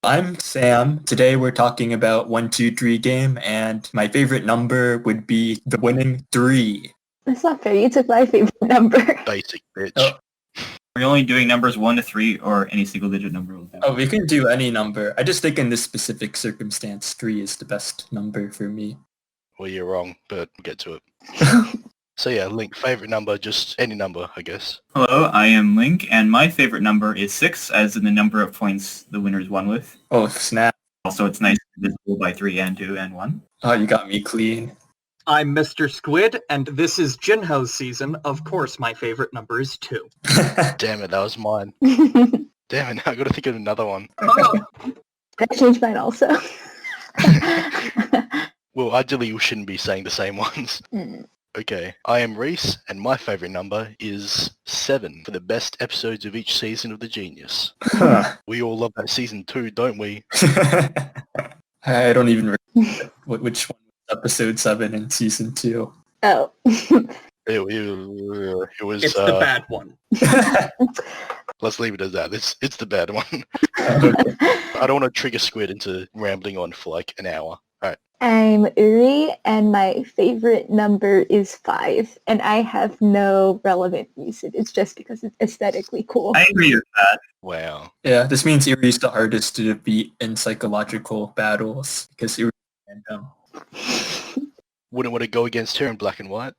I'm Sam. Today we're talking about 1-2-3 game, and my favorite number would be the winning 3. That's not fair. You took my favorite number. Basic bitch. Oh. Are you only doing numbers 1 to 3 or any single digit number will do? Oh, we can do any number. I just think in this specific circumstance, 3 is the best number for me. Well, you're wrong, but we'll get to it. So yeah, Link, favorite number, just any number, I guess. Hello, I am Link, and my favorite number is 6, as in the number of points the winners won with. Oh, snap. Also, it's nice and divisible by 3 and 2 and 1. Oh, you got me clean. I'm Mr. Squid, and this is Jinho's season. Of course, my favorite number is 2. Damn it, that was mine. Damn it, I gotta think of another one. Oh. I changed mine also. Well, ideally we shouldn't be saying the same ones. Okay, I am Reese, and my favorite number is 7 for the best episodes of each season of The Genius. We all love that season too, don't we? I don't even remember which one was episode 7 in season 2. Oh. It was... It's the bad one. Let's leave it as that. It's the bad one. Okay. I don't want to trigger Squid into rambling on for like an hour. Alright. I'm Uri, and my favorite number is 5, and I have no relevant reason. It's just because it's aesthetically cool. I agree with that. Wow. Yeah, this means Erie's the hardest to defeat in psychological battles, because Erie's random. Wouldn't want to go against her in black and white.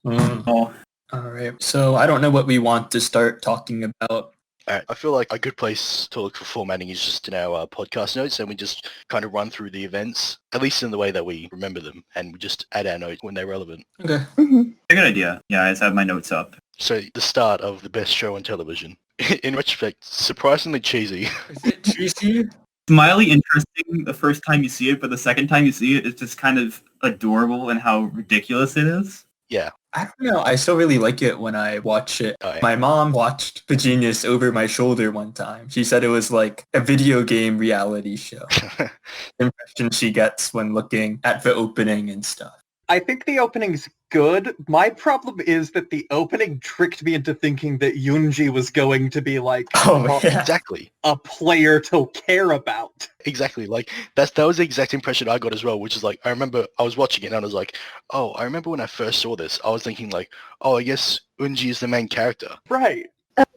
Oh, Alright, so I don't know what we want to start talking about. Alright, I feel like a good place to look for formatting is just in our podcast notes, and we just kind of run through the events, at least in the way that we remember them, and we just add our notes when they're relevant. Okay. Mhm. a good idea. Yeah, I just have my notes up. So, the start of the best show on television. In retrospect, surprisingly cheesy. Is it cheesy? It's mildly interesting the first time you see it, but the second time you see it, it's just kind of adorable in how ridiculous it is. Yeah. I don't know. I still really like it when I watch it. Oh, yeah. My mom watched The Genius over my shoulder one time. She said it was like a video game reality show. The impression she gets when looking at the opening and stuff. I think the opening's good. My problem is that the opening tricked me into thinking that Yoonji was going to be like Oh, yeah. Exactly. a player to care about. Exactly. Like, that was the exact impression I got as well, which is like, I remember I was watching it and I was like, oh, I remember when I first saw this, I was thinking like, oh, I guess Eunji is the main character. Right.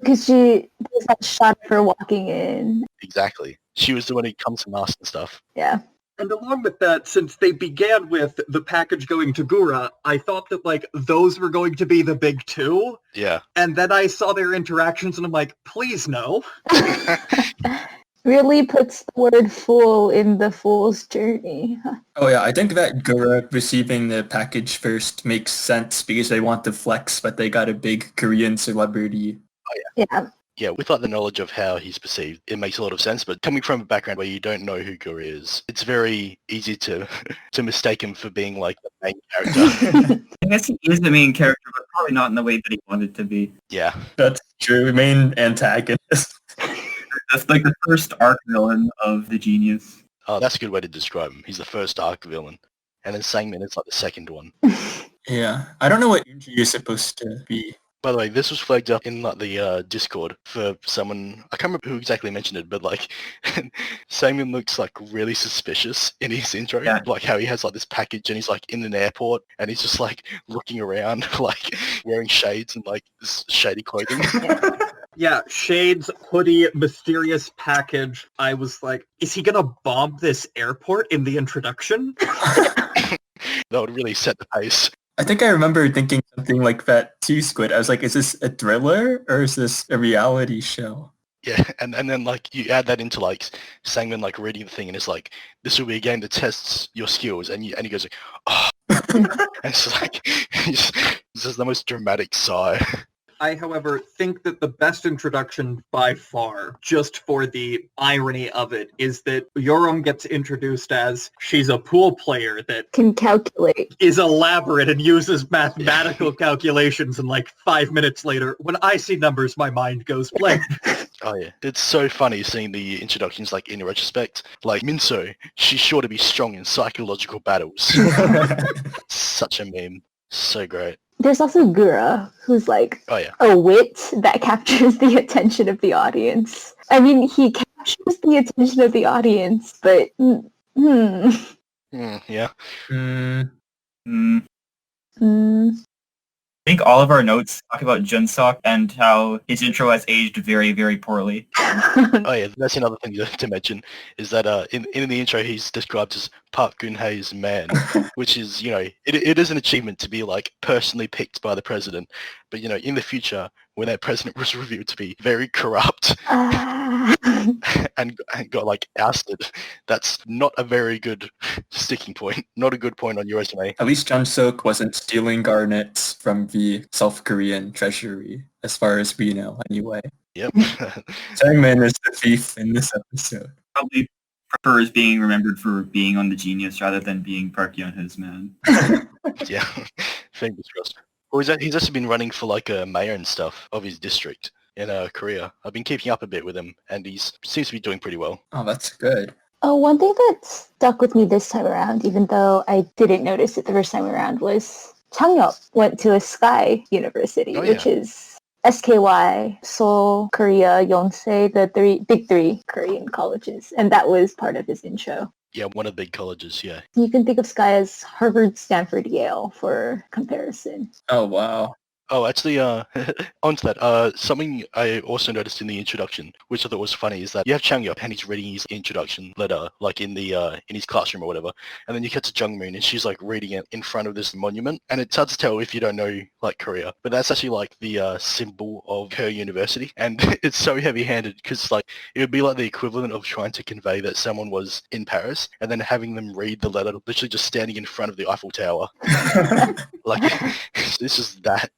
Because she does that shot of her walking in. Exactly. She was the one who comes to mask and stuff. Yeah. And along with that, since they began with the package going to Gura, I thought that, like, those were going to be the big two. Yeah. And then I saw their interactions and I'm like, please no. Really puts the word fool in the fool's journey. Oh yeah, I think that Gura receiving the package first makes sense because they want to flex, but they got a big Korean celebrity. Yeah. Yeah, with like the knowledge of how he's perceived, it makes a lot of sense. But coming from a background where you don't know who Gura is, it's very easy to mistake him for being like the main character. I guess he is the main character, but probably not in the way that he wanted to be. Yeah. That's true. Main antagonist. That's like the first arc villain of The Genius. Oh, that's a good way to describe him. He's the first arc villain. And then Sangmin is like the second one. Yeah, I don't know what Yoonji is supposed to be. By the way, this was flagged up in like the Discord for someone, I can't remember who exactly mentioned it, but like Sangmin looks like really suspicious in his intro. Yeah. Like how he has like this package and he's like in an airport and he's just like looking around like wearing shades and like this shady clothing. Yeah, shades, hoodie, mysterious package. I was like, is he gonna bomb this airport in the introduction? That would really set the pace. I think I remember thinking something like that too, Squid. I was like, is this a thriller or is this a reality show? Yeah, and then like you add that into like Sangmin like reading the thing and it's like, this will be a game that tests your skills and he goes like, oh. And it's like, it's just the most dramatic sigh. I, however, think that the best introduction by far, just for the irony of it, is that Yoram gets introduced as she's a pool player that Can calculate. is elaborate and uses mathematical calculations, and like 5 minutes later, when I see numbers, my mind goes blank. Oh yeah, it's so funny seeing the introductions like in retrospect. Like Minseo, she's sure to be strong in psychological battles. Such a meme. So great. There's also Gura, who's like Oh yeah. a wit that captures the attention of the audience. I mean, he captures the attention of the audience, but Yeah. Mm, I think all of our notes talk about Junseok and how his intro has aged very, very poorly. Oh yeah, that's another thing to mention is that in the intro he's described as Park Geun-hye's man, which is, it is an achievement to be like personally picked by the president. But in the future, when that president was revealed to be very corrupt and got like ousted, that's not a very good sticking point. Not a good point on your resume. at least Junseok wasn't stealing garnets from the South Korean treasury, as far as we know, anyway. Yep. Changman is the thief in this episode. Probably prefers being remembered for being on the Genius rather than being Park Yeon-hye's man. Yeah. Fingers crossed. Or he's also been running for like a mayor and stuff of his district in Korea. I've been keeping up a bit with him, and he seems to be doing pretty well. Oh, that's good. Oh, one thing that stuck with me this time around, even though I didn't notice it the first time around, was Changyeop went to a Sky University, which is SKY, Seoul, Korea, Yonsei, the big three Korean colleges, and that was part of his intro. Yeah, one of the big colleges, yeah. You can think of Sky as Harvard, Stanford, Yale for comparison. Oh, wow. Oh, actually, onto that, something I also noticed in the introduction, which I thought was funny, is that you have Changyeop and he's reading his introduction letter, like in his classroom or whatever, and then you get to Jungmoon and she's like reading it in front of this monument, and it's hard to tell if you don't know like Korea, but that's actually like the symbol of her university, and it's so heavy-handed because like it would be like the equivalent of trying to convey that someone was in Paris and then having them read the letter, literally just standing in front of the Eiffel Tower. Like this is that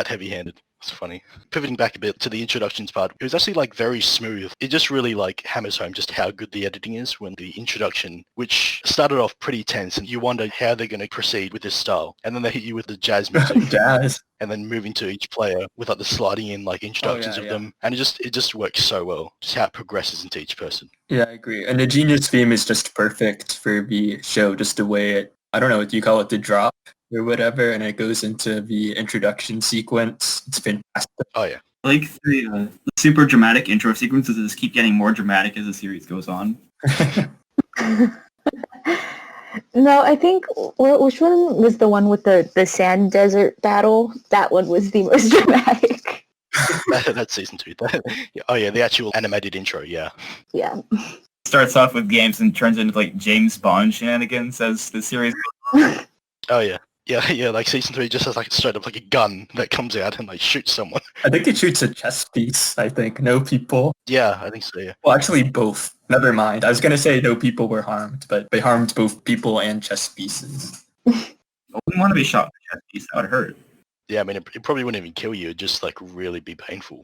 heavy-handed. It's funny. Pivoting back a bit to the introductions part, it was actually like very smooth. It just really like hammers home just how good the editing is when the introduction, which started off pretty tense and you wonder how they're going to proceed with this style. And then they hit you with the jazz music. Jazz. And then moving to each player with like the sliding in like introductions of them. And it just works so well. Just how it progresses into each person. Yeah, I agree. And the Genius theme is just perfect for the show, just the way it, I don't know, do you call it the drop or whatever? And it goes into the introduction sequence. It's fantastic. Oh, yeah. Like the super dramatic intro sequences just keep getting more dramatic as the series goes on. No, I think, which one was the one with the sand desert battle? That one was the most dramatic. That's season 2. Oh, yeah, the actual animated intro, yeah. Yeah. Starts off with games and turns into like James Bond shenanigans as the series goes on. Oh, yeah. Yeah, like season 3 just has like straight up like a gun that comes out and like shoots someone. I think it shoots a chess piece, I think. No people. Yeah, I think so, yeah. Well, actually both. Never mind. I was going to say no people were harmed, but they harmed both people and chess pieces. I wouldn't want to be shot with a chess piece. That would hurt. Yeah, I mean, it probably wouldn't even kill you. It'd just like really be painful.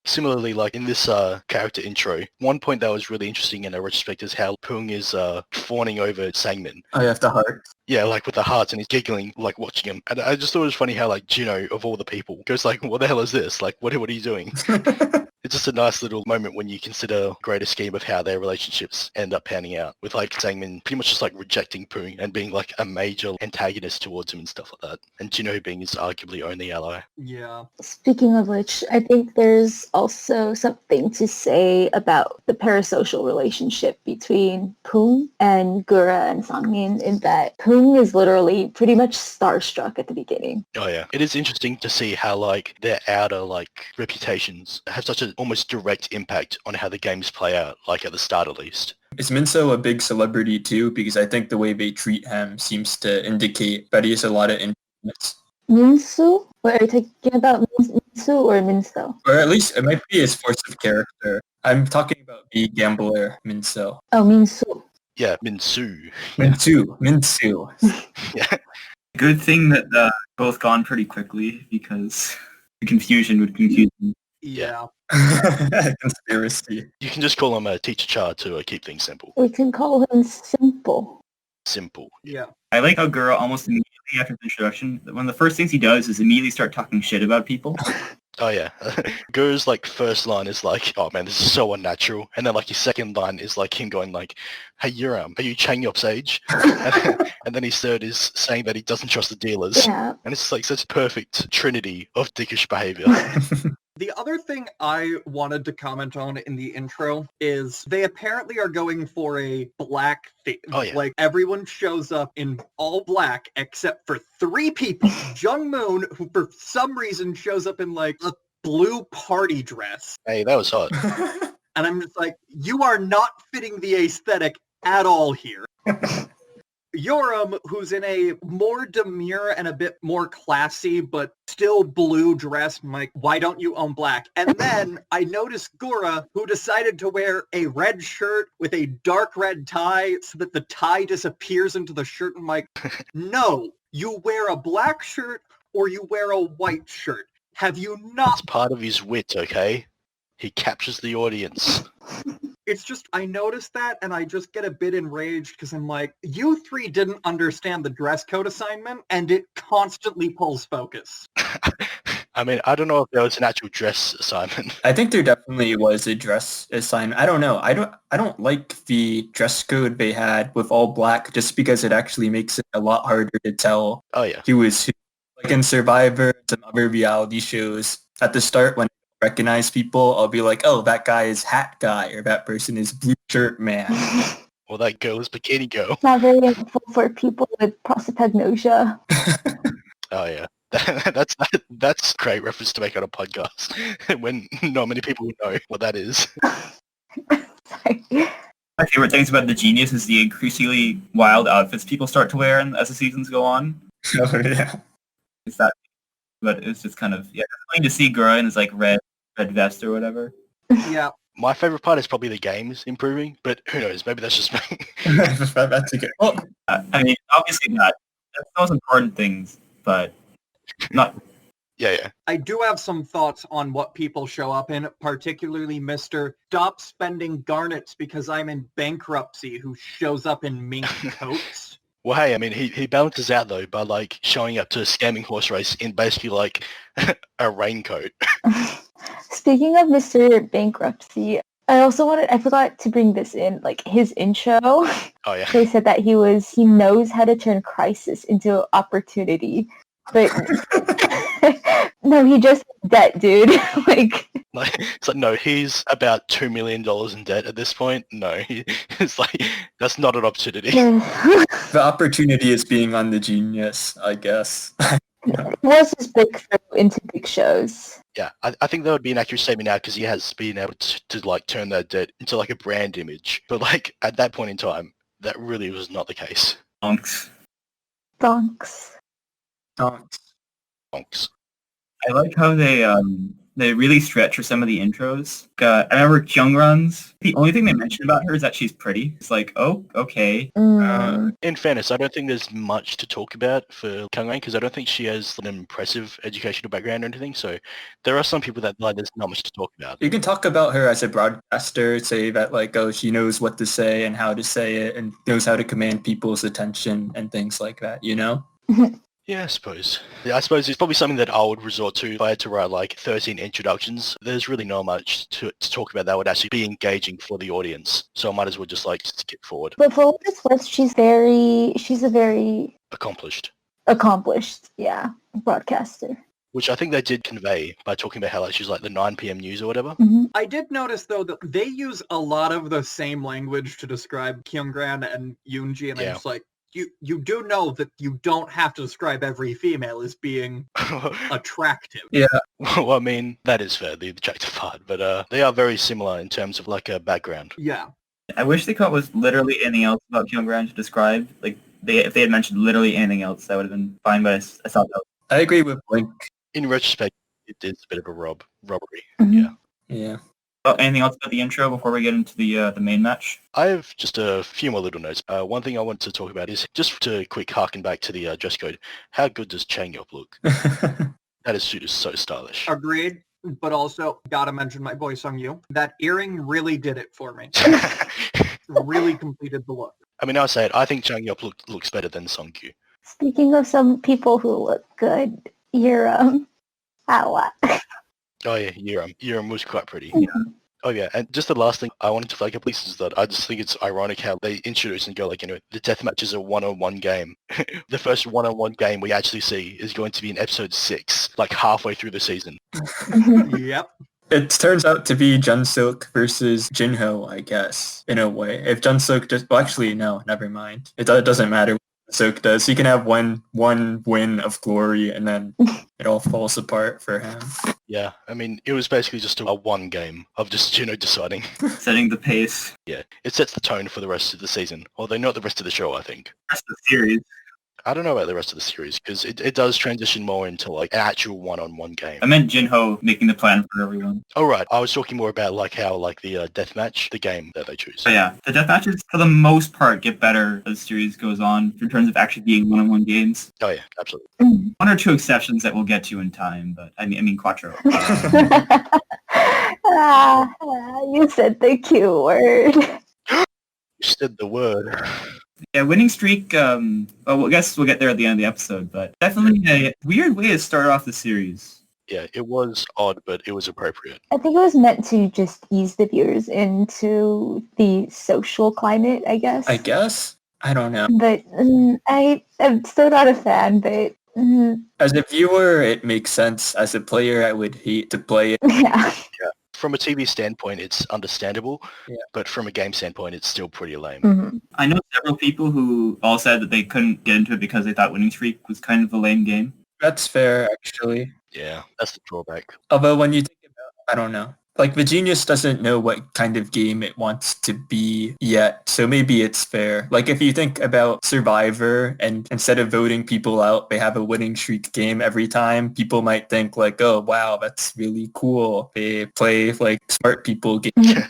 Similarly, like in this character intro, one point that was really interesting in a retrospect is how Pung is fawning over Sangmin. I have the heart. Yeah, like with the hearts, and he's giggling, like watching him. And I just thought it was funny how like Juno, of all the people, goes like, what the hell is this? Like, what are you doing? It's just a nice little moment when you consider greater scheme of how their relationships end up panning out, with like Sangmin pretty much just like rejecting Pung and being like a major antagonist towards him and stuff like that. And Juno being his arguably only ally. Yeah. Speaking of which, I think there's also something to say about the parasocial relationship between Pung and Gura and Sangmin, in that Pung is literally pretty much starstruck at the beginning. Oh yeah. It is interesting to see how like their outer like reputations have such an almost direct impact on how the games play out, like at the start at least. Is Minseo a big celebrity too? Because I think the way they treat him seems to indicate that he has a lot of influence. Minseo? What, are you talking about Minseo or Minseo? Or at least it might be his force of character. I'm talking about the gambler Minseo. Oh, Minseo. Yeah, Minseo. Minseo. Yeah. Good thing that both gone pretty quickly because the confusion would confuse me. Yeah. Conspiracy. You can just call him a teacher Cha to keep things simple. We can call him Simple. Simple. Yeah. I like how Gura almost immediately after the introduction, one of the first things he does is immediately start talking shit about people. Oh yeah. Guru's like first line is like, oh man, this is so unnatural. And then like his second line is like him going like, hey, are you Changyeop's age? And then his third is saying that he doesn't trust the dealers. Yeah. And it's like such a perfect trinity of dickish behavior. The other thing I wanted to comment on in the intro is they apparently are going for a black theme. Oh, yeah. Like, everyone shows up in all black except for 3 people. Jung Moon, who for some reason shows up in, like, a blue party dress. Hey, that was hot. And I'm just like, you are not fitting the aesthetic at all here. Yoram, who's in a more demure and a bit more classy, but still blue dress, I'm like, why don't you own black? And then I noticed Gura, who decided to wear a red shirt with a dark red tie so that the tie disappears into the shirt. I'm like, no, you wear a black shirt or you wear a white shirt. Have you not? It's part of his wit, okay? He captures the audience. It's just, I noticed that, and I just get a bit enraged because I'm like, you 3 didn't understand the dress code assignment, and it constantly pulls focus. I mean, I don't know if there was an actual dress assignment. I think there definitely was a dress assignment. I don't know. I don't like the dress code they had with all black just because it actually makes it a lot harder to tell Oh, yeah. who is who. Like in Survivor, some other reality shows, at the start when I recognize people, I'll be like, oh, that guy is hat guy, or that person is blue shirt man. Or that girl is bikini girl. It's not very helpful for people with prosopagnosia. Oh, yeah. That's a great reference to make on a podcast when not many people know what that is. Sorry. My favorite things about the Genius is the increasingly wild outfits people start to wear as the seasons go on. Oh, yeah. It's that, but it's just kind of, it's funny to see Gura in his like red vest or whatever. Yeah. My favorite part is probably the games improving, but who knows? Maybe that's just me. That's a good. Well, I mean, obviously not. That's the most important things, but not. Yeah. I do have some thoughts on what people show up in, particularly Mr. Stop Spending Garnets because I'm in bankruptcy, who shows up in mink coats. Well, hey, I mean, he balances out, though, by, like, showing up to a scamming horse race in basically, like, a raincoat. Speaking of Mr. Bankruptcy, I forgot to bring this in, like his intro. Oh, yeah. They said that he knows how to turn crisis into opportunity. But no, he just debt, dude. It's like, no, he's about $2 million in debt at this point. No, it's like, that's not an opportunity. the opportunity is being on the Genius, I guess. It was his breakthrough into big shows. Yeah, I think that would be an accurate statement now because he has been able to like turn that debt into like a brand image. But like at that point in time, that really was not the case. Donks. I like how they really stretch for some of the intros. I remember Kyungran's. The only thing they mention about her is that she's pretty. It's like, oh, okay. In fairness, I don't think there's much to talk about for Kyungran because I don't think she has an impressive educational background or anything. So there are some people that like there's not much to talk about. You can talk about her as a broadcaster, say that like, oh, she knows what to say and how to say it and knows how to command people's attention and things like that, you know? Yeah, I suppose. Yeah, I suppose it's probably something that I would resort to if I had to write like 13 introductions. There's really not much to talk about that would actually be engaging for the audience. So I might as well just like skip forward. But for what it's worth, she's a very Accomplished, broadcaster. which I think they did convey by talking about how like she's like the 9 p.m. news or whatever. Mm-hmm. I did notice, though, that they use a lot of the same language to describe Kyungran and Yoonji, and I'm just like, you do know that you don't have to describe every female as being attractive. Yeah. Well, I mean, that is fair, the attractive part, but they are very similar in terms of like a background. Yeah. I wish they caught was literally anything else about Kyungran to describe. Like, if they had mentioned literally anything else, that would have been fine, but I thought that was... I agree with Blink. In retrospect, it is a bit of a robbery. Mm-hmm. Yeah. Anything else about the intro before we get into the main match? I have just a few more little notes. One thing I want to talk about is just to quick harken back to the dress code. How good does Changyeop look? That suit is so stylish. Agreed, but also gotta mention my boy Sunggyu. That earring really did it for me. Really completed the look. I mean, I'll say it. I think Changyeop looks better than Sunggyu. Speaking of some people who look good, you're Oh yeah, Yuram was quite pretty. Mm-hmm. Oh yeah, and just the last thing I wanted to flag up, Lisa, is that I just think it's ironic how they introduce and go like, the deathmatch is a one-on-one game. The first one-on-one game we actually see is going to be in episode 6, like halfway through the season. Yep. It turns out to be Junseok versus Jinho, I guess, in a way. If Junseok just... Well, actually, no, never mind. It doesn't matter what Junseok does. He can have one win of glory, and then it all falls apart for him. Yeah, I mean, it was basically just a one game of just Juno deciding. Setting the pace. Yeah, it sets the tone for the rest of the season. Although not the rest of the show, I think. Rest of the series. I don't know about the rest of the series, because it does transition more into like an actual one-on-one game. I meant Jinho making the plan for everyone. Oh right, I was talking more about like how like the deathmatch, the game that they choose. So yeah, the deathmatches for the most part get better as the series goes on in terms of actually being one-on-one games. Oh yeah, absolutely. One or two exceptions that we'll get to in time, but I mean Quattro. You said the Q word. You said the word. Yeah, winning streak, well, I guess we'll get there at the end of the episode, but definitely a weird way to start off the series. Yeah, it was odd, but it was appropriate. I think it was meant to just ease the viewers into the social climate, I guess. I don't know. But I'm still not a fan, but... As a viewer, it makes sense. As a player, I would hate to play it. Yeah. From a TV standpoint, it's understandable, Yeah. but from a game standpoint, it's still pretty lame. Mm-hmm. I know several people who all said that they couldn't get into it because they thought winning streak was kind of a lame game. That's fair, actually. Yeah, that's the drawback. Although when you think about, I don't know. Like, the Genius doesn't know what kind of game it wants to be yet, so maybe it's fair. Like, if you think about Survivor, and instead of voting people out, they have a winning streak game every time, people might think, like, oh, wow, that's really cool. They play, like, smart people games.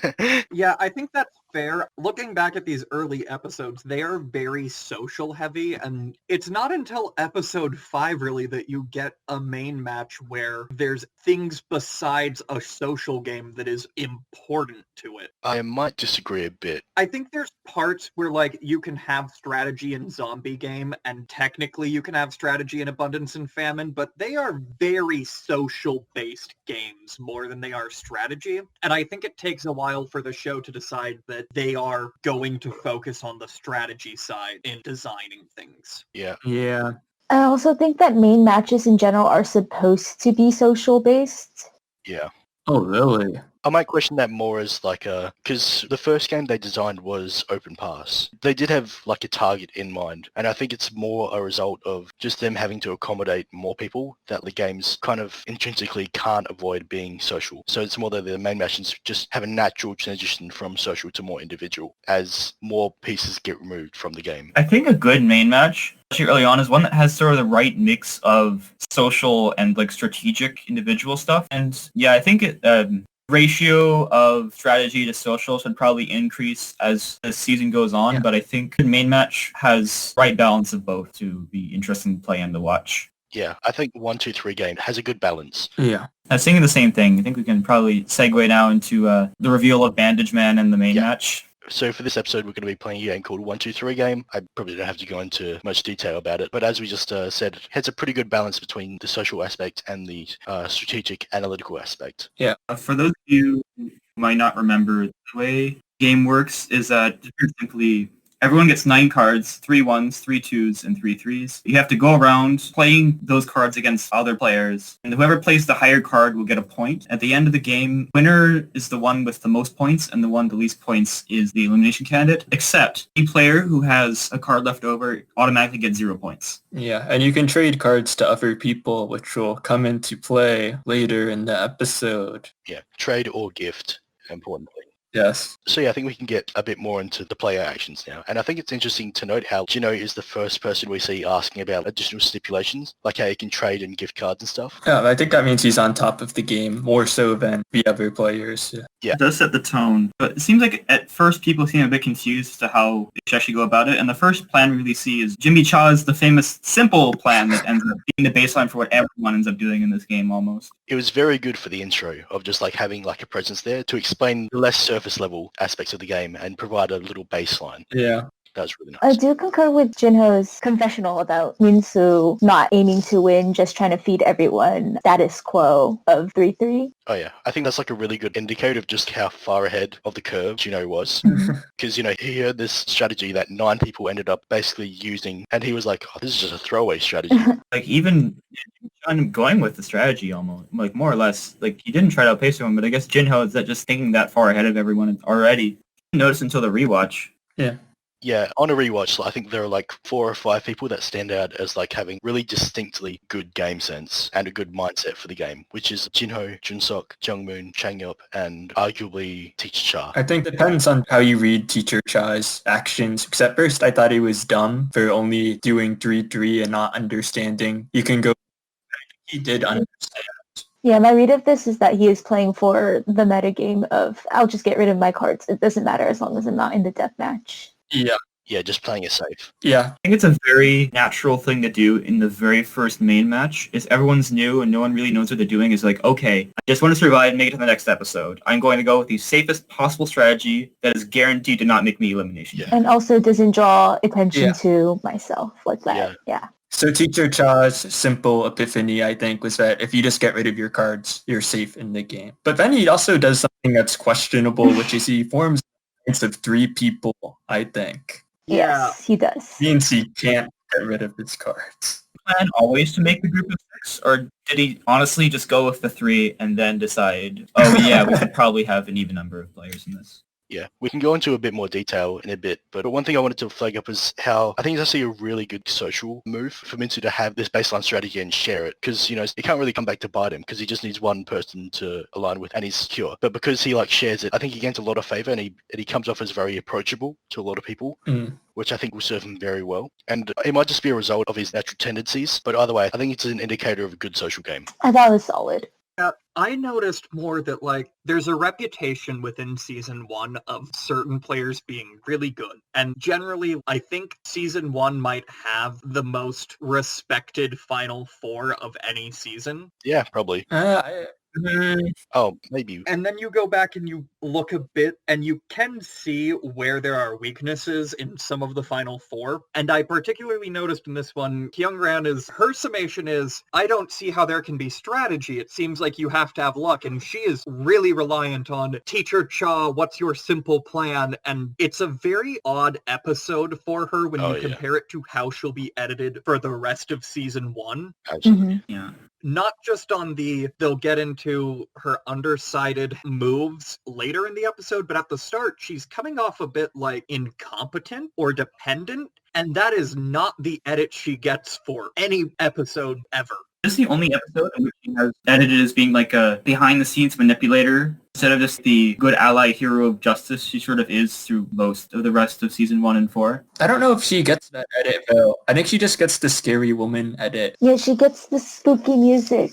Yeah, I think that's fair. Looking back at these early episodes, they are very social heavy, and it's not until episode 5 really that you get a main match where there's things besides a social game that is important to it. I might disagree a bit. I think there's parts where like you can have strategy in Zombie Game, and technically you can have strategy in Abundance and Famine, but they are very social-based games more than they are strategy. And I think it takes a while for the show to decide that they are going to focus on the strategy side in designing things. Yeah. Yeah. I also think that main matches in general are supposed to be social-based. Yeah. Oh, really? I might question that more as like because the first game they designed was open pass. They did have like a target in mind, and I think it's more a result of just them having to accommodate more people that the games kind of intrinsically can't avoid being social. So it's more that the main matches just have a natural transition from social to more individual as more pieces get removed from the game. I think a good main match, especially early on, is one that has sort of the right mix of social and like strategic individual stuff. And yeah, I think it ratio of strategy to social should probably increase as the season goes on, but I think the main match has right balance of both to be interesting to play and to watch. Yeah, I think 1, 2, 3 game has a good balance. Yeah. Saying the same thing, I think we can probably segue now into the reveal of Bandage Man and the main match. So for this episode, we're going to be playing a game called 1, 2, 3 game. I probably don't have to go into much detail about it, but as we just said, it has a pretty good balance between the social aspect and the strategic analytical aspect. Yeah. For those of you who might not remember, the way the game works is simply everyone gets 9 cards, 3 1s, 3 2s, and 3 3s. You have to go around playing those cards against other players, and whoever plays the higher card will get a point. At the end of the game, winner is the one with the most points, and the one with the least points is the elimination candidate, except any player who has a card left over automatically gets 0 points. Yeah, and you can trade cards to other people, which will come into play later in the episode. Yeah, trade or gift, importantly. Yes. So yeah, I think we can get a bit more into the player actions now. And I think it's interesting to note how Gino is the first person we see asking about additional stipulations, like how you can trade and gift cards and stuff. Yeah, I think that means he's on top of the game more so than the other players. Yeah. It does set the tone, but it seems like at first people seem a bit confused as to how they should actually go about it. And the first plan we really see is Jimmy Cha's the famous simple plan that ends up being the baseline for what everyone ends up doing in this game almost. It was very good for the intro of just like having like a presence there to explain the less surface level aspects of the game and provide a little baseline. Yeah. That was really I nice. do concur with Jinho's confessional about Minseo not aiming to win, just trying to feed everyone status quo of 3-3. Oh yeah, I think that's like a really good indicator of just how far ahead of the curve Juno was. Because, he heard this strategy that 9 people ended up basically using, and he was like, oh, this is just a throwaway strategy. Like, even John going with the strategy almost, like, more or less. Like, he didn't try to outpace everyone, but I guess Jinho is that just thinking that far ahead of everyone already. Didn't notice until the rewatch. Yeah. Yeah, on a rewatch, I think there are like 4 or 5 people that stand out as like having really distinctly good game sense and a good mindset for the game, which is Jinho, Junseok, Jungmoon, Changyeop, and arguably Teacher Cha. I think it depends on how you read Teacher Cha's actions. Because at first I thought he was dumb for only doing 3-3 and not understanding. You can go, he did understand. Yeah, my read of this is that he is playing for the metagame of, I'll just get rid of my cards. It doesn't matter as long as I'm not in the deathmatch. Yeah. Yeah, just playing it safe. Yeah. I think it's a very natural thing to do in the very first main match. Is everyone's new and no one really knows what they're doing. Is like, okay, I just want to survive and make it to the next episode. I'm going to go with the safest possible strategy that is guaranteed to not make me elimination. Yeah. And also doesn't draw attention Yeah. to myself like that. Yeah. So Teacher Cha's simple epiphany, I think, was that if you just get rid of your cards, you're safe in the game. But then he also does something that's questionable, which is he forms alliance of 3 people, I think. Yeah. Yes, he does. Means he can't get rid of his cards. Plan always to make the group of 6, or did he honestly just go with the 3 and then decide, oh yeah, we should probably have an even number of players in this? Yeah, we can go into a bit more detail in a bit, but one thing I wanted to flag up is how I think it's actually a really good social move for Minseo to have this baseline strategy and share it, because, it can't really come back to bite him, because he just needs one person to align with and he's secure. But because he shares it, I think he gains a lot of favor and he comes off as very approachable to a lot of people. Which I think will serve him very well. And it might just be a result of his natural tendencies, but either way, I think it's an indicator of a good social game. I thought it was solid. I noticed more that, there's a reputation within Season 1 of certain players being really good. And generally, I think Season 1 might have the most respected Final Four of any season. Yeah, probably. Oh, maybe. And then you go back and you look a bit and you can see where there are weaknesses in some of the Final Four. And I particularly noticed in this one, Kyungran her summation is, I don't see how there can be strategy. It seems like you have to have luck. And she is really reliant on Teacher Cha, what's your simple plan? And it's a very odd episode for her when you compare it to how she'll be edited for the rest of Season 1. Absolutely. Yeah. Not just on they'll get into her undersided moves later in the episode, but at the start, she's coming off a bit incompetent or dependent, and that is not the edit she gets for any episode ever. This is the only episode in which she has edited as being a behind-the-scenes manipulator. Instead of just the good ally hero of justice, she sort of is through most of the rest of Season 1 and 4. I don't know if she gets that edit, though. I think she just gets the scary woman edit. Yeah, she gets the spooky music.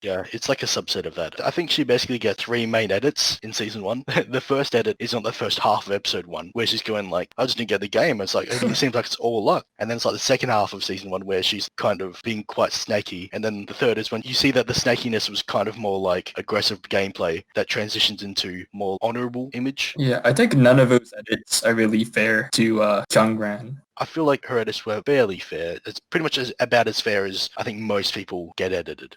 Yeah, it's like a subset of that. I think she basically gets 3 main edits in Season 1. The first edit is on the first half of Episode 1, where she's going I just didn't get the game. It's it seems like it's all luck. And then it's the second half of Season 1, where she's kind of being quite snaky. And then the third is when you see that the snakiness was kind of more aggressive gameplay that transitions into more honorable image. Yeah, I think none of those edits are really fair to Changyeop. I feel like her edits were fairly fair. It's pretty much about as fair as I think most people get edited.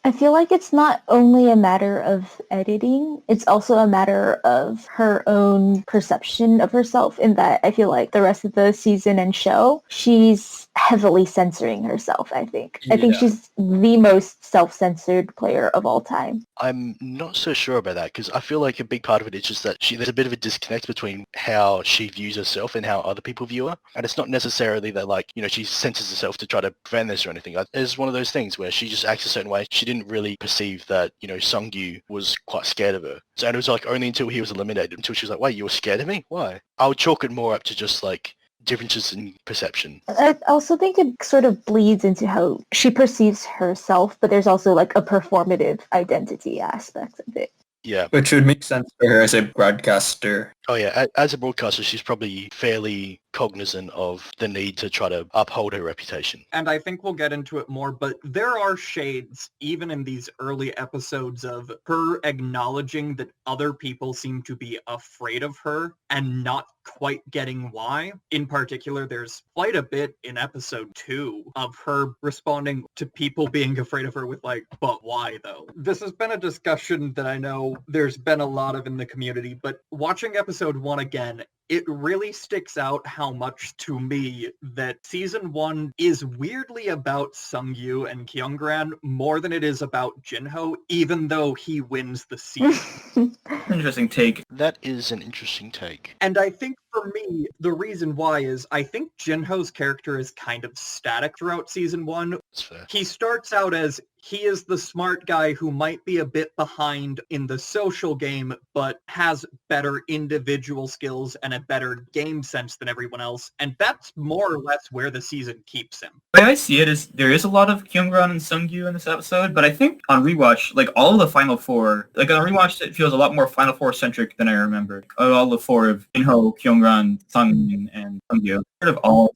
I feel like it's not only a matter of editing, it's also a matter of her own perception of herself, in that I feel like the rest of the season and show, she's heavily censoring herself, I think. I think she's the most self-censored player of all time. I'm not so sure about that, because I feel like a big part of it is just that there's a bit of a disconnect between how she views herself and how other people view her. And it's not necessarily that she censors herself to try to prevent this or anything. It's one of those things where she just acts a certain way. She didn't really perceive that, Sunggyu was quite scared of her. So, and it was only until he was eliminated, until she was like, wait, you were scared of me? Why? I would chalk it more up to just differences in perception. I also think it sort of bleeds into how she perceives herself, but there's also a performative identity aspect of it. Yeah. Which would make sense for her as a broadcaster. Oh yeah, as a broadcaster, she's probably fairly cognizant of the need to try to uphold her reputation. And I think we'll get into it more, but there are shades, even in these early episodes, of her acknowledging that other people seem to be afraid of her and not quite getting why. In particular, there's quite a bit in episode 2 of her responding to people being afraid of her with like, but why though? This has been a discussion that I know there's been a lot of in the community, but watching episode 1 again, it really sticks out how much to me that season 1 is weirdly about Sunggyu and Kyungran more than it is about Jinho, even though he wins the season. Interesting take. That is an interesting take. And I think for me, the reason why is I think Jinho's character is kind of static throughout season 1. That's fair. He starts out as he is the smart guy who might be a bit behind in the social game, but has better individual skills and a better game sense than everyone else. And that's more or less where the season keeps him. The way I see it is there is a lot of Kyungran and Sunggyu in this episode, but I think on rewatch, like all of the Final Four, like on rewatch, it feels a lot more Final Four centric than I remember. All the four of Jinho, Kyungran, Sunggyu, and Sunggyu, sort of all,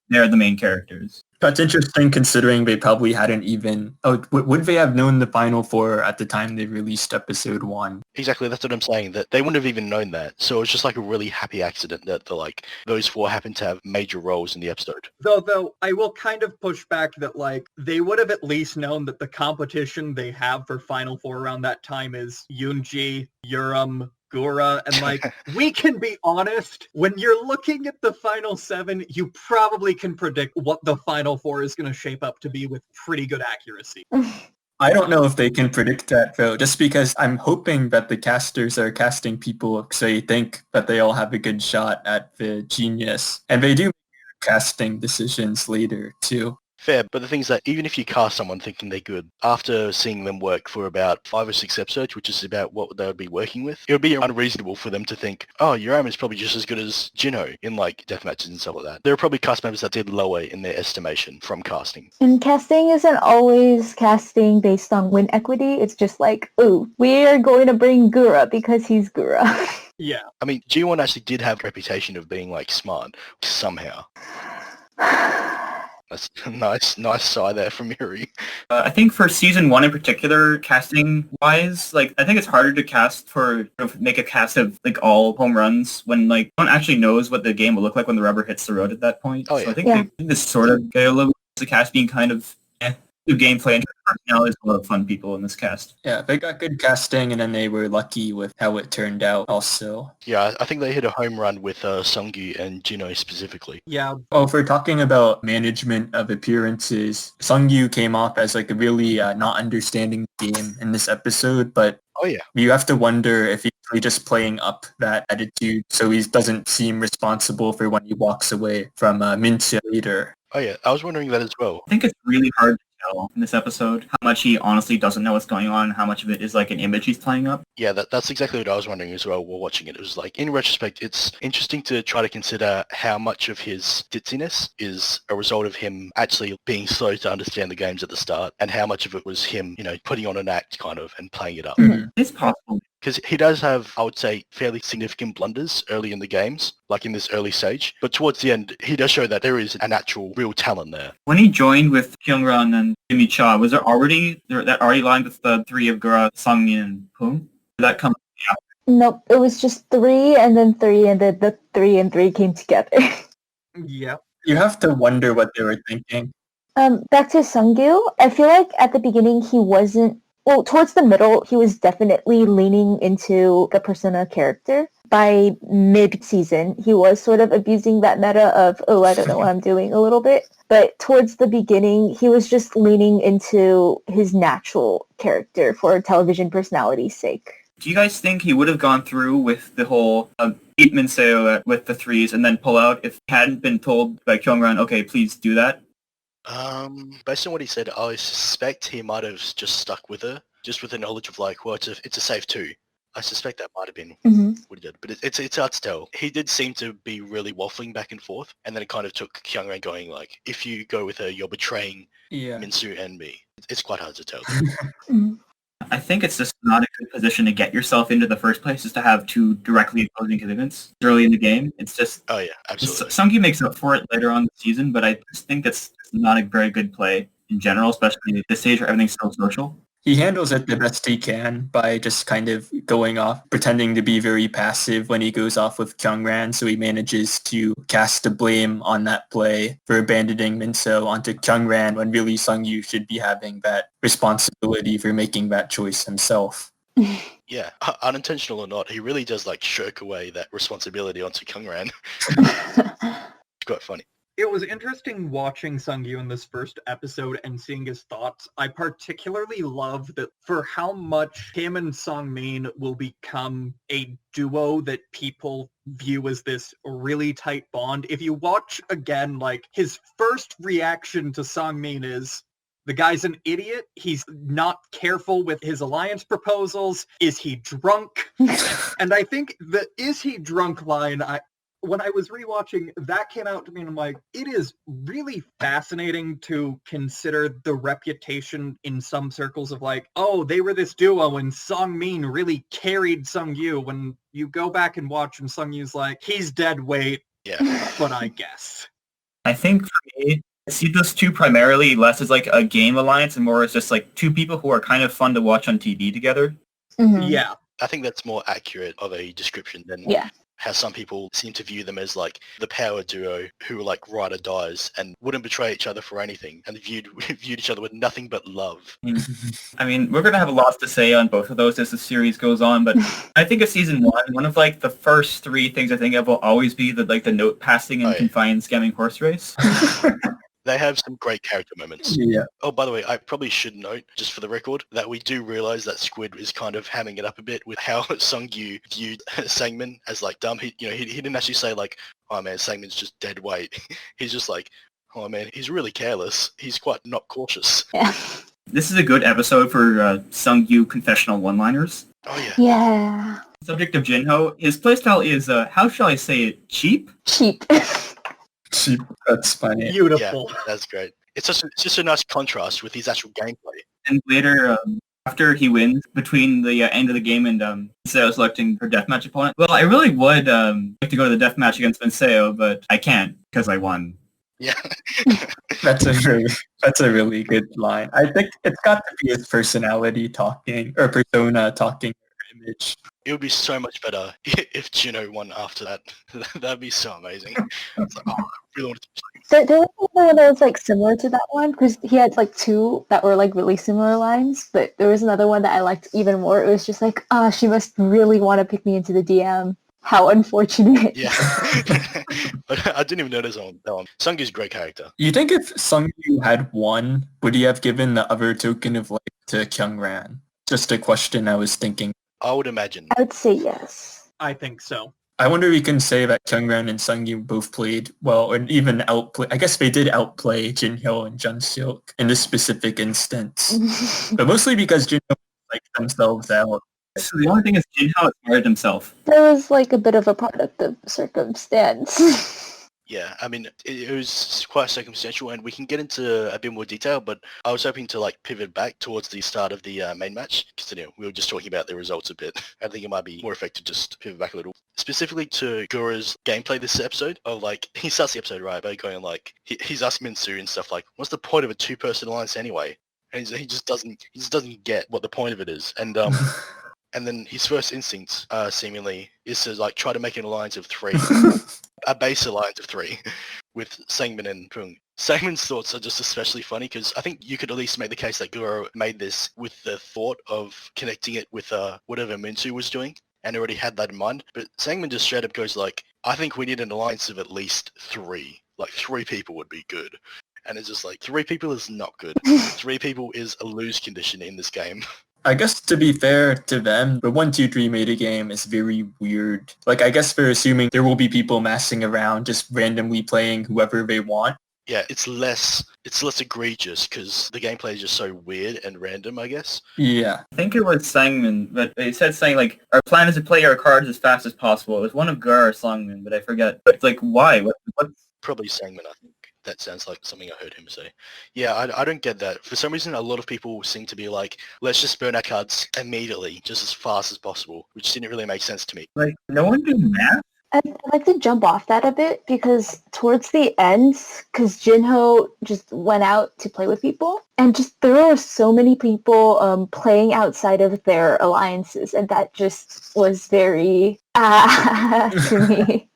they're the main characters. That's interesting considering they probably hadn't even... Oh, would they have known the Final Four at the time they released episode 1? Exactly, that's what I'm saying, that they wouldn't have even known that. So it's just like a really happy accident that those four happen to have major roles in the episode. Though I will kind of push back that like they would have at least known that the competition they have for Final Four around that time is Yoonji, Yuram, Gura, and like, we can be honest, when you're looking at the Final 7, you probably can predict what the Final 4 is going to shape up to be with pretty good accuracy. I don't know if they can predict that, though, just because I'm hoping that the casters are casting people because they think that they all have a good shot at the genius. And they do make casting decisions later, too. Fair, but the thing is that even if you cast someone thinking they're good, after seeing them work for about 5 or 6 episodes, which is about what they would be working with, it would be unreasonable for them to think, oh, Yuram is probably just as good as Jinho in like death matches and stuff like that. There are probably cast members that did lower in their estimation from casting. And casting isn't always casting based on win equity. It's just like, ooh, we are going to bring Gura because he's Gura. Yeah. I mean, G1 actually did have a reputation of being like smart somehow. That's a nice sigh there from Yuri. I think for season 1 in particular, casting wise, like I think it's harder to cast make a cast of like all home runs when like no one actually knows what the game will look like when the rubber hits the road at that point. Oh, So yeah. I think they did this sort of get a little the cast being kind of good gameplay and personality. There's a lot of fun people in this cast. Yeah, they got good casting, and then they were lucky with how it turned out also. Yeah, I think they hit a home run with Sunggyu and Jinho specifically. Yeah. Oh, if we're talking about management of appearances, Sunggyu came off as like a really not understanding the game in this episode, but Oh yeah. you have to wonder if he's really just playing up that attitude so he doesn't seem responsible for when he walks away from Minseo later. Oh yeah, I was wondering that as well. I think it's really hard to tell in this episode how much he honestly doesn't know what's going on and how much of it is like an image he's playing up. Yeah, that's exactly what I was wondering as well while watching it. It was like, in retrospect, it's interesting to try to consider how much of his ditziness is a result of him actually being slow to understand the games at the start and how much of it was him, putting on an act kind of and playing it up. Mhm. It's possible. Because he does have, I would say, fairly significant blunders early in the games, like in this early stage. But towards the end, he does show that there is an actual real talent there. When he joined with Kyungran and Jimmy Cha, was there already lined with the three of Gura, Sungmin, and Poon? Did that come? Nope, it was just 3 and then 3 and then the 3 and 3 came together. Yep. You have to wonder what they were thinking. Back to Sunggyu, I feel like at the beginning he wasn't, well, towards the middle, he was definitely leaning into the persona character. By mid-season, he was sort of abusing that meta of, oh, I don't know what I'm doing a little bit. But towards the beginning, he was just leaning into his natural character for television personality's sake. Do you guys think he would have gone through with the whole beat Minseo with the threes and then pull out if he hadn't been told by Kyungran, okay, please do that? Based on what he said, I suspect he might have just stuck with her, just with the knowledge of like, well, it's a safe 2. I suspect that might have been what he did, but it's hard to tell. He did seem to be really waffling back and forth, and then it kind of took Kyungran going like, if you go with her, you're betraying Yeah. Minseo and me. It's quite hard to tell. I think it's just not a good position to get yourself into the first place, is to have two directly opposing commitments early in the game. It's just... Oh yeah, absolutely. Sunggyu makes up for it later on in the season, but I just think that's not a very good play in general, especially at this stage where everything's so social. He handles it the best he can by just kind of going off, pretending to be very passive when he goes off with Kyungran, so he manages to cast the blame on that play for abandoning Minseo onto Kyungran when really Sunggyu should be having that responsibility for making that choice himself. Yeah, unintentional or not, he really does like shirk away that responsibility onto Kyungran. It's quite funny. It was interesting watching Sunggyu in this first episode and seeing his thoughts. I particularly love that for how much him and Sungmin will become a duo that people view as this really tight bond. If you watch again, like, his first reaction to Sungmin is, the guy's an idiot. He's not careful with his alliance proposals. Is he drunk? And I think the "is he drunk" line, when I was rewatching, that came out to me and I'm like, it is really fascinating to consider the reputation in some circles of like, oh, they were this duo and Sungmin really carried Sunggyu. When you go back and watch and Sungyu's like, he's dead weight, Yeah. but I guess. I think for me, I see those two primarily less as like a game alliance and more as just like two people who are kind of fun to watch on TV together. Mhm. Yeah. I think that's more accurate of a description than Yeah. how some people seem to view them as like the power duo who were like ride or dies and wouldn't betray each other for anything and viewed each other with nothing but love. I mean, we're going to have a lot to say on both of those as the series goes on, but I think of season one of like the first three things I think of will always be the note passing and confined scamming horse race. They have some great character moments. Yeah. Oh, by the way, I probably should note, just for the record, that we do realize that Squid is kind of hamming it up a bit with how Sunggyu viewed Sangmin as like dumb. He didn't actually say like, oh man, Sangmin's just dead weight. He's just like, oh man, he's really careless. He's quite not cautious. Yeah. This is a good episode for Sunggyu confessional one-liners. Oh yeah. Yeah. Subject of Jinho, his playstyle is, how shall I say it, cheap? Cheap. Cheap. That's funny. Beautiful. Yeah, that's great. It's just a nice contrast with his actual gameplay. And later, after he wins, between the end of the game and Minseo selecting her deathmatch opponent, well, I really would like to go to the deathmatch against Minseo, but I can't because I won. Yeah. That's a really good line. I think it's got to be his personality talking, or persona talking, or image. It would be so much better if Juno won after that. That'd be so amazing. It's like, oh, I really want to There was another one that was like similar to that one because he had like two that were like really similar lines, but there was another one that I liked even more. It was just like, she must really want to pick me into the DM. How unfortunate. Yeah. But I didn't even notice on that one. Sungyu's a great character. You think if Sunggyu had won, would he have given the other token of life to Kyungran? Just a question I was thinking. I would imagine. I would say yes. I think so. I wonder if we can say that Kyungran and Sunggyu both played well, and even outplay. I guess they did outplay Jinho and Junseok in this specific instance, but mostly because Jinho liked themselves out. So the only thing is Jinho fired himself. There was like a bit of a product of circumstance. Yeah, I mean, it was quite circumstantial, and we can get into a bit more detail, but I was hoping to like pivot back towards the start of the main match, because we were just talking about the results a bit. I think it might be more effective just to pivot back a little. Specifically to Gura's gameplay this episode, of like, he starts the episode right by going like, he's asking Minseo and stuff like, what's the point of a two-person alliance anyway? And he just doesn't get what the point of it is, and and then his first instinct, seemingly, is to like try to make an alliance of three. A base alliance of three with Sangmin and Pung. Sangmin's thoughts are just especially funny because I think you could at least make the case that Gura made this with the thought of connecting it with whatever Minseo was doing and already had that in mind. But Sangmin just straight up goes like, I think we need an alliance of at least three. Like 3 people would be good. And it's just like, 3 people is not good. 3 people is a lose condition in this game. I guess to be fair to them, the 1-2-3 meta game is very weird. Like, I guess they're assuming there will be people massing around just randomly playing whoever they want. Yeah, it's less egregious because the gameplay is just so weird and random, I guess. Yeah. I think it was Sangmin, but they said saying like, our plan is to play our cards as fast as possible. It was one of Gura or Sangmin, but I forget. But it's like, why? What? Probably Sangmin, I think. That sounds like something I heard him say. Yeah, I don't get that. For some reason, a lot of people seem to be like, let's just burn our cards immediately, just as fast as possible, which didn't really make sense to me. Like, no one do math? I'd like to jump off that a bit because towards the end, because Jinho just went out to play with people, and just there were so many people playing outside of their alliances, and that just was very to me.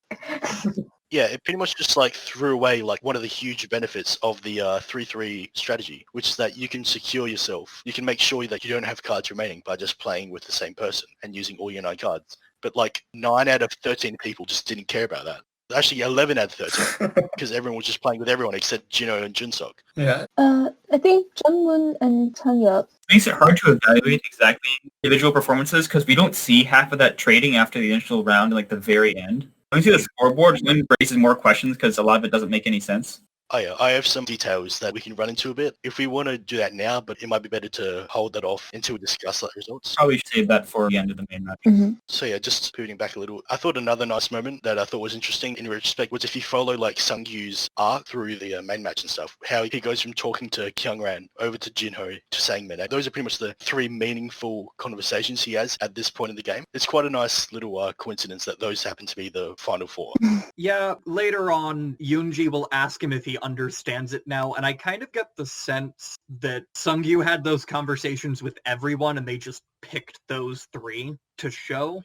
Yeah, it pretty much just like threw away like one of the huge benefits of the 3-3 strategy, which is that you can secure yourself. You can make sure that you don't have cards remaining by just playing with the same person and using all your 9 cards. But like 9 out of 13 people just didn't care about that. Actually, 11 out of 13, because everyone was just playing with everyone except Jinho and Junseok. Yeah. I think Jungmoon and Changyeop. It makes it hard to evaluate exactly individual performances because we don't see half of that trading after the initial round, like the very end. When we see the scoreboard, it raises more questions because a lot of it doesn't make any sense. Oh yeah, I have some details that we can run into a bit if we want to do that now, but it might be better to hold that off until we discuss the results. Probably should save that for the end of the main match. Mm-hmm. So yeah, just pivoting back a little, I thought another nice moment that I thought was interesting in retrospect was if you follow like Sunggyu's arc through the main match and stuff, how he goes from talking to Kyungran over to Jinho to Sangmin. Those are pretty much the 3 meaningful conversations he has at this point in the game. It's quite a nice little coincidence that those happen to be the final 4. Yeah, later on, Yoonji will ask him if he understands it now, and I kind of get the sense that Sunggyu had those conversations with everyone, and they just picked those 3 to show.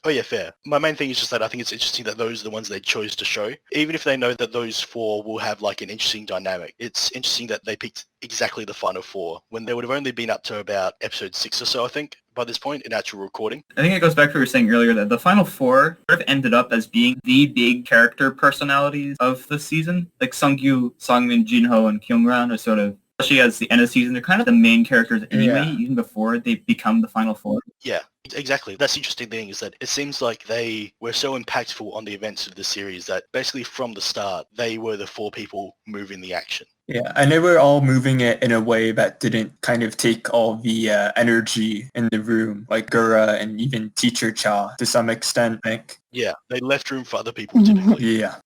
Oh yeah, fair. My main thing is just that I think it's interesting that those are the ones they chose to show. Even if they know that those 4 will have like an interesting dynamic, it's interesting that they picked exactly the final 4 when they would have only been up to about episode 6 or so, I think, by this point in actual recording. I think it goes back to what you were saying earlier that the final 4 sort of ended up as being the big character personalities of the season. Like Sunggyu, Sangmin, Jinho, and Kyungran are sort of, especially as the end of the season, they're kind of the main characters anyway, even before they become the final 4. Yeah, exactly. That's the interesting thing is that it seems like they were so impactful on the events of the series that basically from the start, they were the 4 people moving the action. Yeah, and they were all moving it in a way that didn't kind of take all the energy in the room, like Gura and even Teacher Cha to some extent, I think. Yeah, they left room for other people typically. Yeah.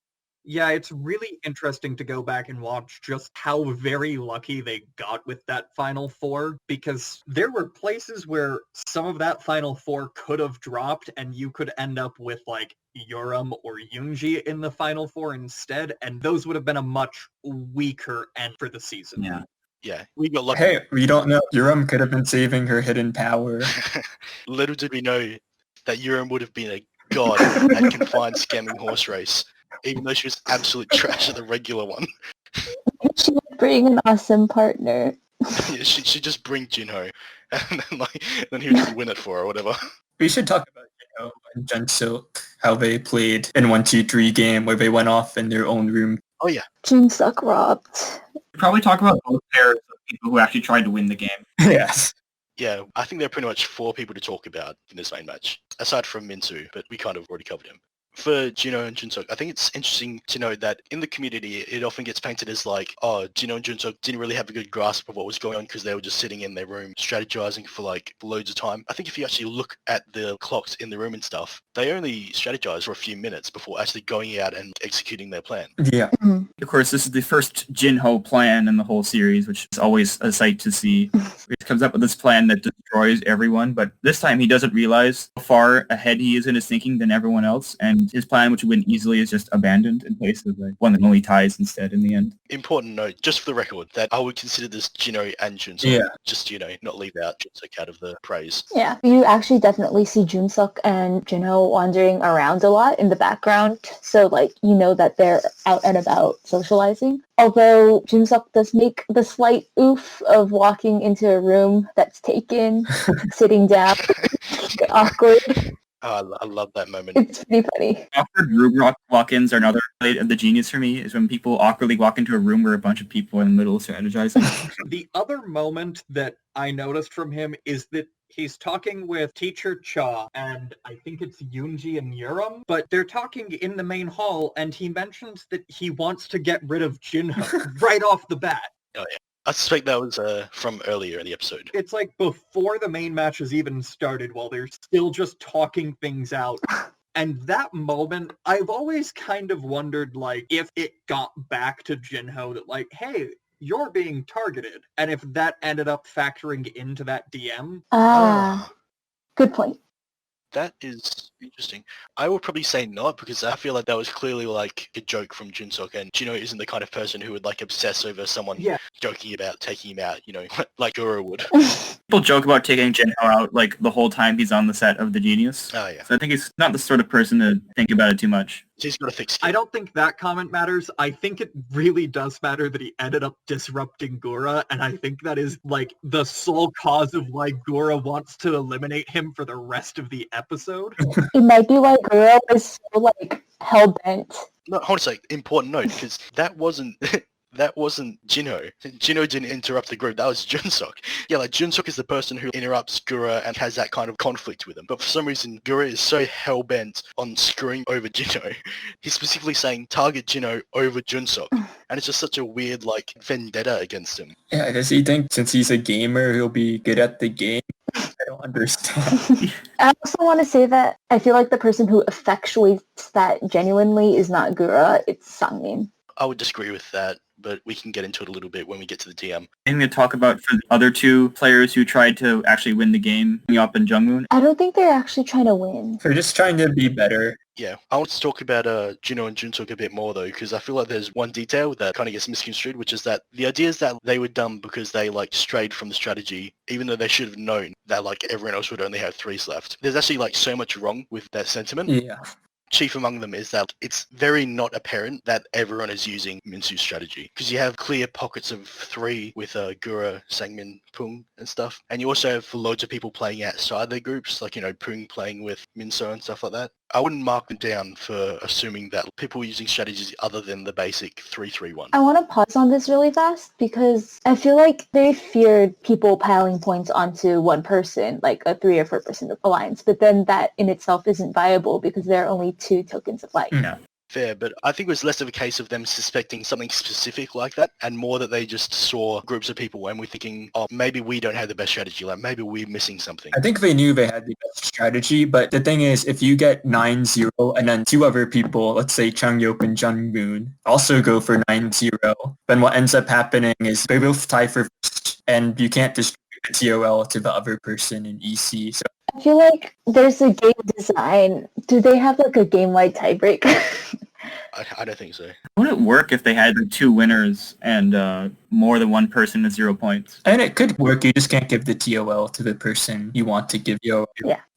Yeah, it's really interesting to go back and watch just how very lucky they got with that Final 4, because there were places where some of that Final 4 could have dropped, and you could end up with, like, Yoram or Yoonji in the Final 4 instead, and those would have been a much weaker end for the season. Yeah, we got lucky. Hey, we don't know. Yuram could have been saving her hidden power. Little did we know that Yuram would have been a god at confined scamming horse race, even though she was absolute trash at the regular one. She would bring an awesome partner. Yeah, she'd just bring Jinho, and then he would just win it for her or whatever. We should talk about and Junseok, how they played in 1-2-3 game where they went off in their own room. Oh yeah. Junseok robbed. Probably talk about both pairs of people who actually tried to win the game. Yes. Yeah, I think there are pretty much 4 people to talk about in this main match, aside from Minseo, but we kind of already covered him. For Jinho and Junseok, I think it's interesting to note that in the community, it often gets painted as like, oh, Jinho and Junseok didn't really have a good grasp of what was going on because they were just sitting in their room strategizing for like loads of time. I think if you actually look at the clocks in the room and stuff, they only strategize for a few minutes before actually going out and executing their plan. Yeah. Of course, this is the first Jinho plan in the whole series, which is always a sight to see. He comes up with this plan that destroys everyone, but this time he doesn't realize how far ahead he is in his thinking than everyone else, and his plan, which would win easily, is just abandoned in place of one that only ties instead in the end. Important note, just for the record, that I would consider this Jinho and Junseok. Yeah. Just, not leave out Junseok out of the praise. Yeah, you actually definitely see Junseok and Jinho wandering around a lot in the background, so that they're out and about socializing. Although Junseok does make the slight oof of walking into a room that's taken, sitting down, awkward. Oh, I love that moment. It's pretty funny. Awkward room walk-ins are another highlight of the genius for me, is when people awkwardly walk into a room where a bunch of people are in the middle strategizing. The other moment that I noticed from him is that he's talking with Teacher Cha, and I think it's Yoonji and Yuram, but they're talking in the main hall, and he mentions that he wants to get rid of Jinho right off the bat. Oh, yeah. I suspect that was from earlier in the episode. It's like before the main match has even started, while they're still just talking things out. And that moment, I've always kind of wondered, like, if it got back to Jinho that, like, hey, you're being targeted. And if that ended up factoring into that DM. Good point. That is interesting. I would probably say not, because I feel like that was clearly like a joke from Junseok, and Jinho isn't the kind of person who would like obsess over someone joking about taking him out, like Gura would. People joke about taking Jinho out like the whole time he's on the set of The Genius. Oh yeah. So I think he's not the sort of person to think about it too much. He's got a thick skin. I don't think that comment matters. I think it really does matter that he ended up disrupting Gura, and I think that is like the sole cause of why Gura wants to eliminate him for the rest of the episode. It might be why Gura was so like hell-bent. No, hold on a sec. Important note, because that wasn't Jinho. Jinho didn't interrupt the group. That was Junseok. Yeah, like Junseok is the person who interrupts Gura and has that kind of conflict with him. But for some reason, Gura is so hell-bent on screwing over Jinho. He's specifically saying target Jinho over Junseok. And it's just such a weird, like, vendetta against him. Yeah, does he think since he's a gamer, he'll be good at the game? I don't understand. I also want to say that I feel like the person who effectuates that genuinely is not Gura, it's Sangmin. I would disagree with that, but we can get into it a little bit when we get to the DM. Anything to talk about for the other two players who tried to actually win the game, Changyeop and Jungmoon? I don't think they're actually trying to win. They're just trying to be better. Yeah, I want to talk about Jinho and Junseok a bit more though, because I feel like there's one detail that kind of gets misconstrued, which is that the idea is that they were dumb because they like strayed from the strategy, even though they should have known that like everyone else would only have 3s left. There's actually like so much wrong with that sentiment. Yeah. Chief among them is that it's very not apparent that everyone is using Minseo's strategy, because you have clear pockets of 3 with Gura, Sangmin, Pung and stuff, and you also have loads of people playing outside their groups, like Pung playing with Minseo and stuff like that. I wouldn't mark them down for assuming that people were using strategies other than the basic 3-3-1. I want to pause on this really fast because I feel like they feared people piling points onto one person, like a 3 or 4 person alliance, but then that in itself isn't viable because there are only 2 tokens of light. Yeah. Fair, but I think it was less of a case of them suspecting something specific like that, and more that they just saw groups of people and were thinking, oh, maybe we don't have the best strategy, like maybe we're missing something. I think they knew they had the best strategy, but the thing is, if you get 9-0 and then 2 other people, let's say Changyeop and Jungmoon, also go for 9-0, then what ends up happening is they both tie for first, and you can't distribute the TOL to the other person in EC. So I feel like there's a game design. Do they have like a game-wide tiebreak? I don't think so. Would it work if they had 2 winners and more than one person with 0 points? and it could work, you just can't give the TOL to the person you want to give TOL.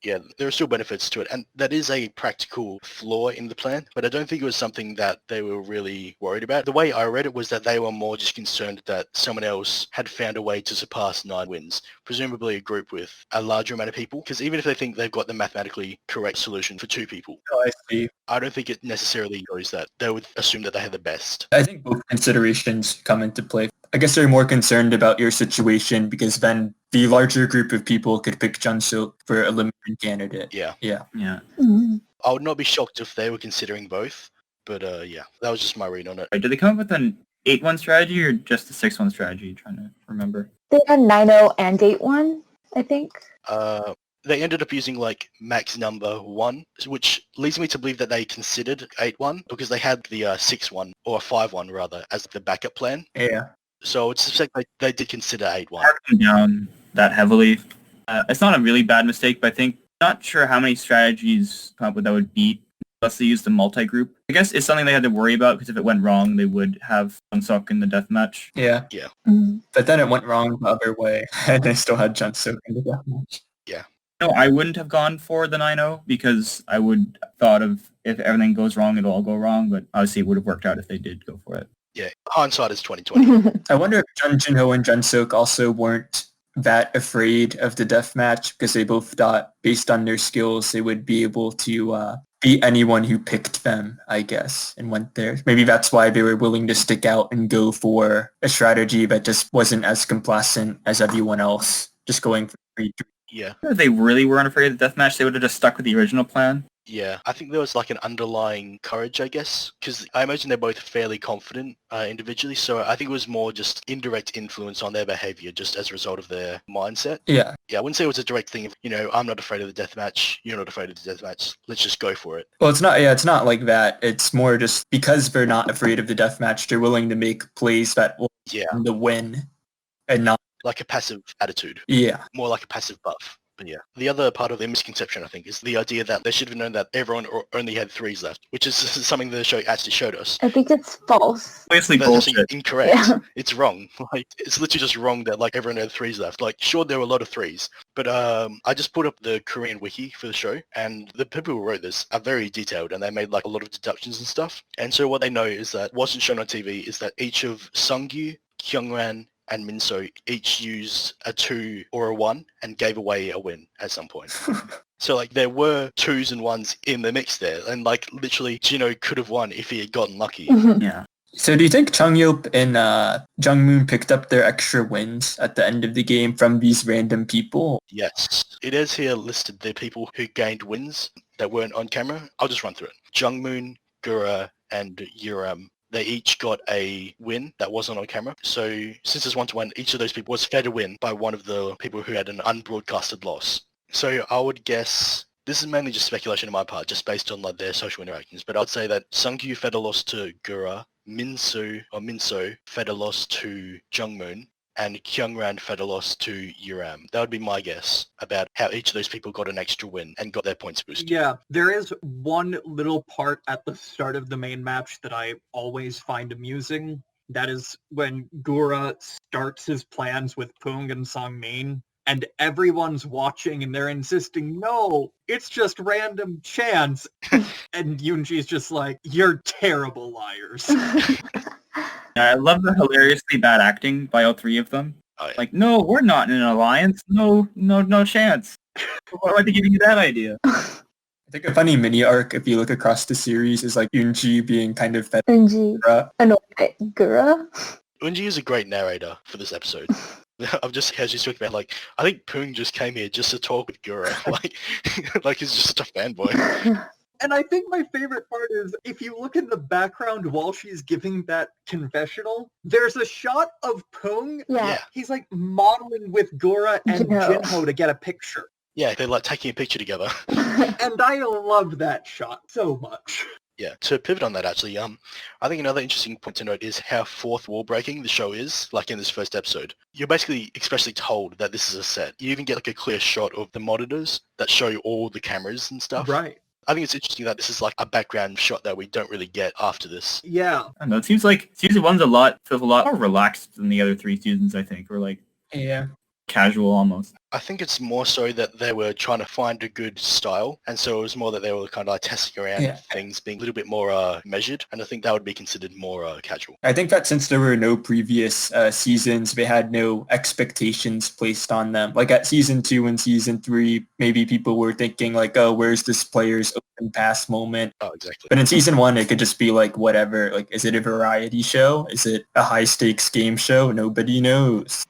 Yeah, there are still benefits to it, and that is a practical flaw in the plan, but I don't think it was something that they were really worried about. The way I read it was that they were more just concerned that someone else had found a way to surpass 9 wins, presumably a group with a larger amount of people, because even if they think they've got the mathematically correct solution for 2 people, Oh, I see. I don't think it necessarily goes that. They would assume that they had the best. I think both considerations come into play. I guess they're more concerned about your situation because then the larger group of people could pick Junseok for elimination candidate. Yeah. Yeah. Yeah. Mhm. I would not be shocked if they were considering both, but yeah, that was just my read on it. Did they come up with an 8-1 strategy or just a 6-1 strategy? Trying to remember. They had 9-0 and 8-1, I think. They ended up using like max number 1, which leads me to believe that they considered 8-1 because they had the 6-1 or 5-1 rather as the backup plan. Yeah. So it's suspect they did consider 8-1. Mark them down that heavily. It's not a really bad mistake, but I think not sure how many strategies come up with that would beat unless they used a multi-group. I guess it's something they had to worry about because if it went wrong, they would have Junseok in the deathmatch. Yeah. Yeah. Mhm. But then it went wrong the other way, and they still had Junseok in the deathmatch. No, I wouldn't have gone for the 9-0 because I would have thought of if everything goes wrong, it'll all go wrong. But obviously, it would have worked out if they did go for it. Yeah. Hindsight is 2020. I wonder if Junho and Junseok also weren't that afraid of the deathmatch because they both thought, based on their skills, they would be able to beat anyone who picked them, I guess, and went there. Maybe that's why they were willing to stick out and go for a strategy that just wasn't as complacent as everyone else, just going for 3-3. Yeah. If they really were unafraid of the deathmatch, they would have just stuck with the original plan. Yeah, I think there was like an underlying courage, I guess, because I imagine they're both fairly confident individually. So I think it was more just indirect influence on their behavior just as a result of their mindset. Yeah. Yeah, I wouldn't say it was a direct thing of, I'm not afraid of the deathmatch, you're not afraid of the deathmatch, let's just go for it. Well, it's not like that. It's more just because they're not afraid of the deathmatch, they're willing to make plays that will win the win and not like a passive attitude. Yeah. More like a passive buff. But yeah, the other part of the misconception, I think, is the idea that they should have known that everyone only had 3s left, which is something the show actually showed us. I think it's false. Obviously That's bullshit. actually incorrect. Yeah. It's wrong. Like, it's literally just wrong that like everyone had 3s left. Like, sure, there were a lot of 3s, but I just pulled up the Korean wiki for the show, and the people who wrote this are very detailed, and they made like a lot of deductions and stuff. And so what they know is that wasn't shown on TV is that each of Sunggyu, Kyungran, and Minseo each used a 2 or a 1 and gave away a win at some point. So like there were 2s and 1s in the mix there, and like literally Jino could have won if he had gotten lucky. Yeah. So do you think Changyeop and Jungmoon picked up their extra wins at the end of the game from these random people? Yes. It is here listed the people who gained wins that weren't on camera. I'll just run through it. Jungmoon, Gura, and Yuram. They each got a win that wasn't on camera. So since it's 1-1, each of those people was fed a win by one of the people who had an unbroadcasted loss. So I would guess, this is mainly just speculation on my part, just based on like their social interactions, but I'd say that Sunggyu fed a loss to Gura, Minseo fed a loss to Jungmoon, and Kyungran fed a loss to Yuram. That would be my guess about how each of those people got an extra win and got their points boosted. Yeah, there is one little part at the start of the main match that I always find amusing. That is when Gura starts his plans with Pung and Songmin, and everyone's watching and they're insisting, no, it's just random chance. And Yoonji's just like, you're terrible liars. I love the hilariously bad acting by all 3 of them. Oh, yeah. Like, no, we're not in an alliance. No chance. Why are they giving you that idea? I think a funny mini arc, if you look across the series, is like Yoonji being kind of fed Unji. Gura. Gura? Unji is a great narrator for this episode. I'm just casually talking about like, I think Pung just came here just to talk with Gura. like he's just such a fanboy. And I think my favorite part is, if you look in the background while she's giving that confessional, there's a shot of Pung. Yeah. He's like modeling with Gura and Jinho. Jinho to get a picture. Yeah, they're like taking a picture together. And I love that shot so much. Yeah, to pivot on that actually, I think another interesting point to note is how fourth wall breaking the show is, like in this first episode. You're basically expressly told that this is a set. You even get like a clear shot of the monitors that show all the cameras and stuff. Right. I think it's interesting that this is like a background shot that we don't really get after this. Yeah. I don't know. It seems like season 1's feels a lot more relaxed than the other 3 seasons, I think. Or like Yeah. casual almost. I think it's more so that they were trying to find a good style, and so it was more that they were kind of like testing around things, being a little bit more measured, and I think that would be considered more casual. I think that since there were no previous seasons, they had no expectations placed on them. Like at season 2 and season 3, maybe people were thinking like, oh, where's this player's open pass moment? Oh, exactly. But in season 1, it could just be like whatever. Like, is it a variety show? Is it a high stakes game show? Nobody knows.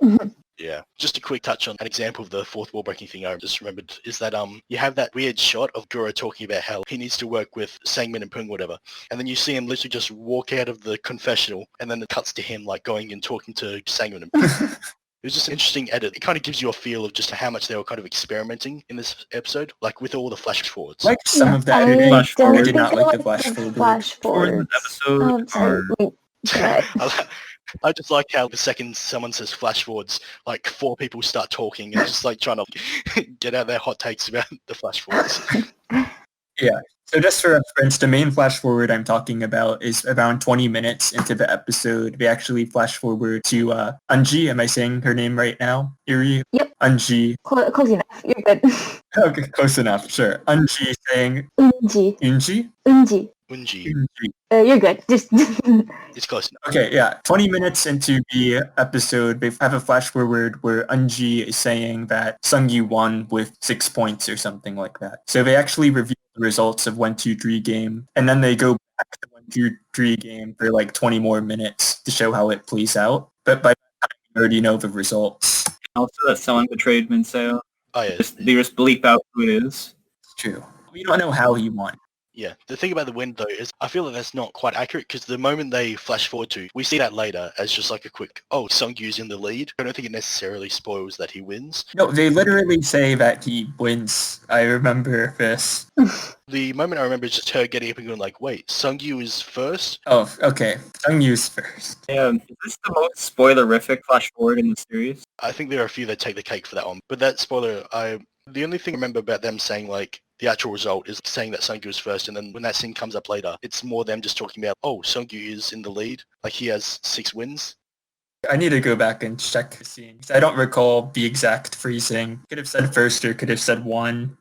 Yeah. Just a quick touch on an example of the fourth wall breaking thing I just remembered is that you have that weird shot of Gura talking about how he needs to work with Sangmin and Pung, whatever, and then you see him literally just walk out of the confessional, and then it cuts to him like going and talking to Sangmin and Pung. It was just an interesting edit. It kind of gives you a feel of just how much they were kind of experimenting in this episode, like with all the flash forwards. Like some of that I editing. Flash don't forward. I did not think like I the flash the forward. flash For forward. this episode Sorry, are... wait, I just like how the second someone says flash forwards, like 4 people start talking and just like trying to get out their hot takes about the flash forwards. Yeah. So just for reference, the main flash forward I'm talking about is around 20 minutes into the episode. They actually flash forward to Unji. Am I saying her name right now? Iri? Yep. Unji. Close enough. You're good. Okay, close enough. Sure. Unji saying Unji. Unji? Unji. Unji. Unji. You're good. Just It's close enough. Okay, yeah. 20 minutes into the episode, they have a flash forward where Unji is saying that Sunggyu won with 6 points or something like that. So they actually review the results of 1-2-3 game, and then they go back to 1-2-3 game for like 20 more minutes to show how it plays out. But by that time, you already know the results. Also, that someone betrayed Minseo. Oh yeah. They just bleep out who it is. It's true. We don't know how he won. Yeah, the thing about the wind, though, is I feel that that's not quite accurate because the moment they flash forward to, we see that later as just like a quick, oh, Sungyu's in the lead. I don't think it necessarily spoils that he wins. No, they literally say that he wins. I remember this. The moment I remember is just her getting up and going like, wait, Sunggyu is first? Oh, okay. Sungyu's first. Yeah, is this the most spoilerific flash forward in the series? I think there are a few that take the cake for that one. But that spoiler, the only thing I remember about them saying like, the actual result is saying that Sunggyu is first, and then when that scene comes up later, it's more them just talking about, oh, Sunggyu is in the lead. Like, he has 6 wins. I need to go back and check the scene. I don't recall the exact phrasing. Could have said first or could have said one.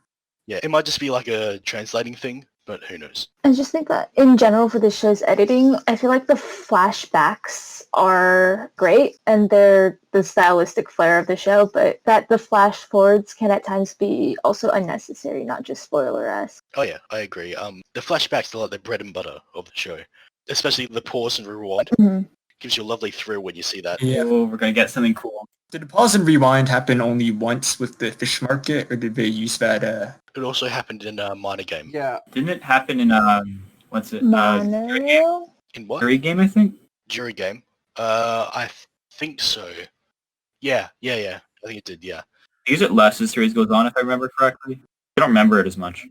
Yeah, it might just be like a translating thing, but who knows? I just think that in general for the show's editing, I feel like the flashbacks are great and they're the stylistic flair of the show, but that the flash forwards can at times be also unnecessary, not just spoiler-esque. Oh yeah, I agree. The flashbacks are like the bread and butter of the show, especially the pause and rewind. Mm-hmm. Gives you a lovely thrill when you see that. Yeah. Oh, we're going to get something cool. Did the pause and rewind happen only once with the fish market, or did they use that? It also happened in a minor game. Yeah. Didn't it happen in, what's it? Monorail? In what? Jury game, I think? Jury game. I think so. Yeah. I think it did, yeah. They use it less as the series goes on, if I remember correctly. I don't remember it as much.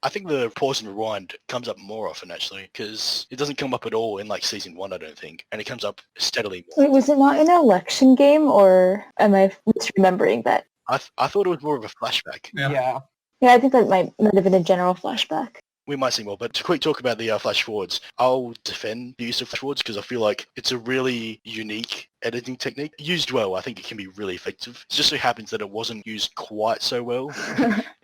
I think the pause and rewind comes up more often, actually, because it doesn't come up at all in, like, Season 1, I don't think. And it comes up steadily more. Wait, was it not an election game, or am I misremembering that? I thought it was more of a flashback. Yeah. Yeah, I think that might have been a general flashback. We might see more, but to quick talk about the flash forwards, I'll defend the use of flash forwards because I feel like it's a really unique editing technique. Used well, I think it can be really effective. It just so happens that it wasn't used quite so well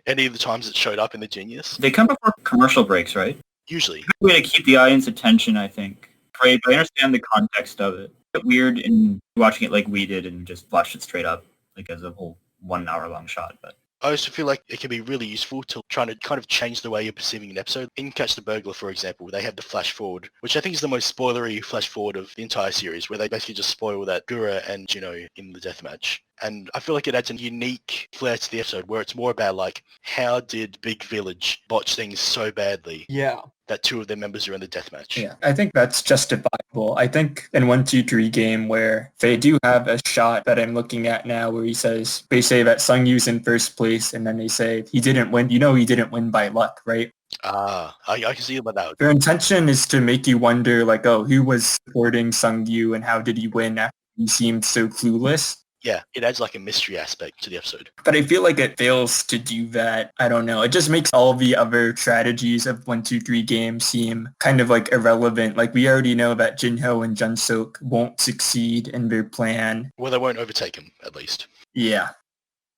any of the times it showed up in the Genius. They come before commercial breaks, right? Usually. Good way to keep the audience attention, I think. Right, but I understand the context of it. It's weird in watching it like we did and just flash it straight up, like as a whole 1 hour long shot, but... I also feel like it can be really useful to trying to kind of change the way you're perceiving an episode. In Catch the Burglar, for example, they have the flash forward, which I think is the most spoilery flash forward of the entire series, where they basically just spoil that Gura and Juno in the deathmatch. And I feel like it adds a unique flair to the episode where it's more about like, how did Big Village botch things so badly Yeah. that 2 of their members are in the deathmatch? Yeah, I think that's justifiable. I think in 1-2-3 game where they do have a shot that I'm looking at now where they say that Sungyu's in first place and then they say he didn't win. You know he didn't win by luck, right? I can see about that. Their intention is to make you wonder like, oh, who was supporting Sunggyu and how did he win after he seemed so clueless? Yeah, it adds like a mystery aspect to the episode. But I feel like it fails to do that. I don't know. It just makes all the other strategies of 1-2-3 games seem kind of like irrelevant. Like we already know that Jinho and Junseok won't succeed in their plan. Well, they won't overtake him, at least. Yeah.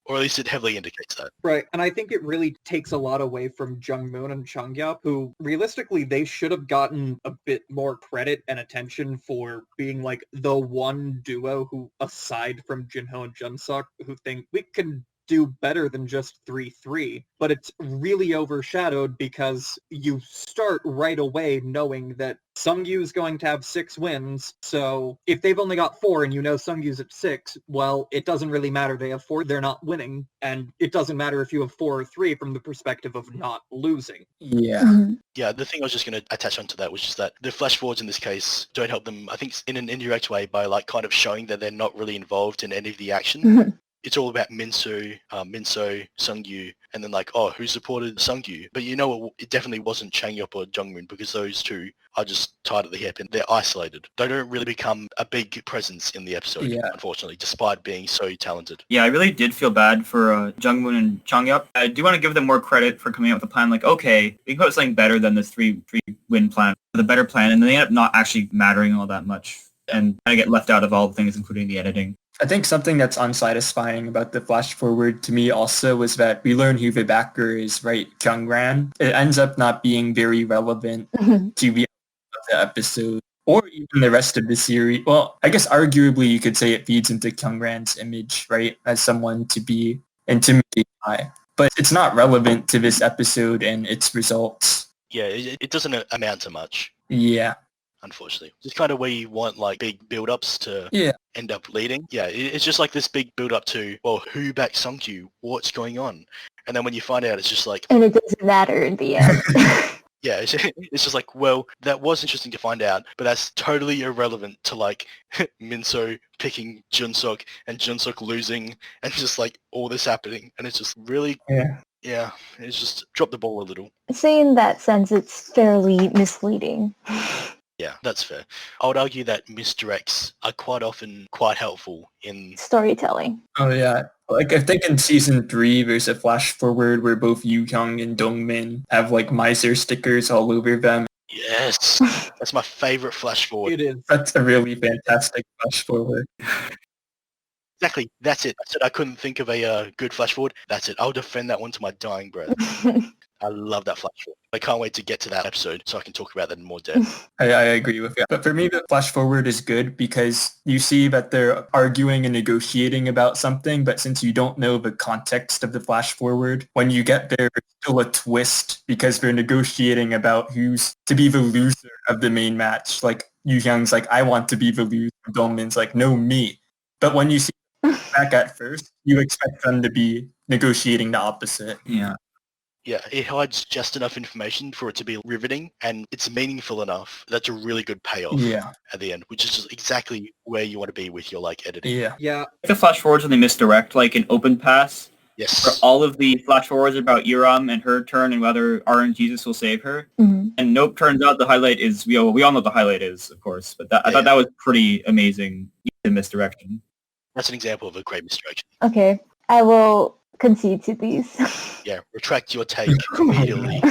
Or at least it heavily indicates that. Right, and I think it really takes a lot away from Jungmoon and Changyeop, who realistically they should have gotten a bit more credit and attention for being like the one duo who, aside from Jinho and Junseok, who think we can do better than just 3-3, but it's really overshadowed because you start right away knowing that Sunggyu is going to have 6 wins, so if they've only got 4 and you know Sungyu's at 6, well, it doesn't really matter. They have 4, they're not winning, and it doesn't matter if you have 4 or 3 from the perspective of not losing. Yeah. Mm-hmm. Yeah, the thing I was just going to attach onto that was just that the flash forwards in this case don't help them, I think, in an indirect way by like kind of showing that they're not really involved in any of the action. Mm-hmm. It's all about Minseo, Sunggyu, and then like, oh, who supported Sunggyu? But you know, it definitely wasn't Changyeop or Jungmoon because those 2 are just tied at the hip and they're isolated. They don't really become a big presence in the episode, unfortunately, despite being so talented. Yeah, I really did feel bad for Jungmoon and Changyeop. I do want to give them more credit for coming up with a plan like, okay, we can put something better than this 3-win plan, the better plan, and they end up not actually mattering all that much and I get left out of all the things, including the editing. I think something that's unsatisfying about the flash forward to me also was that we learn who the backer is, right? Kyungran. It ends up not being very relevant to the episode or even the rest of the series. Well, I guess arguably you could say it feeds into Kyungran's image, right? As someone to be intimidated by. But it's not relevant to this episode and its results. Yeah, it doesn't amount to much. Yeah. unfortunately. It's kind of where you want like big build-ups to end up leading. Yeah, it's just like this big build-up to, well, who backed Sunggyu? What's going on? And then when you find out, it's just like... And it doesn't matter in the end. Yeah, it's just like, well, that was interesting to find out, but that's totally irrelevant to like Minseo picking Junseok and Junseok losing and just like all this happening. And it's just really... Yeah, it's just dropped the ball a little. So in that sense, it's fairly misleading. Yeah, that's fair. I would argue that misdirects are quite often quite helpful in... storytelling. Oh yeah. Like I think in season 3 there's a flash forward where both Yu-Kyung and Dongmin have like miser stickers all over them. Yes! That's my favorite flash forward. It is. That's a really fantastic flash forward. Exactly, that's it. I couldn't think of a good flash forward. That's it. I'll defend that one to my dying breath. I love that flash forward. I can't wait to get to that episode so I can talk about that in more depth. I agree with you. But for me, the flash forward is good because you see that they're arguing and negotiating about something, but since you don't know the context of the flash forward, when you get there, there's still a twist because they're negotiating about who's to be the loser of the main match. Like, Yu Hyung's like, I want to be the loser. Dongmin's like, no, me. But when you see back at first, you expect them to be negotiating the opposite. Yeah. Yeah, it hides just enough information for it to be riveting, and it's meaningful enough. That's a really good payoff at the end, which is just exactly where you want to be with your like editing. Yeah. The flash forwards when they misdirect, like an open pass. Yes. For all of the flash forwards about Yuram and her turn and whether RNGesus will save her. Mm-hmm. And nope, turns out the highlight is, we all know what the highlight is, of course. But I thought that was pretty amazing, the misdirection. That's an example of a great misdirection. Okay, I will concede to these. Yeah, retract your take immediately.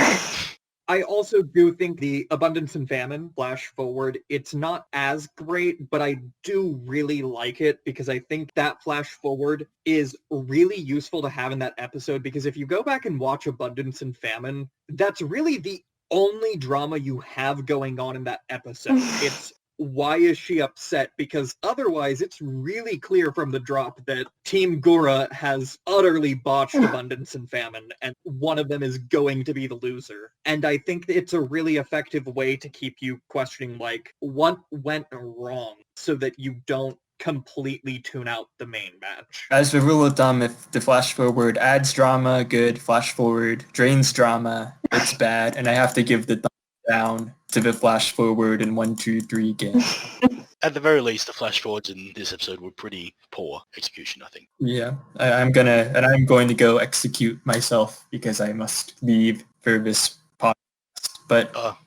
I also do think the Abundance and Famine flash forward, it's not as great, but I do really like it because I think that flash forward is really useful to have in that episode because if you go back and watch Abundance and Famine, that's really the only drama you have going on in that episode. It's why is she upset? Because otherwise it's really clear from the drop that Team Gura has utterly botched Abundance and Famine, and one of them is going to be the loser. And I think it's a really effective way to keep you questioning, like, what went wrong so that you don't completely tune out the main match. As the rule of thumb, if the flash forward adds drama, good. Flash forward drains drama, it's bad. And I have to give the thumb down to the flash forward in 1, 2, 3 game. At the very least, the flash forwards in this episode were pretty poor execution, I think. Yeah, I'm going to go execute myself because I must leave for this podcast. But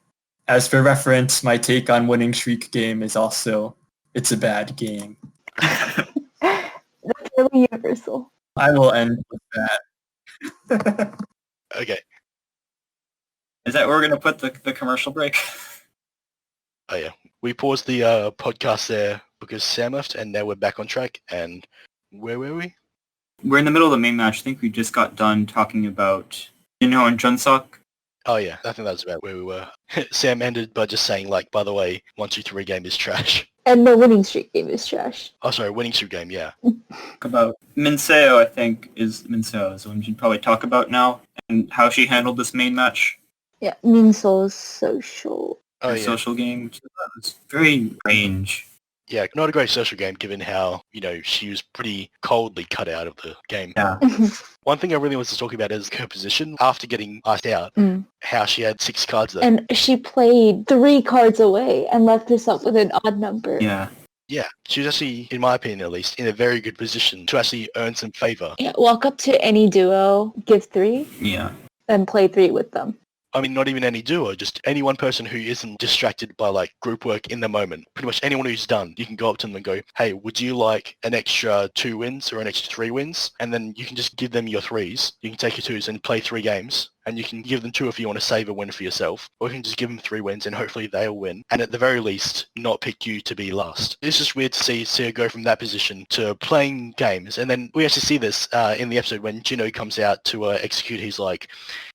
as for reference, my take on Winning Streak game is also, it's a bad game. That's really universal. I will end with that. Okay. Is that where we're going to put the commercial break? Oh yeah. We paused the podcast there because Sam left, and now we're back on track. And where were we? We're in the middle of the main match. I think we just got done talking about Inho and Junseok. Oh yeah, I think that's about where we were. Sam ended by just saying, like, by the way, 1, 2, 3 game is trash. And the Winning Streak game is trash. Oh, sorry, Winning Streak game, yeah. About Minseo, I think, is the one we should probably talk about now, and how she handled this main match. Yeah, Minseo's social. Oh yeah. Social game, which was very strange. Yeah, not a great social game given how, she was pretty coldly cut out of the game. Yeah. One thing I really wanted to talk about is her position after getting iced out, how she had 6 cards there. And she played 3 cards away and left herself with an odd number. Yeah. Yeah, she was actually, in my opinion at least, in a very good position to actually earn some favor. Yeah, walk up to any duo, give 3, Yeah. and play 3 with them. I mean, not even any duo, just any one person who isn't distracted by, like, group work in the moment. Pretty much anyone who's done, you can go up to them and go, hey, would you like an extra 2 wins or an extra 3 wins? And then you can just give them your 3s. You can take your 2s and play 3 games. And you can give them 2 if you want to save a win for yourself. Or you can just give them 3 wins and hopefully they'll win. And at the very least, not pick you to be last. It's just weird to see her go from that position to playing games. And then we actually see this in the episode when Jino comes out to execute his, like,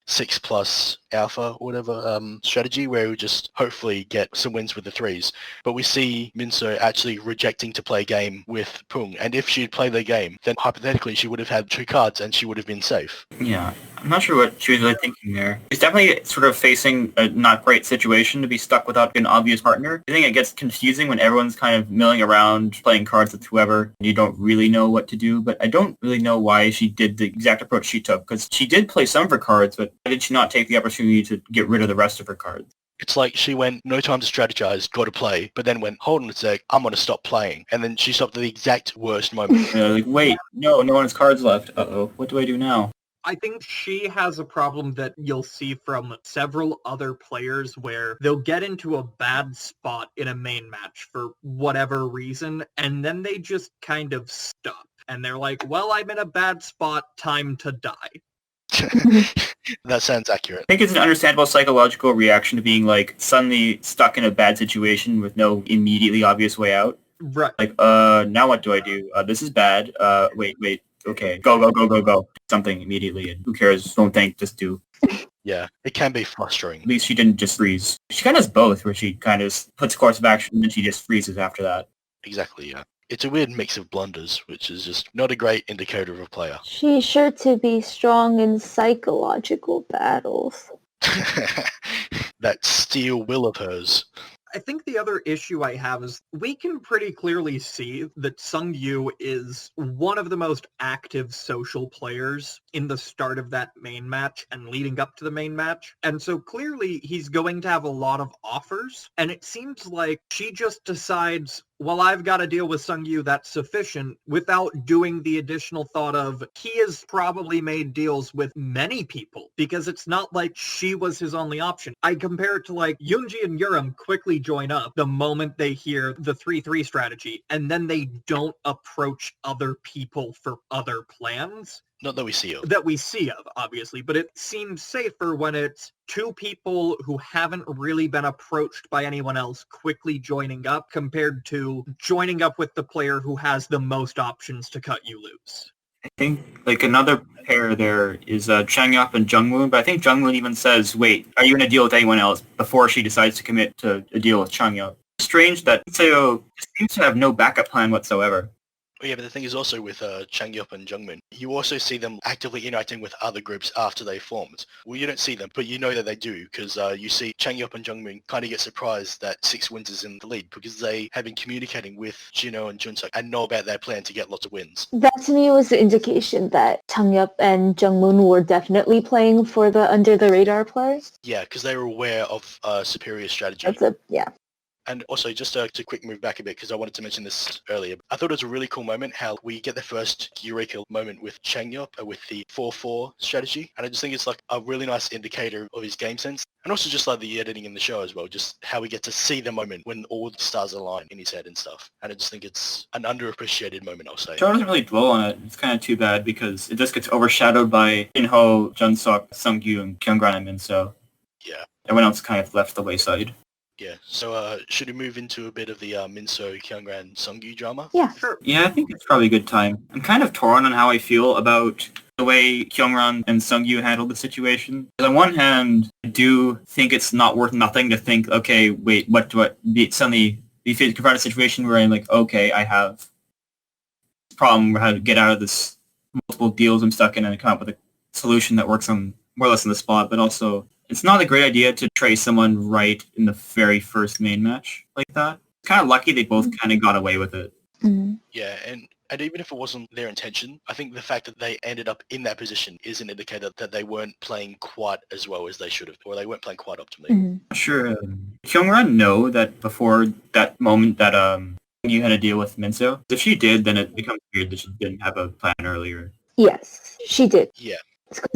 6+ alpha or whatever strategy where he would just hopefully get some wins with the 3s. But we see Minseo actually rejecting to play a game with Pung. And if she'd played the game, then hypothetically she would have had 2 cards and she would have been safe. Yeah. I'm not sure what she was thinking there. He's definitely sort of facing a not great situation to be stuck without an obvious partner. I think it gets confusing when everyone's kind of milling around playing cards with whoever, and you don't really know what to do. But I don't really know why she did the exact approach she took, because she did play some of her cards, but why did she not take the opportunity to get rid of the rest of her cards? It's like she went, no time to strategize, got to play, but then went, hold on a sec, I'm going to stop playing. And then she stopped at the exact worst moment. Like, wait, no one has cards left. Uh-oh, what do I do now? I think she has a problem that you'll see from several other players where they'll get into a bad spot in a main match for whatever reason, and then they just kind of stop. And they're like, well, I'm in a bad spot, time to die. That sounds accurate. I think it's an understandable psychological reaction to being like suddenly stuck in a bad situation with no immediately obvious way out. Right. Like, now what do I do? This is bad. Wait. Okay, go. Something immediately, and who cares? Don't think, just do. Yeah, it can be frustrating. At least she didn't just freeze. She kind of does both, where she kind of puts a course of action and then she just freezes after that. Exactly, yeah. It's a weird mix of blunders, which is just not a great indicator of a player. She's sure to be strong in psychological battles. That steel will of hers. I think the other issue I have is we can pretty clearly see that Sunggyu is one of the most active social players in the start of that main match and leading up to the main match. And so clearly he's going to have a lot of offers. And it seems like she just decides, well, I've got to deal with Sunggyu, that's sufficient, without doing the additional thought of he has probably made deals with many people, because it's not like she was his only option. I compare it to like Yoonji and Urim quickly join up the moment they hear the 3-3 strategy, and then they don't approach other people for other plans. Not that we see of. That we see of, obviously, but it seems safer when it's two people who haven't really been approached by anyone else quickly joining up compared to joining up with the player who has the most options to cut you loose. I think like another pair there is Changyeop and Jungwoon, but I think Jungwoon even says, wait, are you going to deal with anyone else before she decides to commit to a deal with Changyeop? Strange that Minseo seems to have no backup plan whatsoever. Oh, yeah, but the thing is also with Changyeop and Jungmin, you also see them actively interacting with other groups after they formed. Well, you don't see them, but you know that they do, because you see Changyeop and Jungmin kind of get surprised that 6 wins is in the lead, because they have been communicating with Jino and Junseok and know about their plan to get lots of wins. That to me was the indication that Changyeop and Jungmoon were definitely playing for the under-the-radar play. Yeah, because they were aware of superior strategy. Yeah. And also, just to quick move back a bit, because I wanted to mention this earlier, I thought it was a really cool moment how we get the first Eureka moment with Changyeop with the 4-4 strategy. And I just think it's like a really nice indicator of his game sense. And also just like the editing in the show as well, just how we get to see the moment when all the stars align in his head and stuff. And I just think it's an underappreciated moment, I'll say. The show doesn't really dwell on it. It's kind of too bad because it just gets overshadowed by Jinho, Junseok, Sunggyu, and Kyungran and Minseo. Yeah. Everyone else kind of left the wayside. Yeah, so should we move into a bit of the Minseo, Kyungran, Sunggyu drama? Yeah. Sure. Yeah, I think it's probably a good time. I'm kind of torn on how I feel about the way Kyungran and Sunggyu handled the situation. On one hand, I do think it's not worth nothing to think, okay, wait, what do I... Suddenly, you confront a situation where I'm like, okay, I have a problem where how to get out of this multiple deals I'm stuck in and come up with a solution that works on more or less on the spot, but also... It's not a great idea to trace someone right in the very first main match like that. It's kind of lucky they both kind of got away with it. Mm-hmm. Yeah, and even if it wasn't their intention, I think the fact that they ended up in that position is an indicator that they weren't playing quite as well as they should have, or they weren't playing quite optimally. Mm-hmm. Sure. Kyungran know that before that moment that you had to deal with Minseo? If she did, then it becomes weird that she didn't have a plan earlier. Yes, she did. Yeah.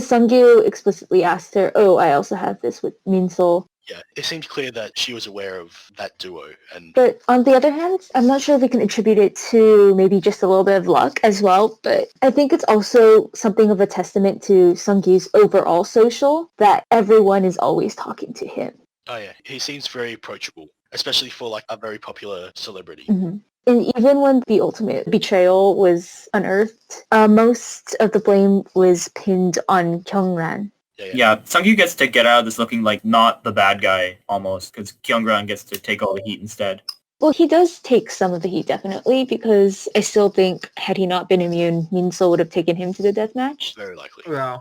Sunggyu explicitly asked her, oh, I also have this with Minseo. Yeah, it seems clear that she was aware of that duo. But on the other hand, I'm not sure if we can attribute it to maybe just a little bit of luck as well, but I think it's also something of a testament to Sungyu's overall social that everyone is always talking to him. Oh yeah, he seems very approachable, especially for like a very popular celebrity. Mm-hmm. And even when the ultimate betrayal was unearthed, most of the blame was pinned on Kyungran. Yeah, Sunggyu gets to get out of this looking like not the bad guy, almost, because Kyungran gets to take all the heat instead. Well, he does take some of the heat, definitely, because I still think had he not been immune, Minseo would have taken him to the deathmatch. Very likely. Yeah.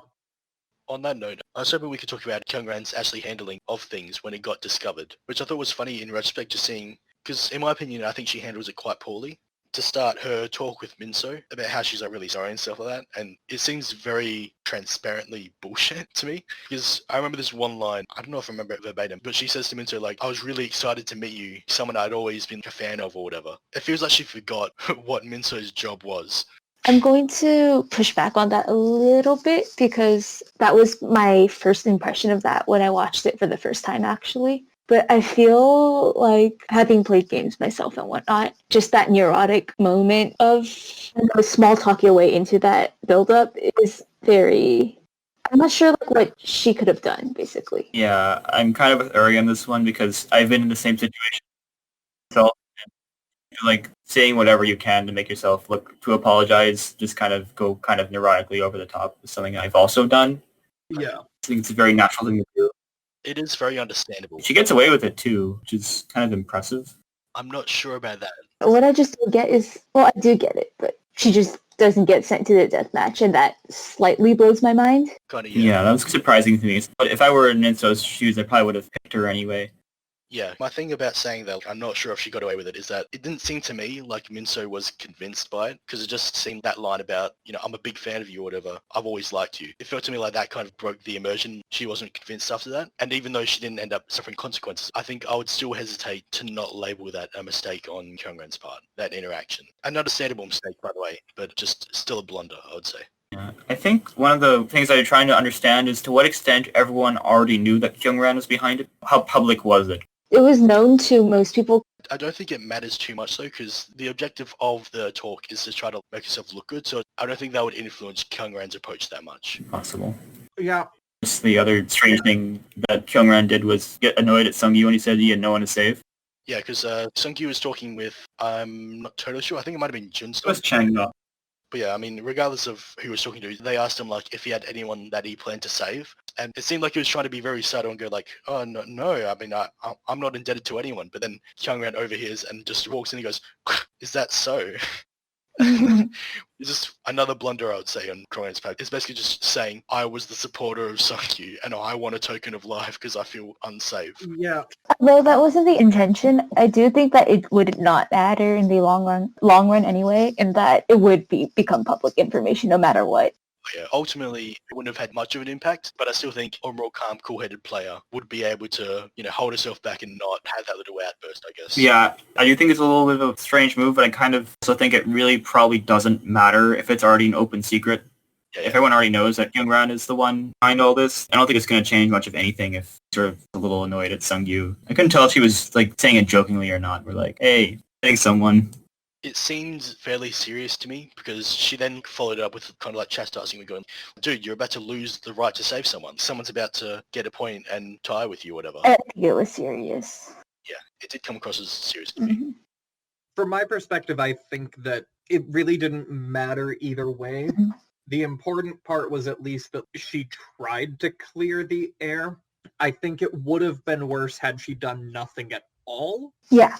On that note, I was hoping we could talk about Kyungran's actually handling of things when it got discovered, which I thought was funny in retrospect, just seeing, because in my opinion, I think she handles it quite poorly. To start, her talk with Minseo about how she's like really sorry and stuff like that, and it seems very transparently bullshit to me, because I remember this one line, I don't know if I remember it verbatim, but she says to Minseo like, I was really excited to meet you, someone I'd always been a fan of or whatever. It feels like she forgot what Minseo's job was. I'm going to push back on that a little bit because that was my first impression of that when I watched it for the first time, actually. But I feel like, having played games myself and whatnot, just that neurotic moment of small talk your way into that build-up is very... I'm not sure like what she could have done, basically. Yeah, I'm kind of with Uri on this one because I've been in the same situation myself. Like saying whatever you can to make yourself look to apologize, just kind of go kind of neurotically over the top is something I've also done. Yeah. I think it's a very natural thing to do. It is very understandable. She gets away with it too, which is kind of impressive. I'm not sure about that. What I just don't get is, well, I do get it, but she just doesn't get sent to the death match, and that slightly blows my mind. Kind of, Yeah, that was surprising to me. But if I were in Minseo's shoes, I probably would have picked her anyway. Yeah, my thing about saying that I'm not sure if she got away with it is that it didn't seem to me like Minseo was convinced by it, because it just seemed that line about, I'm a big fan of you or whatever, I've always liked you. It felt to me like that kind of broke the immersion. She wasn't convinced after that. And even though she didn't end up suffering consequences, I think I would still hesitate to not label that a mistake on Kyungran's part, that interaction. An understandable mistake, by the way, but just still a blunder, I would say. Yeah. I think one of the things I'm trying to understand is to what extent everyone already knew that Kyungran was behind it. How public was it? It was known to most people. I don't think it matters too much though, because the objective of the talk is to try to make yourself look good, so I don't think that would influence Kyungran's approach that much. Possible. Yeah. Just the other strange thing that Kyungran did was get annoyed at Sunggyu when he said he had no one to save. Yeah, because Sunggyu was talking with, I'm not totally sure, I think it might have been Junseok. It was Changyeop. But yeah, I mean, regardless of who he was talking to, they asked him like if he had anyone that he planned to save, and it seemed like he was trying to be very subtle and go like, "Oh no, I mean, I'm not indebted to anyone." But then Kyungran overhears and just walks in and goes, "Is that so?" It's just another blunder, I would say, on Kyungran's part. It's basically just saying, "I was the supporter of Sunggyu, and I want a token of life because I feel unsafe." Yeah. Though that wasn't the intention, I do think that it would not matter in the long run anyway, and that it would become public information no matter what. Yeah, ultimately, it wouldn't have had much of an impact, but I still think a more calm, cool-headed player would be able to, hold herself back and not have that little outburst, I guess. Yeah, I do think it's a little bit of a strange move, but I kind of also think it really probably doesn't matter if it's already an open secret. Yeah. If everyone already knows that Kyungran is the one behind all this, I don't think it's going to change much of anything if sort of a little annoyed at Sunggyu. I couldn't tell if she was like saying it jokingly or not. We're like, hey, hitting someone. It seemed fairly serious to me because she then followed up with kind of like chastising me going, dude, you're about to lose the right to save someone. Someone's about to get a point and tie with you, whatever. I think it was serious. Yeah, it did come across as serious to me. From my perspective, I think that it really didn't matter either way. Mm-hmm. The important part was at least that she tried to clear the air. I think it would have been worse had she done nothing at all. Yeah.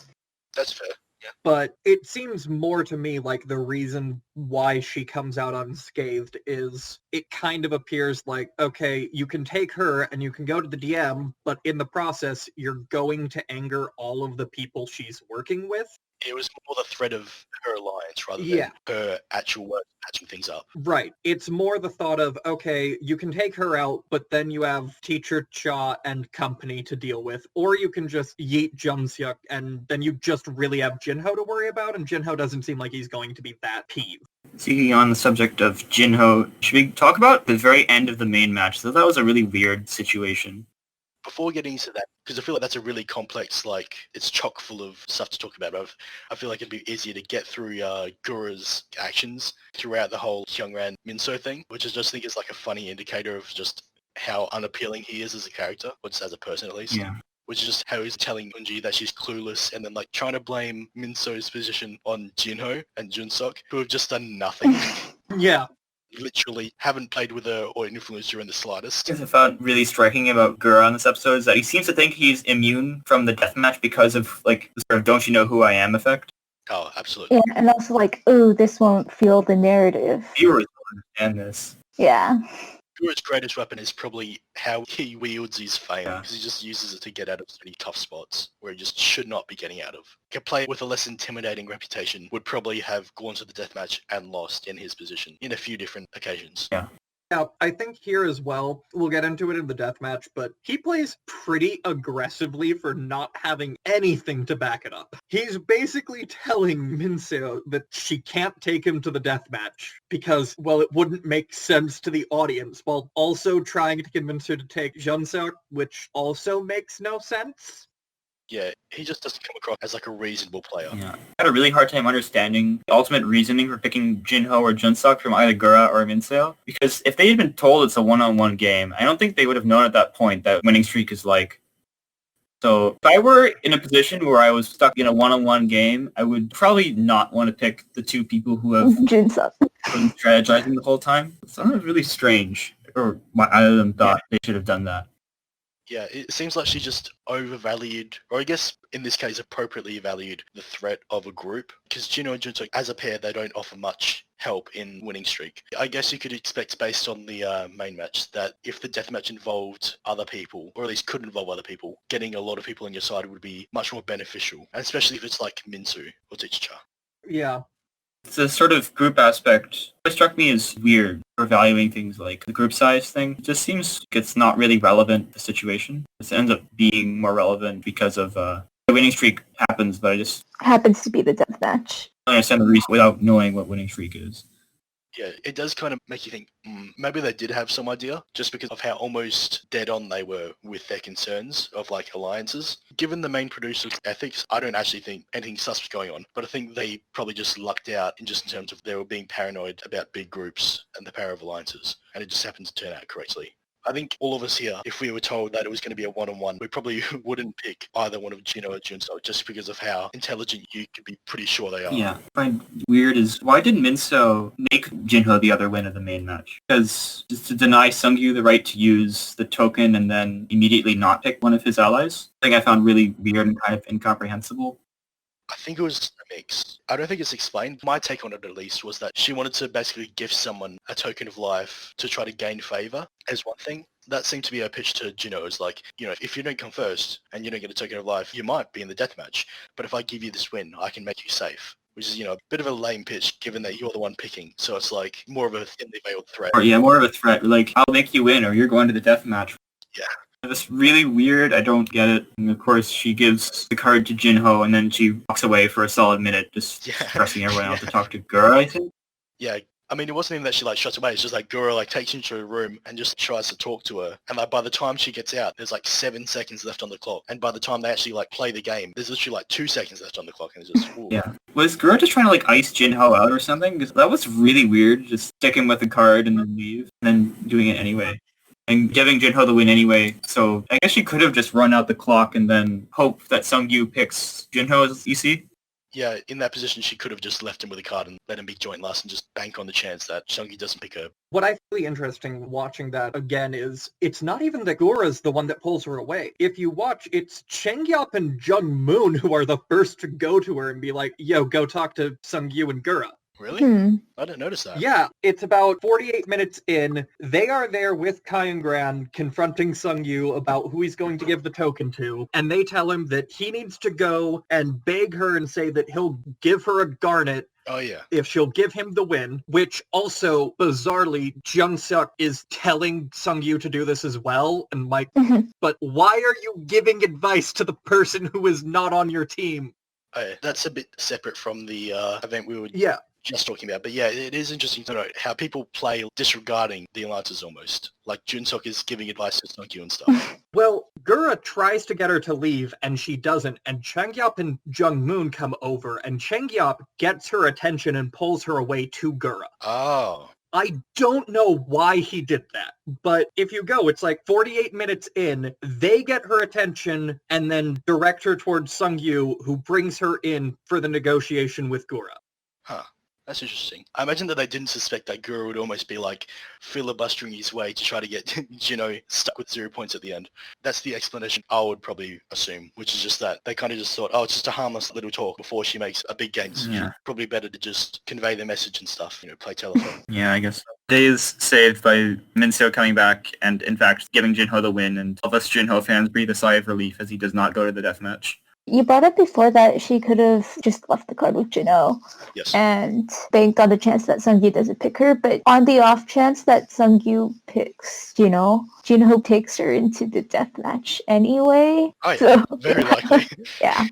That's fair. Yeah. But it seems more to me like the reason why she comes out unscathed is it kind of appears like, okay, you can take her and you can go to the DM, but in the process, you're going to anger all of the people she's working with. It was more the threat of her alliance rather than her actual work patching things up. Right. It's more the thought of, okay, you can take her out, but then you have Teacher Cha and company to deal with, or you can just yeet Junseok, and then you just really have Jinho to worry about, and Jinho doesn't seem like he's going to be that peeved. Speaking on the subject of Jinho, should we talk about the very end of the main match? So that was a really weird situation. Before getting into that, because I feel like that's a really complex, it's chock full of stuff to talk about, but I feel like it'd be easier to get through Gura's actions throughout the whole Kyungran Minseo thing, which I just think is like a funny indicator of just how unappealing he is as a character, or just as a person at least. Yeah. Which is just how he's telling Eunji that she's clueless and then trying to blame Minseo's position on Jinho and Junseok, who have just done nothing. Yeah. Literally haven't played with her or influenced her in the slightest. What I found really striking about Gura on this episode is that he seems to think he's immune from the deathmatch because of the sort of "don't you know who I am" effect. Oh, absolutely. Yeah, and also oh, this won't feel the narrative. Viewers don't understand this. Yeah. Gura's greatest weapon is probably how he wields his fame, because he just uses it to get out of so many tough spots where he just should not be getting out of. A player with a less intimidating reputation would probably have gone to the deathmatch and lost in his position in a few different occasions. Yeah, I think here as well, we'll get into it in the deathmatch, but he plays pretty aggressively for not having anything to back it up. He's basically telling Minseo that she can't take him to the deathmatch because, well, it wouldn't make sense to the audience, while also trying to convince her to take Junseok, which also makes no sense. Yeah, he just doesn't come across as like a reasonable player. Yeah. I had a really hard time understanding the ultimate reasoning for picking Jinho or Junseok from either Gura or Minseo. Because if they had been told it's a one-on-one game, I don't think they would have known at that point that winning streak is like. So if I were in a position where I was stuck in a one-on-one game, I would probably not want to pick the two people who have Junseok. been strategizing the whole time. So that was really strange. Or either of them thought they should have done that. Yeah, it seems like she just overvalued, or I guess in this case appropriately valued, the threat of a group. Because Jinho and Junseok, as a pair, they don't offer much help in winning streak. I guess you could expect, based on the main match, that if the deathmatch involved other people, or at least could involve other people, getting a lot of people on your side would be much more beneficial, and especially if it's like Minseo or Teacher. Yeah. It's a sort of group aspect. What struck me as weird for valuing things like the group size thing. It just seems like it's not really relevant to the situation. It ends up being more relevant because of the winning streak happens, but I just Happens to be the deathmatch. don't understand the reason without knowing what winning streak is. Yeah, it does kind of make you think, maybe they did have some idea, just because of how almost dead on they were with their concerns of like alliances. Given the main producer's ethics, I don't actually think anything sus was going on, but I think they probably just lucked out in terms of they were being paranoid about big groups and the power of alliances, and it just happened to turn out correctly. I think all of us here, if we were told that it was going to be a one-on-one, we probably wouldn't pick either one of Jinho or Junseok just because of how intelligent you could be pretty sure they are. Yeah, what I find weird is why didn't Minseo make Jinho the other win of the main match? Because just to deny Sunggyu the right to use the token and then immediately not pick one of his allies, I think I found really weird and kind of incomprehensible. I think it was a mix. I don't think it's explained. My take on it, at least, was that she wanted to basically give someone a token of life to try to gain favor as one thing. That seemed to be her pitch to Jinho. Is like, if you don't come first and you don't get a token of life, you might be in the deathmatch. But if I give you this win, I can make you safe. Which is, a bit of a lame pitch, given that you're the one picking. So it's like more of a thinly veiled threat. Or more of a threat. Like, I'll make you win or you're going to the deathmatch. Yeah. It's really weird. I don't get it. And of course, she gives the card to Jinho, and then she walks away for a solid minute, just stressing everyone out to talk to Gura, I think. Yeah. I mean, it wasn't even that she shuts away. It's just like Gura takes her into a room and just tries to talk to her. And by the time she gets out, there's 7 seconds left on the clock. And by the time they actually play the game, there's literally 2 seconds left on the clock. And it's just, ooh. Yeah. Was Gura just trying to ice Jinho out or something? Because that was really weird. Just stick him with the card and then leave, and then doing it anyway. And giving Jinho the win anyway, so I guess she could have just run out the clock and then hope that Sunggyu picks Jinho as EC. Yeah, in that position, she could have just left him with a card and let him be joint last and just bank on the chance that Sunggyu doesn't pick her. What I find really interesting watching that again is it's not even that Gura's the one that pulls her away. If you watch, it's Changyeop and Jungmoon who are the first to go to her and be like, yo, go talk to Sunggyu and Gura. Really? I didn't notice that. Yeah, it's about 48 minutes in. They are there with Kyungran confronting Sunggyu about who he's going to give the token to, and they tell him that he needs to go and beg her and say that he'll give her a Garnet if she'll give him the win, which also, bizarrely, Junseok is telling Sunggyu to do this as well, and but why are you giving advice to the person who is not on your team? That's a bit separate from the event we were just talking about. But yeah, it is interesting to note how people play disregarding the alliances almost. Like Junseok is giving advice to Sunggyu and stuff. Well, Gura tries to get her to leave, and she doesn't, and Changyeop and Jungmoon come over, and Changyeop gets her attention and pulls her away to Gura. Oh. I don't know why he did that, but if you go, it's 48 minutes in, they get her attention and then direct her towards Sunggyu, who brings her in for the negotiation with Gura. Huh. That's interesting. I imagine that they didn't suspect that Gura would almost be filibustering his way to try to get Jinho stuck with 0 points at the end. That's the explanation I would probably assume, which is just that they kind of just thought, it's just a harmless little talk before she makes a big game decision. Yeah. Probably better to just convey the message and stuff, play telephone. Yeah, I guess so. Days saved by Minseo coming back and, in fact, giving Jinho the win, and all of us Jinho fans breathe a sigh of relief as he does not go to the deathmatch. You brought up before that she could have just left the card with Jinho. Yes. And banked on the chance that Sunggyu doesn't pick her, but on the off chance that Sunggyu picks Jinho takes her into the deathmatch anyway. Oh yeah, So, very likely. Yeah.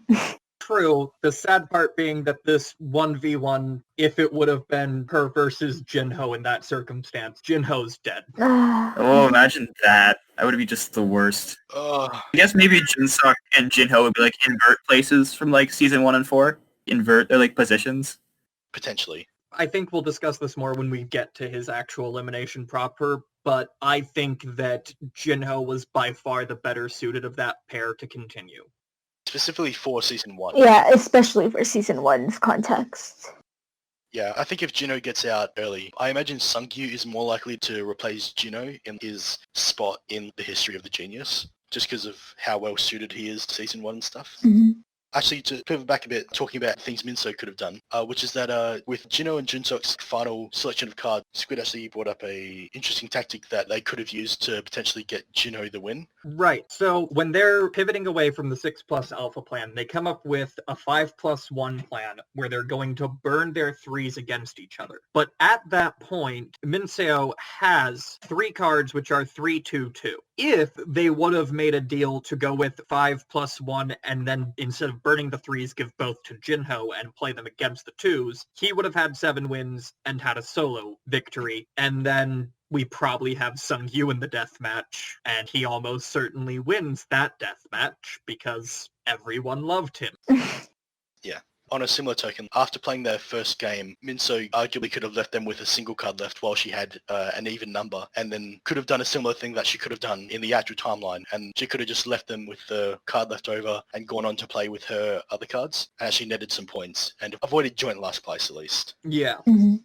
True. The sad part being that this 1v1, if it would have been her versus Jinho in that circumstance, Jinho's dead. Oh, imagine that. That would be just the worst. I guess maybe Junseok and Jinho would be like invert places from like season 1 and 4. Invert their like positions. Potentially. I think we'll discuss this more when we get to his actual elimination proper, but I think that Jinho was by far the better suited of that pair to continue. Specifically for season 1. Yeah, especially for season 1's context. Yeah, I think if Jinho gets out early, I imagine Sunggyu is more likely to replace Jinho in his spot in the history of the Genius, just because of how well suited he is to season 1 and stuff. Mm-hmm. Actually, to pivot back a bit, talking about things Minseo could have done, which is that with Jinho and Junseok's final selection of cards, Squid actually brought up a interesting tactic that they could have used to potentially get Jinho the win. Right. So when they're pivoting away from the 6+ alpha plan, they come up with a 5+1 plan where they're going to burn their 3s against each other. But at that point, Minseo has 3 cards which are 3/2/2. If they would have made a deal to go with 5+1 and then instead of burning the 3s, give both to Jinho and play them against the 2s, he would have had 7 wins and had a solo victory. And then we probably have Sunggyu in the deathmatch, and he almost certainly wins that deathmatch because everyone loved him. Yeah. On a similar token, after playing their first game, Minseo arguably could have left them with a single card left while she had an even number, and then could have done a similar thing that she could have done in the actual timeline, and she could have just left them with the card left over and gone on to play with her other cards, and actually netted some points, and avoided joint last place at least. Yeah. Mm-hmm.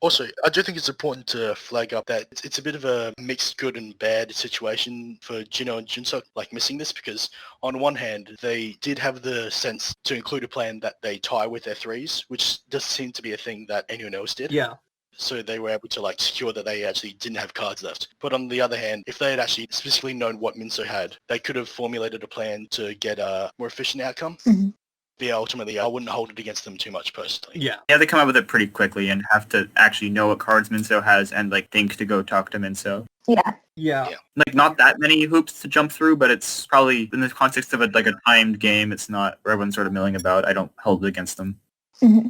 Also, I do think it's important to flag up that it's a bit of a mixed good and bad situation for Jinho and Junseok, like missing this, because on one hand, they did have the sense to include a plan that they tie with their 3s, which does seem to be a thing that anyone else did. Yeah. So they were able to like secure that they actually didn't have cards left. But on the other hand, if they had actually specifically known what Minseo had, they could have formulated a plan to get a more efficient outcome. Mm-hmm. Yeah, ultimately, I wouldn't hold it against them too much personally. Yeah. Yeah, they come up with it pretty quickly and have to actually know what cards Minseo has and like think to go talk to Minseo. Yeah. Yeah. Like not that many hoops to jump through, but it's probably in the context of a timed game. It's not where everyone's sort of milling about. I don't hold it against them. Mm-hmm.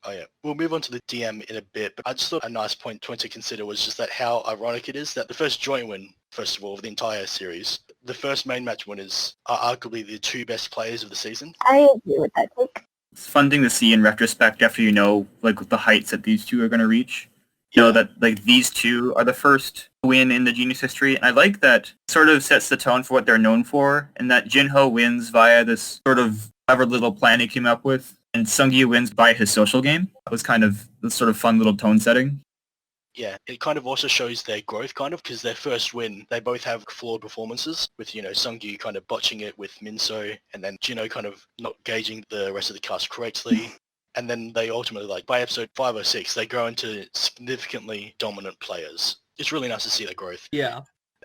Oh yeah, we'll move on to the DM in a bit, but I just thought a nice point to consider was just that how ironic it is that the first joint win, first of all, of the entire series, the first main match winners are arguably the 2 best players of the season. I agree with that take. It's fun thing to see in retrospect after you know like the heights that these two are going to reach. You know that like these two are the first win in the Genius history, and I like that sort of sets the tone for what they're known for, and that Jinho wins via this sort of clever little plan he came up with. And Sunggyu wins by his social game. That was kind of the sort of fun little tone setting. Yeah, it kind of also shows their growth kind of, because their first win, they both have flawed performances with, Sunggyu kind of botching it with Minseo, and then Jinho kind of not gauging the rest of the cast correctly. And then they ultimately, like, by episode 5 or 6, they grow into significantly dominant players. It's really nice to see their growth. Yeah.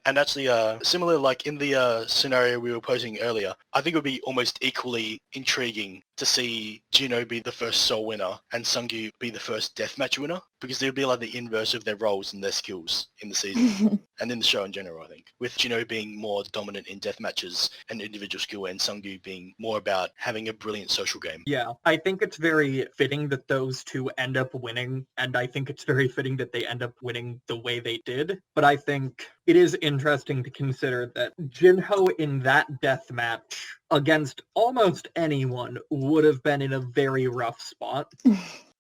And actually, similar, like in the scenario we were posing earlier, I think it would be almost equally intriguing to see Jinho be the first sole winner and Sunggyu be the first deathmatch winner, because they would be like the inverse of their roles and their skills in the season and in the show in general, I think. With Jinho being more dominant in deathmatches and individual skill, and Sunggyu being more about having a brilliant social game. Yeah, I think it's very fitting that those two end up winning, and I think it's very fitting that they end up winning the way they did. But I think it is interesting to consider that Jinho in that deathmatch against almost anyone would have been in a very rough spot.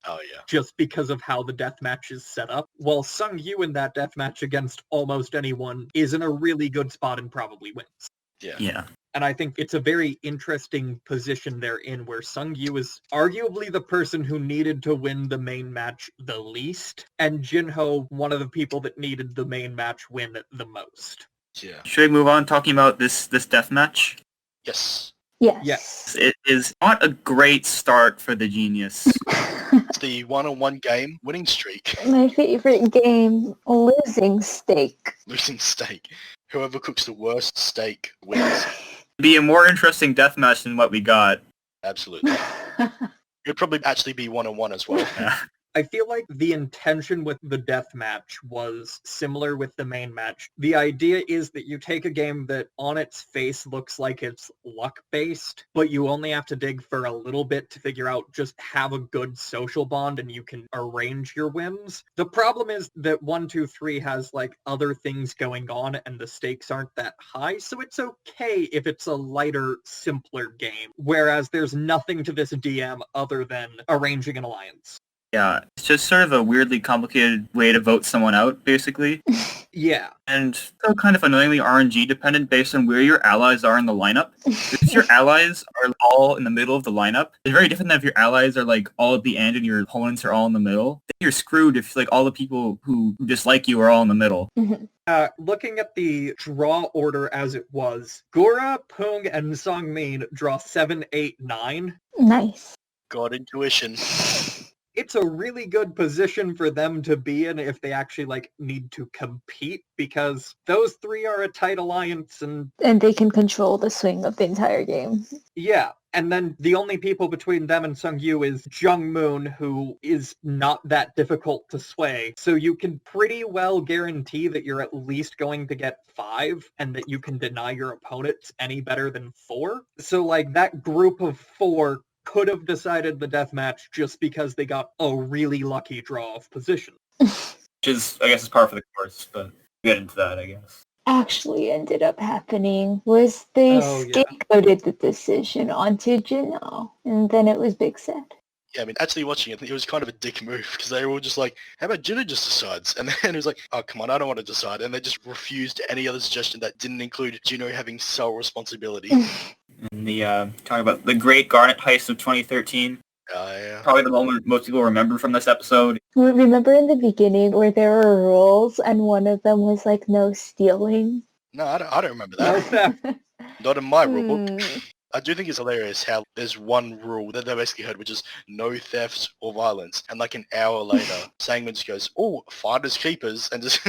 Oh, yeah. Just because of how the deathmatch is set up. While Sunggyu in that deathmatch against almost anyone is in a really good spot and probably wins. Yeah. And I think it's a very interesting position they're in, where Sunggyu is arguably the person who needed to win the main match the least, and Jinho, one of the people that needed the main match win the most. Yeah. Should we move on talking about this deathmatch? Yes. Yes. Yes. It is not a great start for the Genius. the one-on-one game winning streak. My favorite game, losing steak. Losing steak. Whoever cooks the worst steak wins. Be a more interesting deathmatch than what we got. Absolutely. It'd probably actually be one-on-one as well. Yeah. I feel like the intention with the death match was similar with the main match. The idea is that you take a game that on its face looks like it's luck-based, but you only have to dig for a little bit to figure out just have a good social bond and you can arrange your wins. The problem is that 1, 2, 3 has like other things going on and the stakes aren't that high, so it's okay if it's a lighter, simpler game, whereas there's nothing to this DM other than arranging an alliance. Yeah, it's just sort of a weirdly complicated way to vote someone out, basically. Yeah. And so kind of annoyingly RNG dependent based on where your allies are in the lineup. If your allies are all in the middle of the lineup, it's very different than if your allies are like all at the end and your opponents are all in the middle. Then you're screwed if like all the people who dislike you are all in the middle. Looking at the draw order as it was, Gura, Pung, and Songmin draw 7, 8, 9. Nice. God intuition. It's a really good position for them to be in if they actually like need to compete, because those three are a tight alliance and they can control the swing of the entire game. yeah. And then the only people between them and Sunggyu is Jungmoon, who is not that difficult to sway. So you can pretty well guarantee that you're at least going to get 5 and that you can deny your opponents any better than 4. So like that group of 4 could have decided the deathmatch just because they got a really lucky draw of position. Which is, I guess, is par for the course, but we'll get into that, I guess. Actually ended up happening was they scapegoated the decision onto Juno, and then it was Big Sad. Yeah, I mean, actually watching it was kind of a dick move, because they were all just like, how about Juno just decides? And then it was like, oh, come on, I don't want to decide. And they just refused any other suggestion that didn't include Juno having sole responsibility. And the, talking about the great Garnet Heist of 2013. Yeah. Probably the moment most people remember from this episode. Remember in the beginning where there were rules and one of them was like no stealing? No, I don't remember that. Not in my rulebook. Hmm. I do think it's hilarious how there's one rule that they basically heard, which is no thefts or violence. And like an hour later, Sangman just goes, oh, finders keepers, and just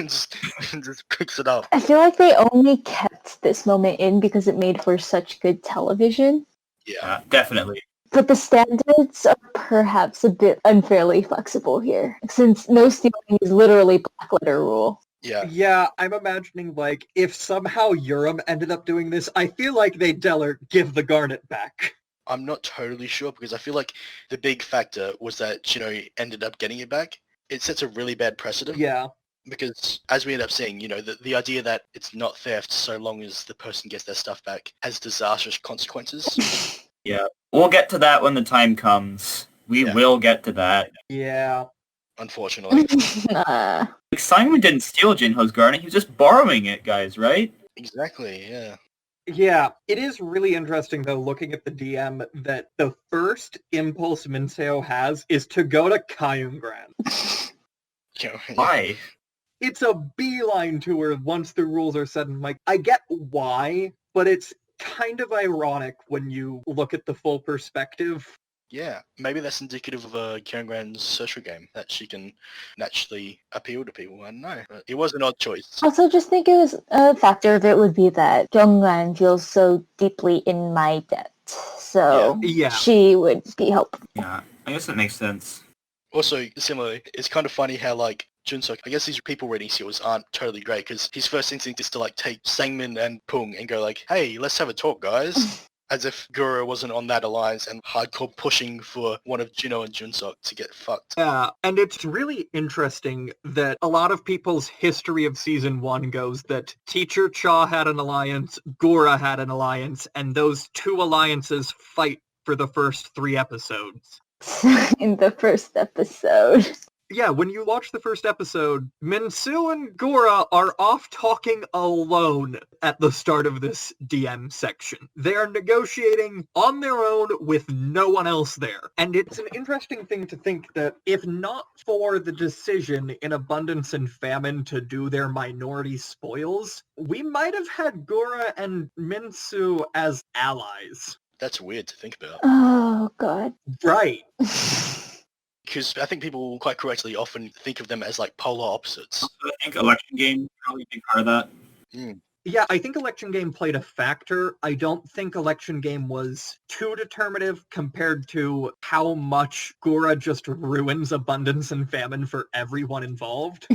cooks it up. I feel like they only kept this moment in because it made for such good television. Yeah, definitely. But the standards are perhaps a bit unfairly flexible here, since no stealing is literally black letter rule. Yeah, I'm imagining, like, if somehow Urim ended up doing this, I feel like they'd tell her, give the Garnet back. I'm not totally sure, because I feel like the big factor was that Juno ended up getting it back. It sets a really bad precedent. Yeah. Because as we end up seeing, the idea that it's not theft so long as the person gets their stuff back has disastrous consequences. Yeah. We'll get to that when the time comes. We will get to that. Yeah. Unfortunately. Like, Simon didn't steal Jinho's Garnet, he was just borrowing it, guys, right? Exactly, yeah. Yeah, it is really interesting, though, looking at the DM, that the first impulse Minseo has is to go to Kyungran. Why? It's a beeline to her once the rules are set, and like, I get why, but it's kind of ironic when you look at the full perspective. Yeah, maybe that's indicative of Kyungran's social game, that she can naturally appeal to people. I don't know. It was an odd choice. Also, just think it was a factor of it would be that Kyungran feels so deeply in my debt. So she would be helpful. Yeah, I guess that makes sense. Also, similarly, it's kind of funny how, like, Junseok, I guess his people reading skills aren't totally great, because his first instinct is to, like, take Sangmin and Pung and go, like, hey, let's have a talk, guys. As if Gura wasn't on that alliance and hardcore pushing for one of Juno and Junseok to get fucked. Yeah, and it's really interesting that a lot of people's history of Season 1 goes that Teacher Cha had an alliance, Gura had an alliance, and those two alliances fight for the first 3 episodes. In the first episode. Yeah, when you watch the first episode, Minseo and Gura are off talking alone at the start of this DM section. They are negotiating on their own with no one else there. And it's an interesting thing to think that if not for the decision in Abundance and Famine to do their minority spoils, we might have had Gura and Minseo as allies. That's weird to think about. Oh, God. Right. because I think people quite correctly often think of them as like polar opposites. I think election game probably a big part of that. Mm. Yeah, I think election game played a factor. I don't think election game was too determinative compared to how much Gura just ruins abundance and famine for everyone involved.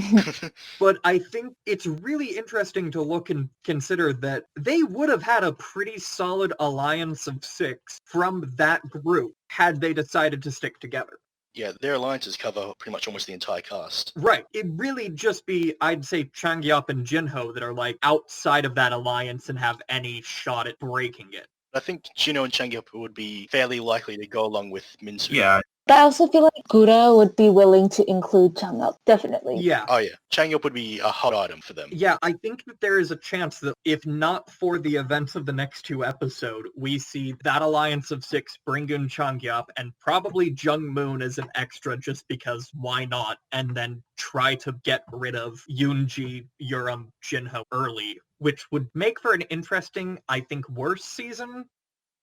But I think it's really interesting to look and consider that they would have had a pretty solid alliance of 6 from that group had they decided to stick together. Yeah, their alliances cover pretty much almost the entire cast. Right. It'd really just be, I'd say, Changyeop and Jinho that are like outside of that alliance and have any shot at breaking it. I think Juno and Changyeop would be fairly likely to go along with Minseo. Yeah. But I also feel like Gura would be willing to include Changyeop, definitely. Yeah. Oh yeah, Changyeop would be a hot item for them. Yeah, I think that there is a chance that if not for the events of the next 2 episodes, we see that alliance of 6 bring in Changyeop and probably Jung Moon as an extra just because why not? And then try to get rid of Yoonji, Yuram, Jinho early, which would make for an interesting, I think, worse season.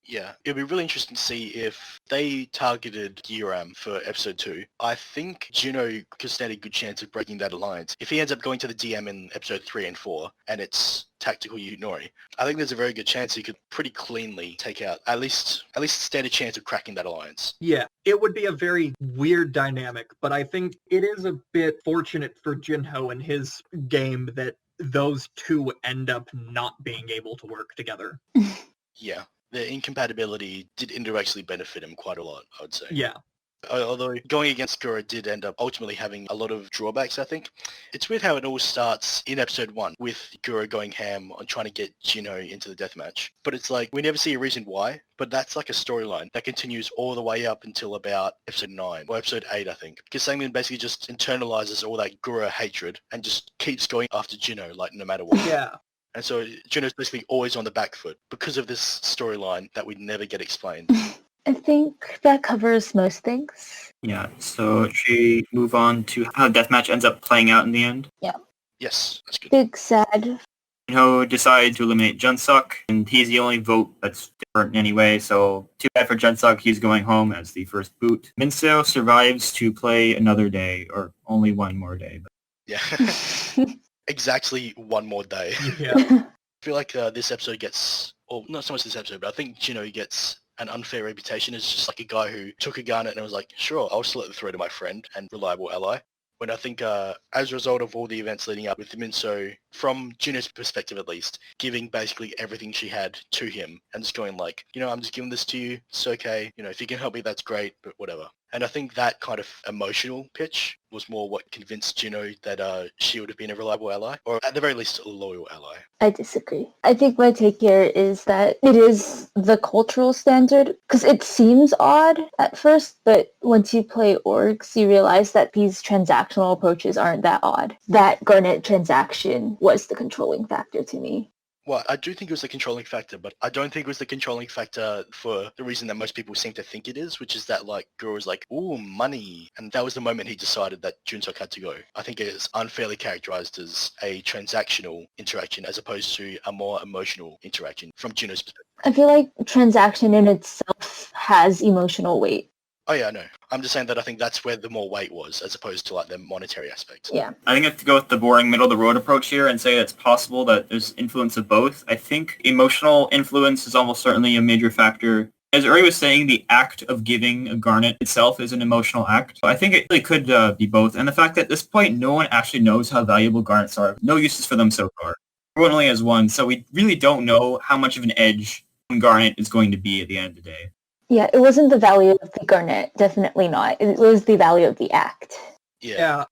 Yeah, it'd be really interesting to see if they targeted Yuram for episode 2. I think Juno could stand a good chance of breaking that alliance. If he ends up going to the DM in episode 3 and 4, and it's tactical Yunori, I think there's a very good chance he could pretty cleanly take out, at least stand a chance of cracking that alliance. Yeah, it would be a very weird dynamic, but I think it is a bit fortunate for Jinho and his game that those 2 end up not being able to work together. Yeah. The incompatibility did indirectly benefit him quite a lot, I would say. Yeah. Although going against Gura did end up ultimately having a lot of drawbacks, I think. It's weird how it all starts in episode 1 with Gura going ham on trying to get Juno into the deathmatch. But it's like, we never see a reason why, but that's like a storyline that continues all the way up until about episode 9, or episode 8, I think. Because Sangmin basically just internalizes all that Gura hatred and just keeps going after Juno, like, no matter what. Yeah. And so Juno's basically always on the back foot because of this storyline that we never get explained. I think that covers most things. Yeah, so should we move on to how Deathmatch ends up playing out in the end? Yes, that's good. Big sad. Jinho decides to eliminate Junseok, and he's the only vote that's different anyway, so too bad for Junseok, he's going home as the first boot. Minseo survives to play another day, or only one more day. But... Yeah. Exactly one more day. Yeah. I feel like this episode gets, or not so much this episode, but I think Juno gets an unfair reputation as just like a guy who took a Garnet and was like, sure, I'll slit the throat of my friend and reliable ally. When I think as a result of all the events leading up with Minseo, from Juno's perspective at least, giving basically everything she had to him and just going like, I'm just giving this to you, it's okay, if you can help me, that's great, but whatever. And I think that kind of emotional pitch was more what convinced Juno that she would have been a reliable ally, or at the very least a loyal ally. I disagree. I think my take here is that it is the cultural standard, because it seems odd at first, but once you play orgs, you realize that these transactional approaches aren't that odd. That Garnet transaction was the controlling factor to me. Well, I do think it was the controlling factor, but I don't think it was the controlling factor for the reason that most people seem to think it is, which is that, like, Gura was like, ooh, money. And that was the moment he decided that Junseok had to go. I think it is unfairly characterized as a transactional interaction as opposed to a more emotional interaction from Juno's perspective. I feel like transaction in itself has emotional weight. Oh yeah, no. I'm just saying that I think that's where the more weight was, as opposed to like the monetary aspect. Yeah. I think I have to go with the boring middle-of-the-road approach here and say it's possible that there's influence of both. I think emotional influence is almost certainly a major factor. As Uri was saying, the act of giving a Garnet itself is an emotional act. I think it really could be both. And the fact that at this point, no one actually knows how valuable Garnets are. No uses for them so far. Everyone only has one, so we really don't know how much of an edge Garnet is going to be at the end of the day. Yeah, it wasn't the value of the Garnet, definitely not. It was the value of the act. Yeah.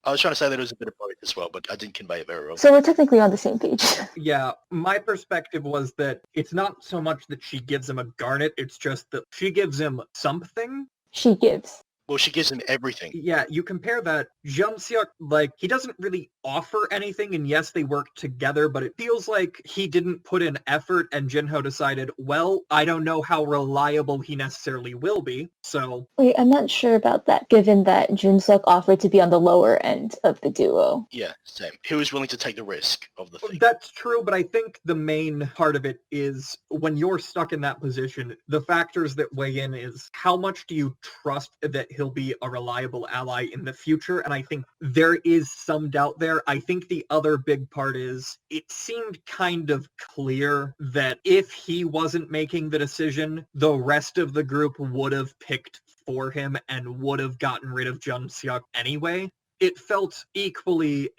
I was trying to say that it was a bit of both as well, but I didn't convey it very well. So we're technically on the same page. Yeah, my perspective was that it's not so much that she gives him a Garnet, it's just that she gives him something. She gives. Well, she gives him everything. Yeah, you compare that. Junseok, like, he doesn't really offer anything, and yes, they work together, but it feels like he didn't put in effort, and Jinho decided, well, I don't know how reliable he necessarily will be, so... Wait, I'm not sure about that, given that Junseok offered to be on the lower end of the duo. Yeah, same. He was willing to take the risk of the thing. That's true, but I think the main part of it is when you're stuck in that position, the factors that weigh in is how much do you trust that he'll be a reliable ally in the future, and I think there is some doubt there. I think the other big part is it seemed kind of clear that if he wasn't making the decision, the rest of the group would have picked for him and would have gotten rid of Junseok anyway. It felt equally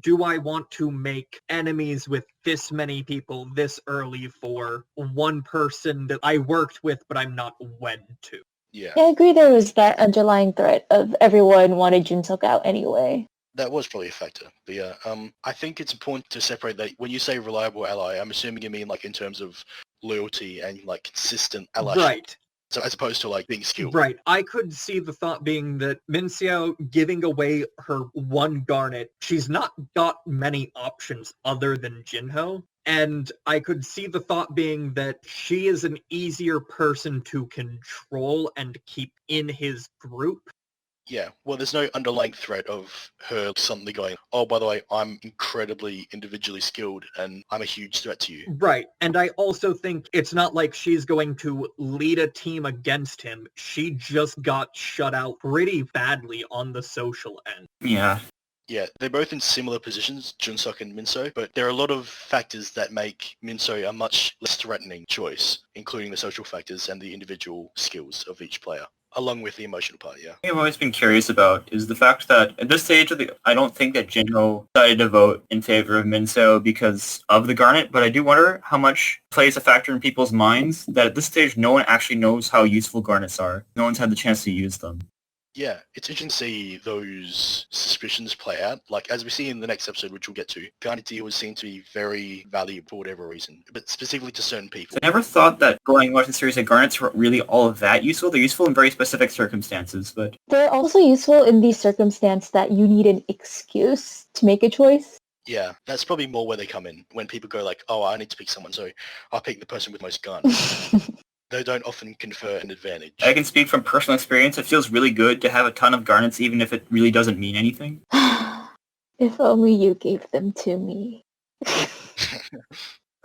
do I want to make enemies with this many people this early for one person that I worked with but I'm not wed to? Yeah. I agree there was that underlying threat of everyone wanted Junseok out anyway. That was probably a factor. But yeah, I think it's important to separate that. When you say reliable ally, I'm assuming you mean like in terms of loyalty and like consistent allyship. Right. So as opposed to like being skilled. Right. I could see the thought being that Minseo giving away her one Garnet, she's not got many options other than Jinho. And I could see the thought being that she is an easier person to control and keep in his group. Yeah, well, there's no underlying threat of her suddenly going, oh, by the way, I'm incredibly individually skilled and I'm a huge threat to you. Right, and I also think it's not like she's going to lead a team against him. She just got shut out pretty badly on the social end. Yeah. Yeah, they're both in similar positions, Junseok and Minseo, but there are a lot of factors that make Minseo a much less threatening choice, including the social factors and the individual skills of each player, along with the emotional part, yeah. I've always been curious about is the fact that at this stage I don't think that Jinho decided to vote in favor of Minseo because of the Garnet, but I do wonder how much plays a factor in people's minds that at this stage no one actually knows how useful Garnets are. No one's had the chance to use them. Yeah, it's interesting to see those suspicions play out. Like, as we see in the next episode, which we'll get to, Garnet deals seem to be very valuable for whatever reason, but specifically to certain people. I never thought that going and watching the series, that Garnets were really all of that useful. They're useful in very specific circumstances, but... They're also useful in the circumstance that you need an excuse to make a choice. Yeah, that's probably more where they come in, when people go like, oh, I need to pick someone, so I'll pick the person with most guns. They don't often confer an advantage. I can speak from personal experience. It feels really good to have a ton of Garnets, even if it really doesn't mean anything. If only you gave them to me.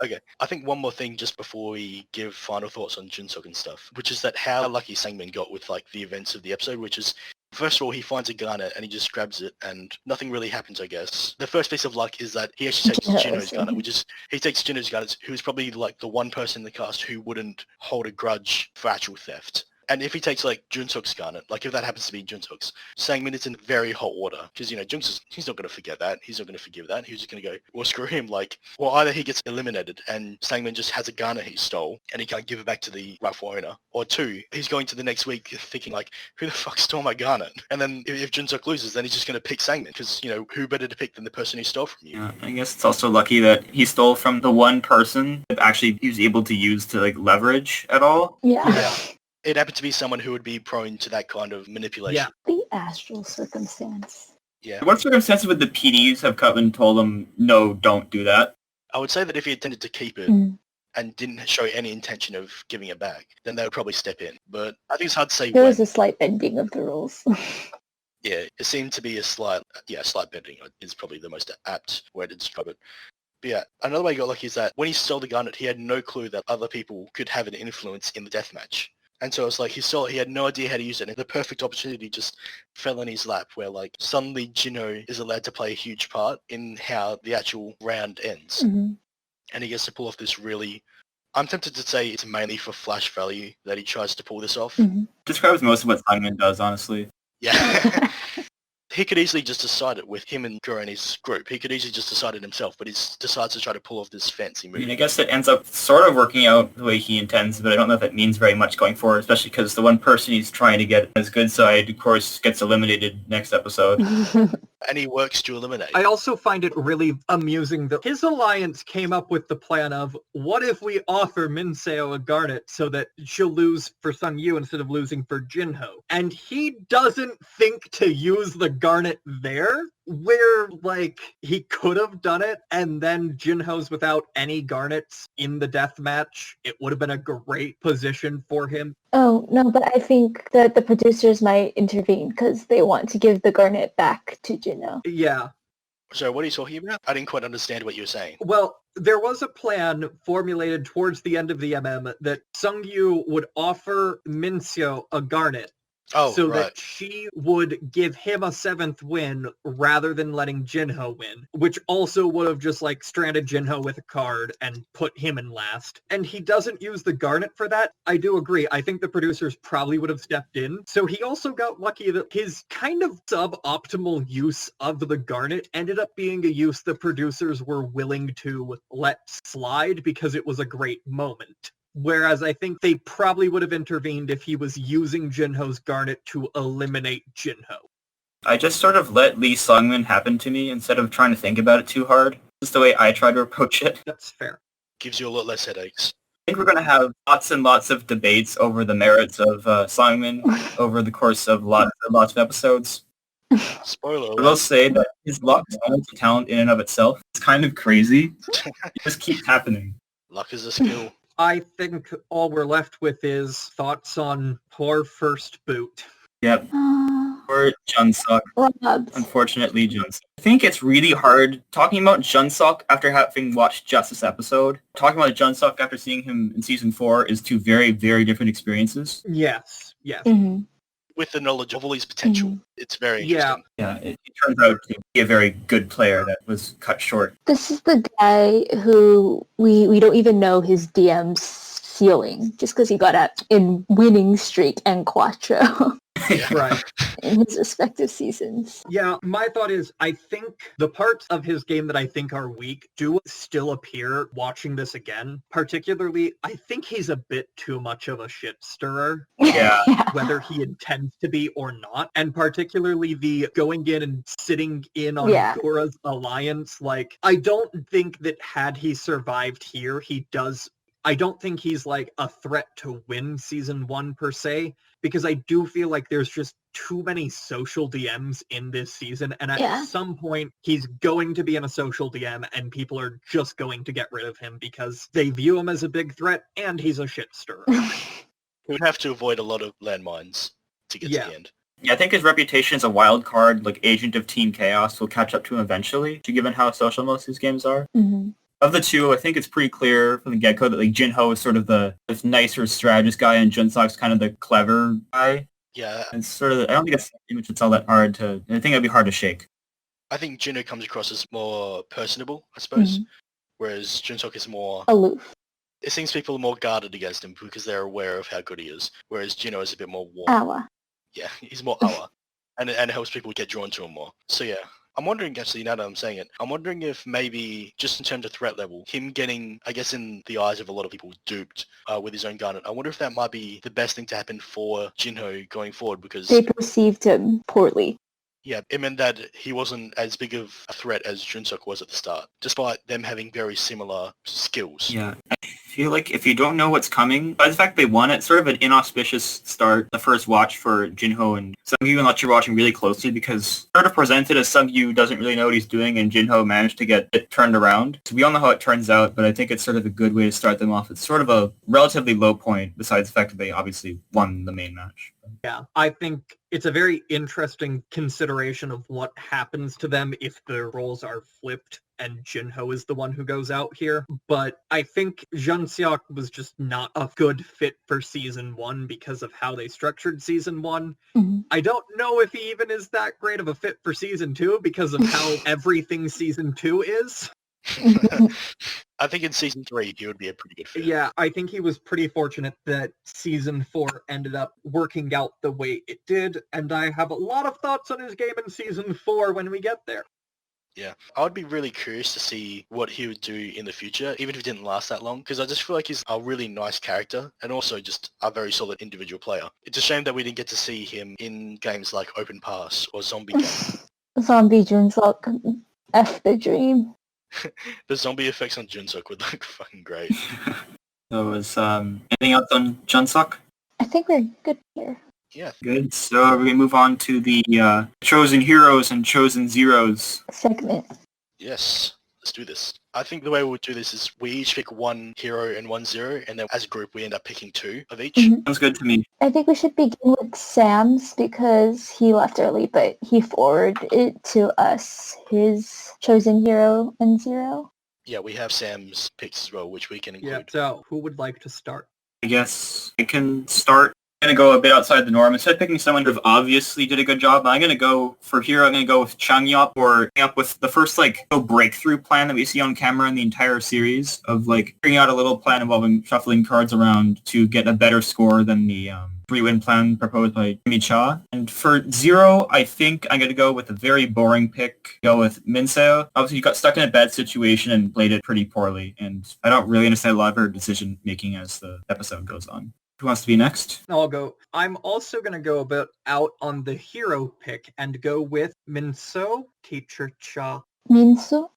Okay, I think one more thing just before we give final thoughts on Junseok and stuff, which is that how lucky Sangmin got with like the events of the episode, which is first of all, he finds a Garnet and he just grabs it and nothing really happens, I guess. The first piece of luck is that he actually takes Jinho's Garnet, which is, he takes Jinho's Garnet, who's probably like the one person in the cast who wouldn't hold a grudge for actual theft. And if he takes like Junseok's Garnet, like if that happens to be Junseok's, Sangmin is in very hot water because, you know, Junseok, he's not going to forget that. He's not going to forgive that. He's just going to go, well, screw him. Like, well, either he gets eliminated and Sangmin just has a Garnet he stole and he can't give it back to the rightful owner. Or two, he's going to the next week thinking like, who the fuck stole my Garnet? And then if Junseok loses, then he's just going to pick Sangmin because, you know, who better to pick than the person who stole from you? Yeah, I guess it's also lucky that he stole from the one person that actually he was able to use to like leverage at all. Yeah. It happened to be someone who would be prone to that kind of manipulation. Yeah. The astral circumstance. Yeah. What circumstances would the PDs have come and told him, no, don't do that? I would say that if he intended to keep it and didn't show any intention of giving it back, then they would probably step in. But I think it's hard to say There when. was a slight bending of the rules. Yeah, it seemed to be a slight bending is probably the most apt way to describe it. But yeah, another way he got lucky is that when he stole the Garnet, he had no clue that other people could have an influence in the deathmatch. And so it's like he had no idea how to use it, and the perfect opportunity just fell in his lap where like suddenly Jinho is allowed to play a huge part in how the actual round ends. Mm-hmm. And he gets to pull off this really, I'm tempted to say it's mainly for flash value that he tries to pull this off. Mm-hmm. Describes most of what Simon does, honestly. Yeah. He could easily just decide it with him and Gura and his group. He could easily just decide it himself, but he decides to try to pull off this fancy move. I mean, I guess it ends up sort of working out the way he intends, but I don't know if it means very much going forward, especially because the one person he's trying to get his good side, of course, gets eliminated next episode. And he works to eliminate. I also find it really amusing that his alliance came up with the plan of, what if we offer Minseo a Garnet so that she'll lose for Sunggyu instead of losing for Jinho? And he doesn't think to use the Garnet there, where, like, he could have done it, and then Jinho's without any Garnets in the death match. It would have been a great position for him. Oh, no, but I think that the producers might intervene because they want to give the Garnet back to Jinho. Yeah. So what are you talking about? I didn't quite understand what you were saying. Well, there was a plan formulated towards the end of the MM that Sunggyu would offer Minseo a Garnet, Oh, so right. that she would give him a 7th win rather than letting Jinho win, which also would have just like stranded Jinho with a card and put him in last. And he doesn't use the Garnet for that. I do agree. I think the producers probably would have stepped in. So he also got lucky that his kind of suboptimal use of the Garnet ended up being a use the producers were willing to let slide because it was a great moment. Whereas I think they probably would have intervened if he was using Jinho's Garnet to eliminate Jinho. I just sort of let Lee Sungmin happen to me instead of trying to think about it too hard. That's the way I try to approach it. That's fair. Gives you a lot less headaches. I think we're going to have lots and lots of debates over the merits of Sungmin over the course of lots of episodes. Spoiler I will alert. say that his luck is almost a talent in and of itself. It's kind of crazy. It just keeps happening. Luck is a skill. I think all we're left with is thoughts on poor first boot. Yep. Or Junseok. Robs. Unfortunately, Junseok. I think it's really hard talking about Junseok after having watched just this episode. Talking about Junseok after seeing him in season 4 is two very, very different experiences. Yes. Mm-hmm. With the knowledge of all his potential, it's very interesting. Yeah, it turns out to be a very good player that was cut short. This is the guy who we don't even know his DM's ceiling just because he got out in winning streak and Quattro Right. in his respective seasons. Yeah, my thought is I think the parts of his game that I think are weak do still appear watching this again. Particularly, I think he's a bit too much of a shit stirrer. Yeah. Whether he intends to be or not. And particularly the going in and sitting in on Yeah. Gura's alliance. Like, I don't think that had he survived here, I don't think he's like a threat to win season 1 per se, because I do feel like there's just too many social DMs in this season, and at some point he's going to be in a social DM and people are just going to get rid of him because they view him as a big threat and he's a shit stirrer. He would have to avoid a lot of landmines to get to the end. Yeah, I think his reputation as a wild card, like agent of Team Chaos, will catch up to him eventually, given how social most of his games are. Mm-hmm. Of the two, I think it's pretty clear from the get-go that like Jinho is sort of the nicer strategist guy and Junseok's kind of the clever guy. Yeah. And sort of, I don't think it's image that's all that hard to, I think it'd be hard to shake. I think Jinho comes across as more personable, I suppose, Mm-hmm. whereas Junseok is more... Aloof. It seems people are more guarded against him because they're aware of how good he is, whereas Jinho is a bit more warm. Awa. Yeah, he's more awa, and it helps people get drawn to him more. So yeah, I'm wondering actually, now that I'm saying it, I'm wondering if maybe just in terms of threat level, him getting, I guess in the eyes of a lot of people, duped with his own Garnet, I wonder if that might be the best thing to happen for Jinho going forward because... They perceived him poorly. Yeah, it meant that he wasn't as big of a threat as Junseok was at the start, despite them having very similar skills. Yeah, I feel like if you don't know what's coming, by the fact they won it, sort of an inauspicious start, the first watch for Jinho and Sunggyu, unless you're watching really closely, because sort of presented as Sunggyu doesn't really know what he's doing, and Jinho managed to get it turned around. So we all know how it turns out, but I think it's sort of a good way to start them off. It's sort of a relatively low point, besides the fact that they obviously won the main match. Yeah, I think it's a very interesting consideration of what happens to them if the roles are flipped and Jinho is the one who goes out here. But I think Junseok was just not a good fit for season 1 because of how they structured season 1. Mm-hmm. I don't know if he even is that great of a fit for season 2 because of how everything season 2 is. I think in season 3 he would be a pretty good fit. Yeah, I think he was pretty fortunate that season 4 ended up working out the way it did, and I have a lot of thoughts on his game in season 4 when we get there. Yeah, I would be really curious to see what he would do in the future, even if it didn't last that long, because I just feel like he's a really nice character and also just a very solid individual player. It's a shame that we didn't get to see him in games like Open Pass or Zombie Game. Zombie Junseok. F the dream. The zombie effects on Junseok would look fucking great. So is anything else on Junseok? I think we're good here. Yeah. Good. So we're going to move on to the Chosen Heroes and Chosen Zeros. Segment. Yes. Let's do this. I think the way we'll do this is we each pick one hero and one zero, and then as a group we end up picking 2 of each. Mm-hmm. Sounds good to me. I think we should begin with Sam's because he left early, but he forwarded it to us, his chosen hero and zero. Yeah, we have Sam's picks as well, which we can include. Yeah, so who would like to start? I guess I can start. going to go a bit outside the norm. Instead of picking someone who obviously did a good job, I'm going to go for hero. I'm going to go with Changyeop, or up with the first breakthrough plan that we see on camera in the entire series of figuring out a little plan involving shuffling cards around to get a better score than the 3-win plan proposed by Jimmy Cha. And for zero, I think I'm going to go with a very boring pick. Go with Minseo. Obviously, he got stuck in a bad situation and played it pretty poorly. And I don't really understand a lot of her decision making as the episode goes on. Who wants to be next? I'll go. I'm also going to go a bit out on the hero pick and go with Minseo, Teacher Cha. Minseo?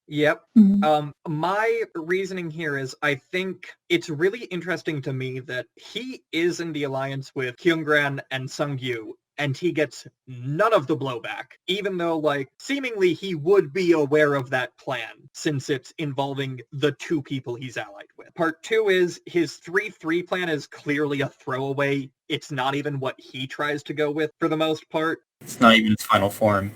Yep. Mm-hmm. My reasoning here is I think it's really interesting to me that he is in the alliance with Kyungran and Sunggyu, and he gets none of the blowback, even though, seemingly he would be aware of that plan, since it's involving the two people he's allied with. Part 2 is his 3-3 plan is clearly a throwaway. It's not even what he tries to go with for the most part. It's not even its final form.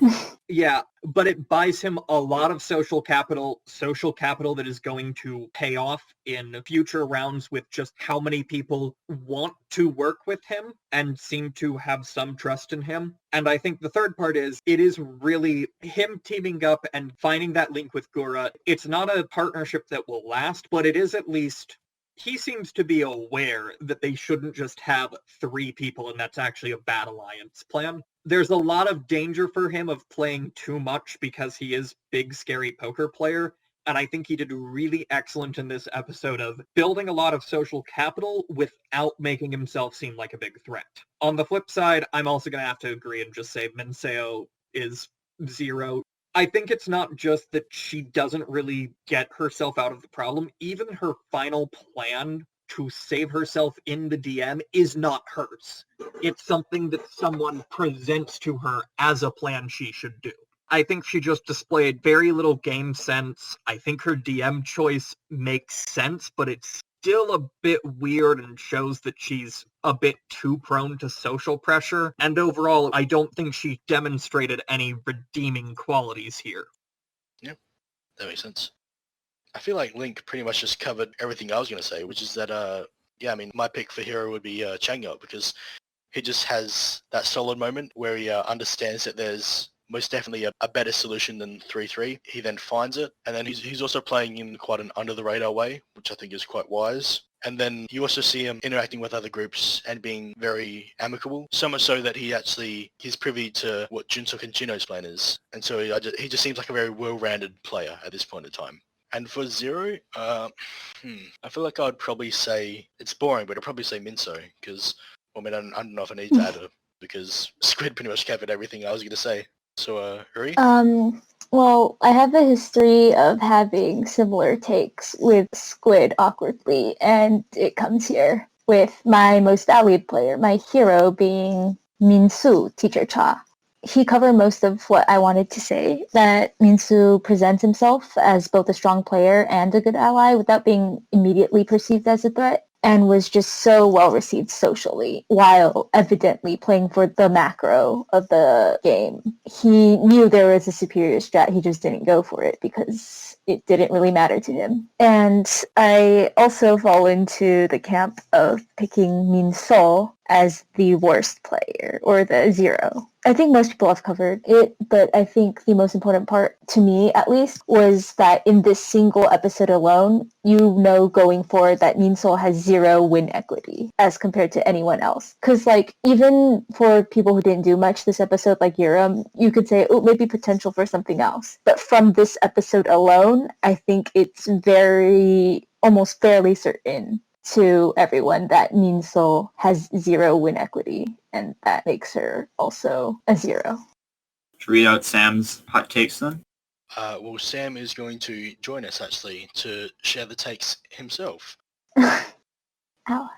Yeah, but it buys him a lot of social capital that is going to pay off in future rounds with just how many people want to work with him and seem to have some trust in him. And I think the third part is, it is really him teaming up and finding that link with Gura. It's not a partnership that will last, but it is at least... He seems to be aware that they shouldn't just have 3 people and that's actually a bad alliance plan. There's a lot of danger for him of playing too much because he is big, scary poker player. And I think he did really excellent in this episode of building a lot of social capital without making himself seem like a big threat. On the flip side, I'm also going to have to agree and just say Minseo is 0. I think it's not just that she doesn't really get herself out of the problem. Even her final plan to save herself in the DM is not hers. It's something that someone presents to her as a plan she should do. I think she just displayed very little game sense. I think her DM choice makes sense, but it's still a bit weird and shows that she's a bit too prone to social pressure. And overall, I don't think she demonstrated any redeeming qualities here. Yeah, that makes sense. I feel like Link pretty much just covered everything I was going to say, which is that, my pick for hero would be Changyeop, because he just has that solid moment where he understands that there's most definitely a better solution than 3-3. He then finds it, and then he's also playing in quite an under-the-radar way, which I think is quite wise. And then you also see him interacting with other groups and being very amicable, so much so that he's privy to what Junseok and Jino's plan is. And so he just seems like a very well-rounded player at this point in time. And for zero, I feel like I'd probably say, it's boring, but I'd probably say Minseo, because, I don't know if I need to add it, because Squid pretty much covered everything I was going to say. So, Uri? Well, I have a history of having similar takes with Squid awkwardly, and it comes here with my most valued player, my hero being Minseo, Teacher Cha. He covered most of what I wanted to say, that Minseo presents himself as both a strong player and a good ally without being immediately perceived as a threat, and was just so well received socially, while evidently playing for the macro of the game. He knew there was a superior strat, he just didn't go for it because it didn't really matter to him. And I also fall into the camp of picking Minseo as the worst player, or the 0. I think most people have covered it, but I think the most important part, to me at least, was that in this single episode alone, going forward that Minseo has 0 win equity as compared to anyone else. Because, even for people who didn't do much this episode, like Yuram, you could say, oh, maybe potential for something else. But from this episode alone, I think it's almost fairly certain to everyone that Minseo has 0 win equity, and that makes her also a 0. Should we read out Sam's hot takes then? Well, Sam is going to join us, actually, to share the takes himself. Ow.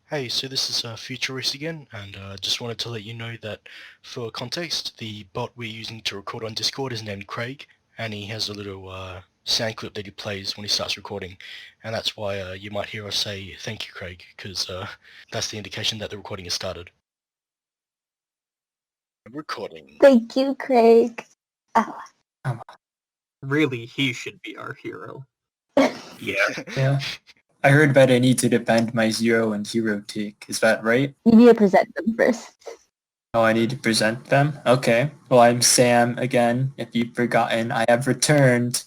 Hey, so this is Futurist again, and just wanted to let you know that, for context, the bot we're using to record on Discord is named Craig, and he has a little sound clip that he plays when he starts recording, and that's why you might hear us say thank you, Craig, because that's the indication that the recording has started. Recording. Thank you, Craig. Ow. Really, he should be our hero. Yeah. I heard that I need to defend my zero and hero take. Is that right? You need to present them first. Oh, I need to present them? Okay. Well, I'm Sam again. If you've forgotten, I have returned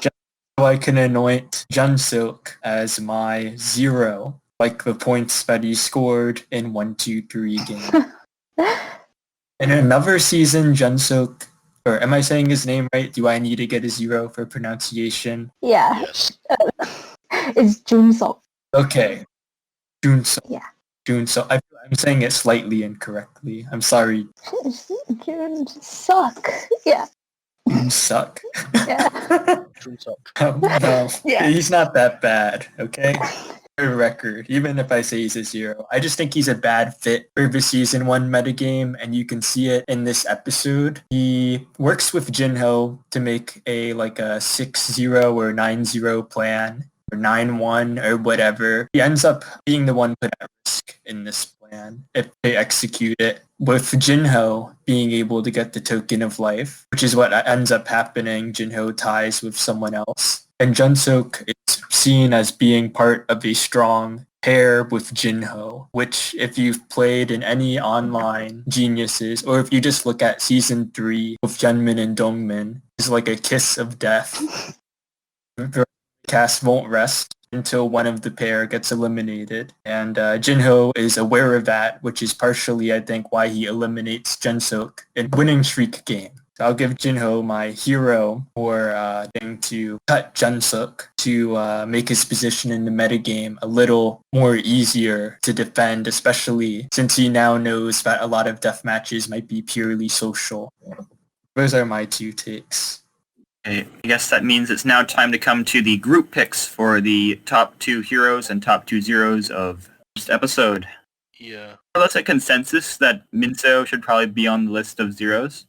just so I can anoint Junseok as my zero, like the points that he scored in 1-2-3 game. In another season, Junseok, or am I saying his name right? Do I need to get a zero for pronunciation? Yeah. Yes. It's Junseok. Okay. Junseok. Yeah. Junseok. I'm saying it slightly incorrectly. I'm sorry. Suck. Yeah. Junseok. Yeah. Junseok. No, Yeah. he's not that bad, okay? For the record, even if I say he's a zero, I just think he's a bad fit for the season 1 metagame, and you can see it in this episode. He works with Jinho to make a 6-0 or 9-0 plan, or 9-1 or whatever. He ends up being the one put at risk in this plan if they execute it, with Jinho being able to get the token of life, which is what ends up happening. Jinho ties with someone else. And Junseok is seen as being part of a strong pair with Jinho, which if you've played in any online Geniuses, or if you just look at season 3 with Jeonmin and Dongmin, is like a kiss of death. The cast won't rest until one of the pair gets eliminated. And Jinho is aware of that, which is partially, I think, why he eliminates Junseok in winning streak game. So I'll give Jinho my hero for to cut Junseok to make his position in the metagame a little more easier to defend, especially since he now knows that a lot of death matches might be purely social. Those are my 2 takes. Okay, I guess that means it's now time to come to the group picks for the top 2 heroes and top 2 zeros of this episode. Yeah. Let's say consensus that Minseo should probably be on the list of zeros.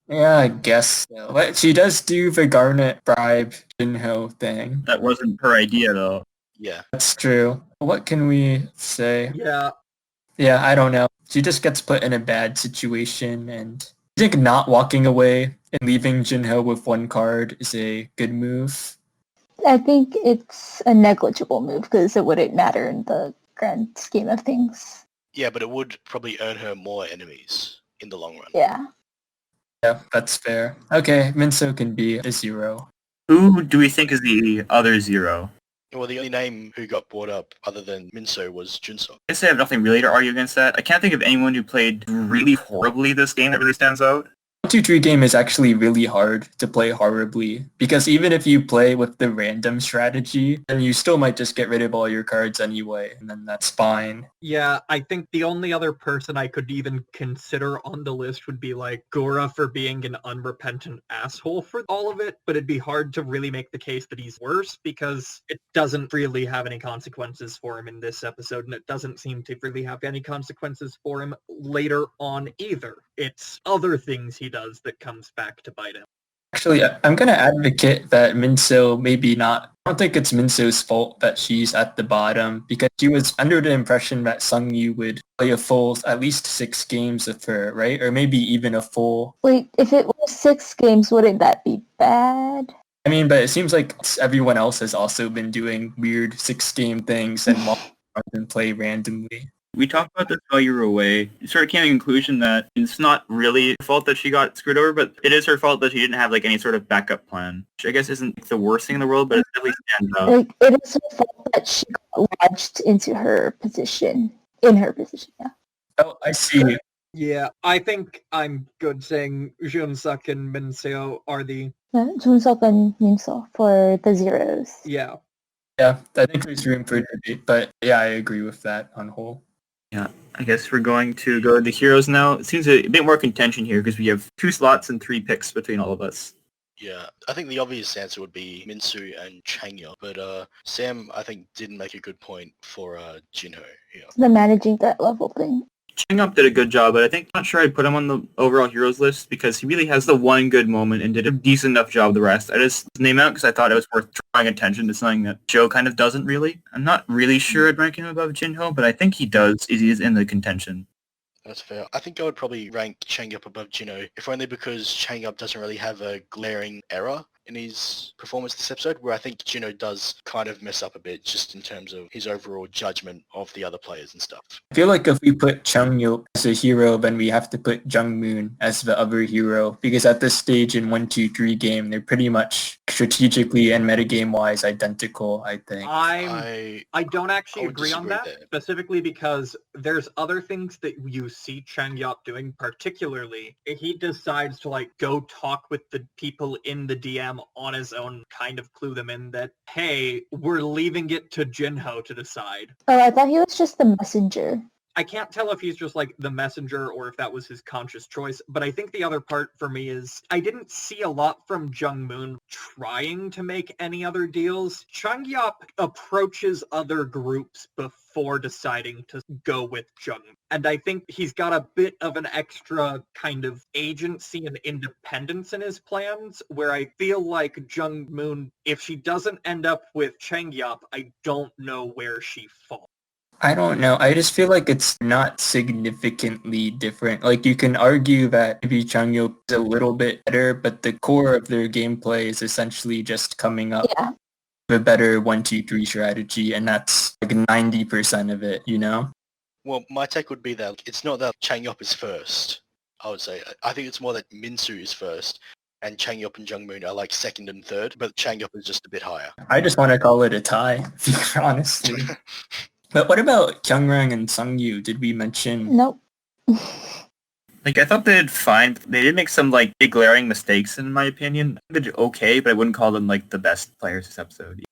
Yeah, I guess so. But she does do the Garnet bribe Jinho thing. That wasn't her idea, though. Yeah. That's true. What can we say? Yeah. Yeah, I don't know. She just gets put in a bad situation, and I think not walking away and leaving Jinho with 1 card is a good move. I think it's a negligible move because it wouldn't matter in the grand scheme of things. Yeah, but it would probably earn her more enemies in the long run. Yeah. Yeah, that's fair. Okay, Minseo can be a zero. Who do we think is the other zero? Well, the only name who got brought up other than Minseo was Junseok. I guess I have nothing really to argue against that. I can't think of anyone who played really horribly this game that really stands out. 1-2-3 game is actually really hard to play horribly, because even if you play with the random strategy, then you still might just get rid of all your cards anyway, and then that's fine. Yeah, I think the only other person I could even consider on the list would be like Gura for being an unrepentant asshole for all of it, but it'd be hard to really make the case that he's worse because it doesn't really have any consequences for him in this episode, and it doesn't seem to really have any consequences for him later on either. It's other things he does that comes back to bite him. Actually, I'm going to advocate that Minseo maybe not. I don't think it's Minseo's fault that she's at the bottom, because she was under the impression that Sunggyu would play a full at least 6 games of her, right? Or maybe even a full... Wait, if it was 6 games, wouldn't that be bad? I mean, but it seems like everyone else has also been doing weird 6-game things and than play randomly. We talked about this while you were away. You sort of came to the conclusion that it's not really her fault that she got screwed over, but it is her fault that she didn't have any sort of backup plan, which I guess isn't the worst thing in the world, but it definitely stands out. Like, it is her fault that she got lodged into her position. In her position, yeah. Oh, I see. Yeah, I think I'm good saying Junseok and Minseo are the... Junseok and Minseo for the zeros. Yeah. Yeah, I think there's room for debate, but yeah, I agree with that on whole. Yeah, I guess we're going to go to the heroes now. It seems a bit more contention here because we have 2 slots and 3 picks between all of us. Yeah, I think the obvious answer would be Minseo and Changyeop, but Sam, I think, didn't make a good point for Jinho here. The managing that level thing. Changyeop did a good job, but I'm not sure I'd put him on the overall heroes list because he really has the one good moment and did a decent enough job the rest. I just name out because I thought it was worth drawing attention to something that Joe kind of doesn't really. I'm not really sure I'd rank him above Jinho, but I think he does. He is in the contention. That's fair. I think I would probably rank Changyeop above Jinho, if only because Changyeop doesn't really have a glaring error. in his performance this episode, where I think Jinho does kind of mess up a bit just in terms of his overall judgment of the other players and stuff. I feel like if we put Changyeop as a hero, then we have to put Jungmoon as the other hero, because at this stage in 1-2-3 game, they're pretty much strategically and metagame-wise identical, I think. I don't actually would agree on disagree that, there. specifically because there's other things that you see Changyeop doing, particularly he decides to like go talk with the people in the DM on his own, kind of clue them in that, hey, we're leaving it to Jinho to decide. Oh, I thought he was just the messenger. I can't tell if he's just like the messenger or if that was his conscious choice, but I think the other part for me is I didn't see a lot from Jungmoon trying to make any other deals. Changyeop approaches other groups before deciding to go with Jung. And I think he's got a bit of an extra kind of agency and independence in his plans, where I feel like Jungmoon, if she doesn't end up with Changyeop, I don't know where she falls. I don't know. I just feel like it's not significantly different. Like, you can argue that maybe Changyeop is a little bit better, but the core of their gameplay is essentially just coming up Yeah. with a better 1-2-3 strategy, and that's like 90% of it, you know? Well, my take would be that it's not that Changyeop is first, I would say. I think it's more that Minseo is first, and Changyeop and Jungmoon are like second and third, but Changyeop is just a bit higher. I just want to call it a tie, honestly. But what about Kyungran and Sunggyu? Did we mention? Nope. Like, I thought they did fine. They did make some, like, big glaring mistakes, in my opinion. They did okay, but I wouldn't call them, like, the best players this episode.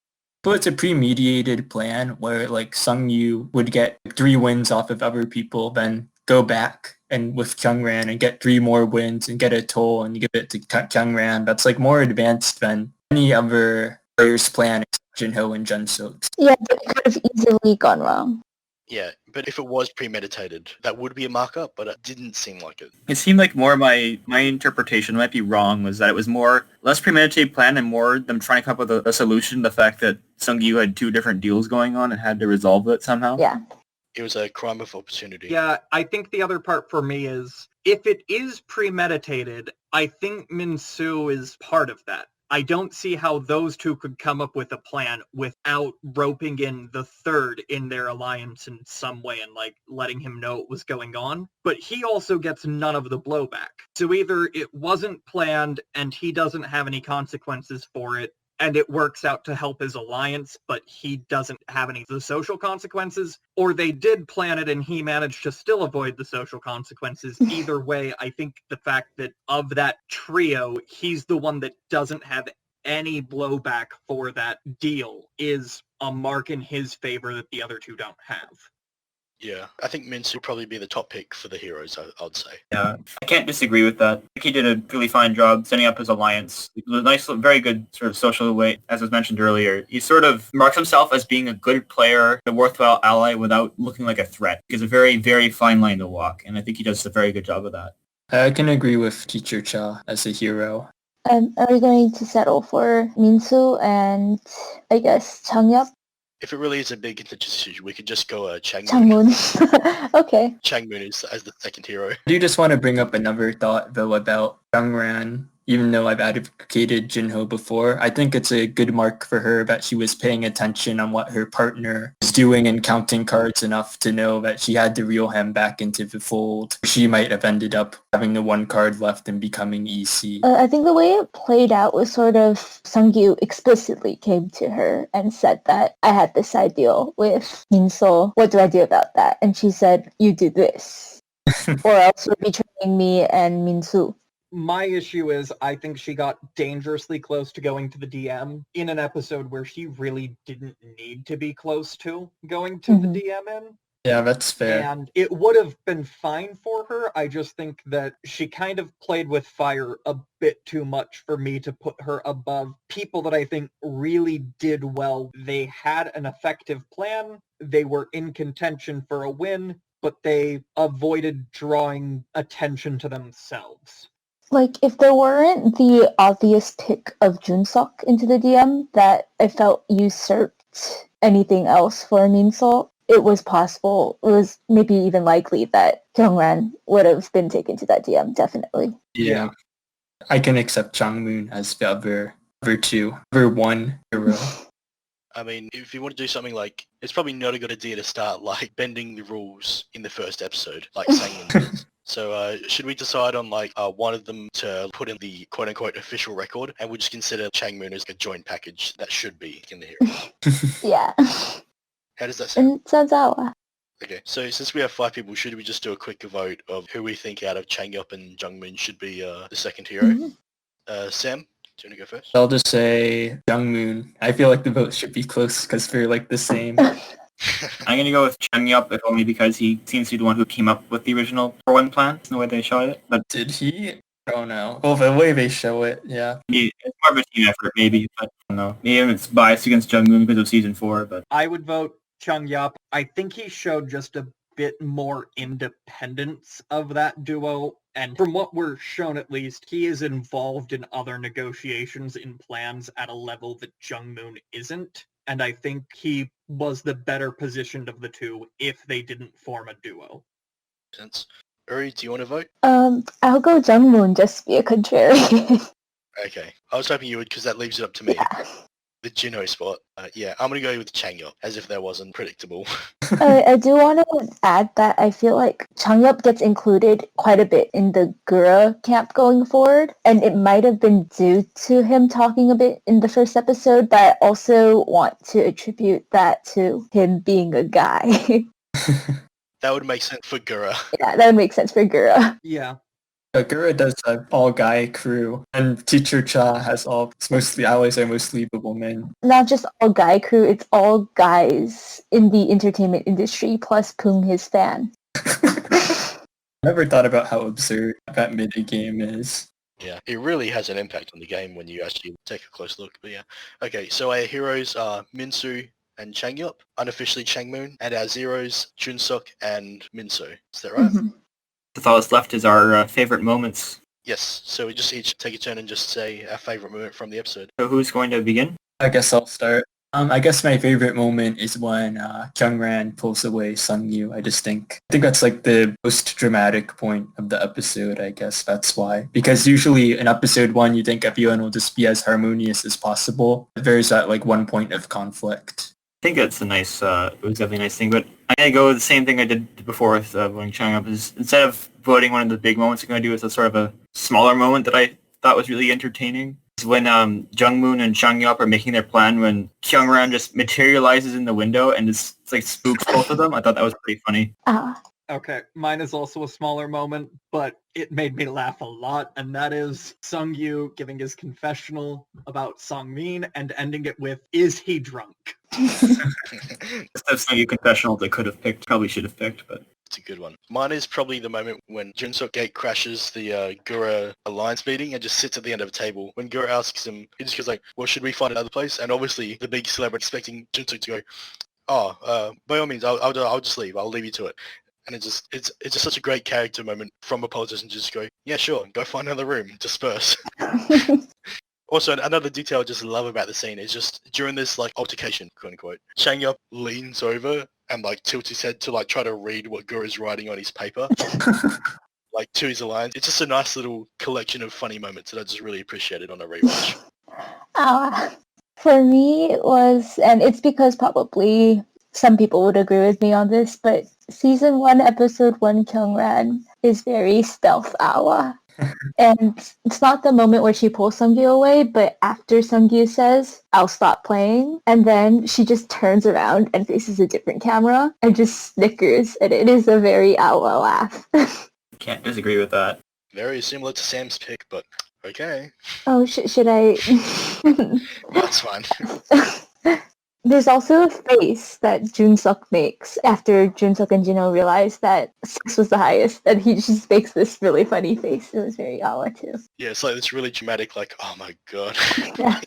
Well, it's a pre-mediated plan where, like, Sunggyu would get 3 wins off of other people, then go back and with Kyungran and get 3 more wins and get a toll and give it to Kyungran. That's, like, more advanced than any other player's plan except Jinho and Junseok. Yeah, but it could have easily gone wrong. Yeah, but if it was premeditated, that would be a markup, but it didn't seem like it. It seemed like more my interpretation, might be wrong, was that it was more less premeditated plan and more them trying to come up with a solution. The fact that Sunggyu had 2 different deals going on and had to resolve it somehow. Yeah. It was a crime of opportunity. Yeah, I think the other part for me is, if it is premeditated, I think Minseo is part of that. I don't see how those two could come up with a plan without roping in the third in their alliance in some way and like letting him know what was going on. But he also gets none of the blowback. So either it wasn't planned and he doesn't have any consequences for it, and it works out to help his alliance, but he doesn't have any of the social consequences, or they did plan it and he managed to still avoid the social consequences. Either way, I think the fact that of that trio, he's the one that doesn't have any blowback for that deal is a mark in his favor that the other two don't have. Yeah, I think Minseo would probably be the top pick for the heroes, I'd say. Yeah, I can't disagree with that. I think he did a really fine job setting up his alliance. It was a nice, very good sort of social way, as was mentioned earlier. He sort of marks himself as being a good player, a worthwhile ally without looking like a threat. It's a very, very fine line to walk, and I think he does a very good job of that. I can agree with Teacher Cha as a hero. Are we going to settle for Minseo and, I guess, Changyeop? If it really is a big decision, we could just go Changmoon. Changmoon. Okay. Changmoon is as the second hero. I do just want to bring up another thought, though, about Kyungran. Even though I've advocated Jinho before, I think it's a good mark for her that she was paying attention on what her partner was doing and counting cards enough to know that she had to reel him back into the fold. She might have ended up having the 1 card left and becoming EC. I think the way it played out was sort of Sunggyu explicitly came to her and said that I had this ideal with Minseo. What do I do about that? And she said, you do this. Or else you're betraying me and Minseo. My issue is I think she got dangerously close to going to the DM in an episode where she really didn't need to be close to going to the DM in. Yeah, that's fair. And it would have been fine for her. I just think that she kind of played with fire a bit too much for me to put her above people that I think really did well. They had an effective plan. They were in contention for a win, but they avoided drawing attention to themselves. Like, if there weren't the obvious pick of Junseok into the DM that I felt usurped anything else for Minseo, it was possible, it was maybe even likely that Kyungran would have been taken to that DM, definitely. Yeah. I can accept Jungmoon as the other Number 2. Number 1, hero. I mean, if you want to do something like, it's probably not a good idea to start like bending the rules in the first episode, like Sangmun did. So should we decide on like one of them to put in the quote-unquote official record, and we'll just consider Changmun as a joint package that should be in the hero? Yeah. How does that sound? And sounds out. Okay, so since we have 5 people, should we just do a quick vote of who we think out of Changyeop and Jungmin should be the second hero? Mm-hmm. Sam, do you want to go first? I'll just say Jungmoon. I feel like the votes should be close because we're like the same. I'm going to go with Changyeop, if only because he seems to be the one who came up with the original 4-1 plan, in the way they shot it. But Did he? I don't know. Well, the way they show it, yeah. it's more of a team effort, maybe. But I don't know. Maybe it's biased against Jungmoon because of season 4, but I would vote Changyeop. I think he showed just a bit more independence of that duo. And from what we're shown, at least, he is involved in other negotiations and plans at a level that Jungmoon isn't. And I think he was the better positioned of the two if they didn't form a duo. Sense. Uri, do you want to vote? I'll go Jungmoon, just be a contrarian. Okay. I was hoping you would, because that leaves it up to me. Yeah. The Jinho spot. Yeah, I'm going to go with Changyeop, as if that wasn't predictable. I do want to add that I feel like Changyeop gets included quite a bit in the Gura camp going forward, and it might have been due to him talking a bit in the first episode, but I also want to attribute that to him being a guy. That would make sense for Gura. Yeah, that would make sense for Gura. Yeah. Gura does have all-guy crew, and Teacher Cha has it's mostly allies are mostly the women. Not just all guy crew, it's all guys in the entertainment industry, plus Pung, his fan. Never thought about how absurd that mini-game is. Yeah, it really has an impact on the game when you actually take a close look. But yeah. Okay, so our heroes are Minseo and Changyeop, unofficially Changmoon, and our zeros, Junseok and Minseo. Is that right? Mm-hmm. all that's left is our favorite moments. Yes, so we just each take a turn and just say our favorite moment from the episode. So who's going to begin? I guess I'll start. I guess my favorite moment is when Kyungran pulls away Sunggyu. I think that's like the most dramatic point of the episode. I guess that's why. Because usually in episode 1, you think everyone will just be as harmonious as possible. There's that like one point of conflict. I think that's a nice, it was definitely a nice thing, but I'm going to go with the same thing I did before with voting Changyeop. Is instead of voting one of the big moments, I'm going to do is a sort of a smaller moment that I thought was really entertaining. Is when Jungmoon and Changyeop are making their plan when Kyungran just materializes in the window and just like spooks both of them. I thought that was pretty funny. Okay, mine is also a smaller moment, but it made me laugh a lot, and that is Sunggyu giving his confessional about Songmin and ending it with, "Is he drunk?" Instead of Sunggyu confessional, they could have picked, probably should have picked, but it's a good one. Mine is probably the moment when Junseok gate crashes the Gura alliance meeting and just sits at the end of a table. When Gura asks him, he just goes like, "Well, should we find another place?" And obviously the big celebrity expecting Junseok to go, by all means, I'll just leave. I'll leave you to it. And it's just such a great character moment from a politician to just go, "Yeah, sure, go find another room, disperse." Also, another detail I just love about the scene is just during this like altercation, quote unquote, Changyeop leans over and like tilts his head to like try to read what Gura's writing on his paper, like to his alliance. It's just a nice little collection of funny moments that I just really appreciated on a rewatch. For me, it was, and it's because probably some people would agree with me on this, but season 1, episode 1, Kyungran is very stealth Awa. And it's not the moment where she pulls Sunggyu away, but after Sunggyu says, "I'll stop playing," and then she just turns around and faces a different camera and just snickers, and it is a very Awa laugh. can't disagree with that. Very similar to Sam's pick, but okay. Oh, should I? That's fine. There's also a face that Junseok makes after Junseok and Jinho realize that 6 was the highest, and he just makes this really funny face. It was very Awa too. Yeah, it's like this really dramatic, like, oh my god. Yeah.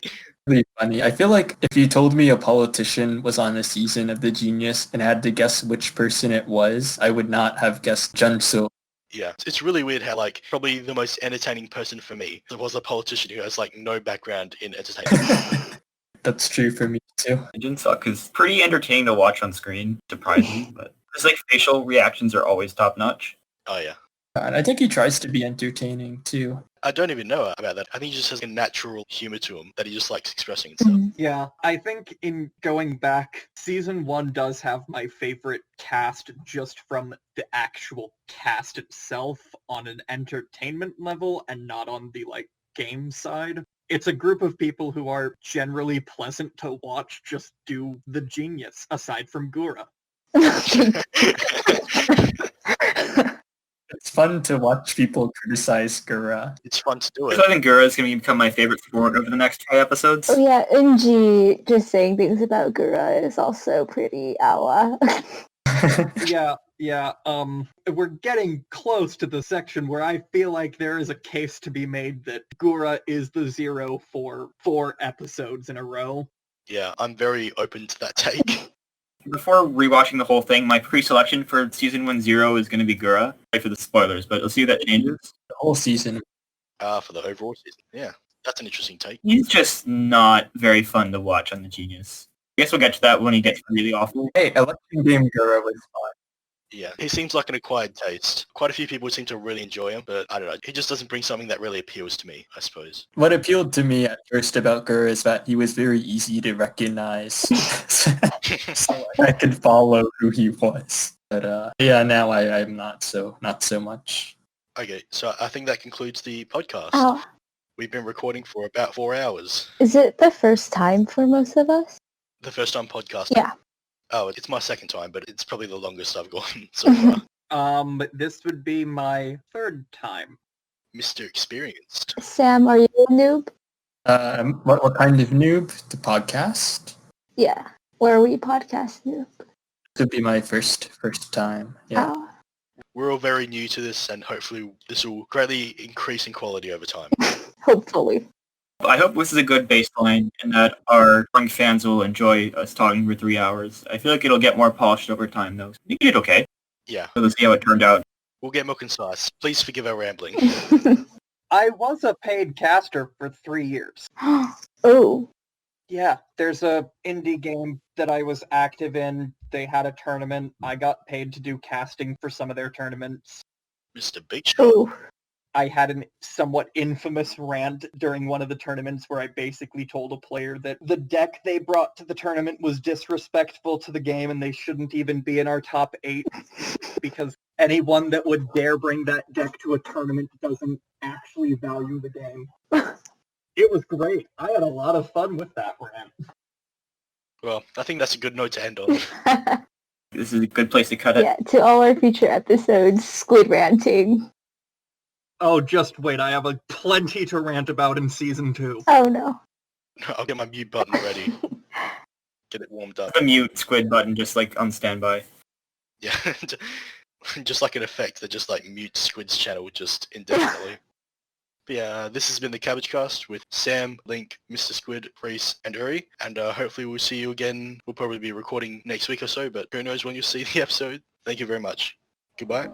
Really funny. I feel like if you told me a politician was on a season of The Genius and had to guess which person it was, I would not have guessed Junseok. Yeah, it's really weird how, like, probably the most entertaining person for me was a politician who has, like, no background in entertainment. That's true for me too. Junseok is pretty entertaining to watch on screen, surprising, but his like facial reactions are always top notch. Oh yeah. And I think he tries to be entertaining too. I don't even know about that. I think he just has a natural humor to him that he just likes expressing himself. Yeah, I think in going back, season 1 does have my favorite cast just from the actual cast itself on an entertainment level and not on the, game side. It's a group of people who are generally pleasant to watch just do the genius, aside from Gura. It's fun to watch people criticize Gura. It's fun to do it. I think Gura is going to become my favorite sport over the next 5 episodes. Oh yeah, Unji just saying things about Gura is also pretty awa. Yeah, we're getting close to the section where I feel like there is a case to be made that Gura is the zero for 4 episodes in a row. Yeah, I'm very open to that take. Before rewatching the whole thing, my pre-selection for season 1 0 is going to be Gura. Sorry for the spoilers, but you'll see that changes. The whole season. For the overall season. Yeah, that's an interesting take. He's just not very fun to watch on the Genius. I guess we'll get to that when he gets really awful. Hey, election game Gura was fun. Yeah, he seems like an acquired taste. Quite a few people seem to really enjoy him, but I don't know. He just doesn't bring something that really appeals to me, I suppose. What appealed to me at first about Gura is that he was very easy to recognize. So I could follow who he was. But yeah, now I'm not so much. Okay, so I think that concludes the podcast. Oh, We've been recording for about 4 hours. is it the first time for most of us? The first time podcasting. Yeah. Oh, it's my second time, but it's probably the longest I've gone so far. This would be my 3rd time. Mr. Experienced. Sam, are you a noob? What kind of noob? The podcast? Yeah. Where we podcast noob? Could be my first time. Yeah. Oh. We're all very new to this, and hopefully this will greatly increase in quality over time. Hopefully. I hope this is a good baseline and that our young fans will enjoy us talking for 3 hours. I feel like it'll get more polished over time, though. You did okay. Yeah. So let's see how it turned out. We'll get more concise. Please forgive our rambling. I was a paid caster for 3 years. Oh. Yeah, there's a indie game that I was active in. They had a tournament. I got paid to do casting for some of their tournaments. Mr. Beach. Oh. I had a somewhat infamous rant during one of the tournaments where I basically told a player that the deck they brought to the tournament was disrespectful to the game and they shouldn't even be in our top 8 because anyone that would dare bring that deck to a tournament doesn't actually value the game. It was great. I had a lot of fun with that rant. Well, I think that's a good note to end on. This is a good place to cut it. Yeah, to all our future episodes, Squid ranting. Oh, just wait. I have plenty to rant about in season 2. Oh no. I'll get my mute button ready. Get it warmed up. The mute Squid button just like on standby. Yeah. Just like an effect that just like mutes Squid's channel just indefinitely. But yeah, this has been the CabbageCast with Sam, Link, Mr. Squid, Reese, and Uri. And hopefully we'll see you again. We'll probably be recording next week or so, but who knows when you'll see the episode. Thank you very much. Goodbye.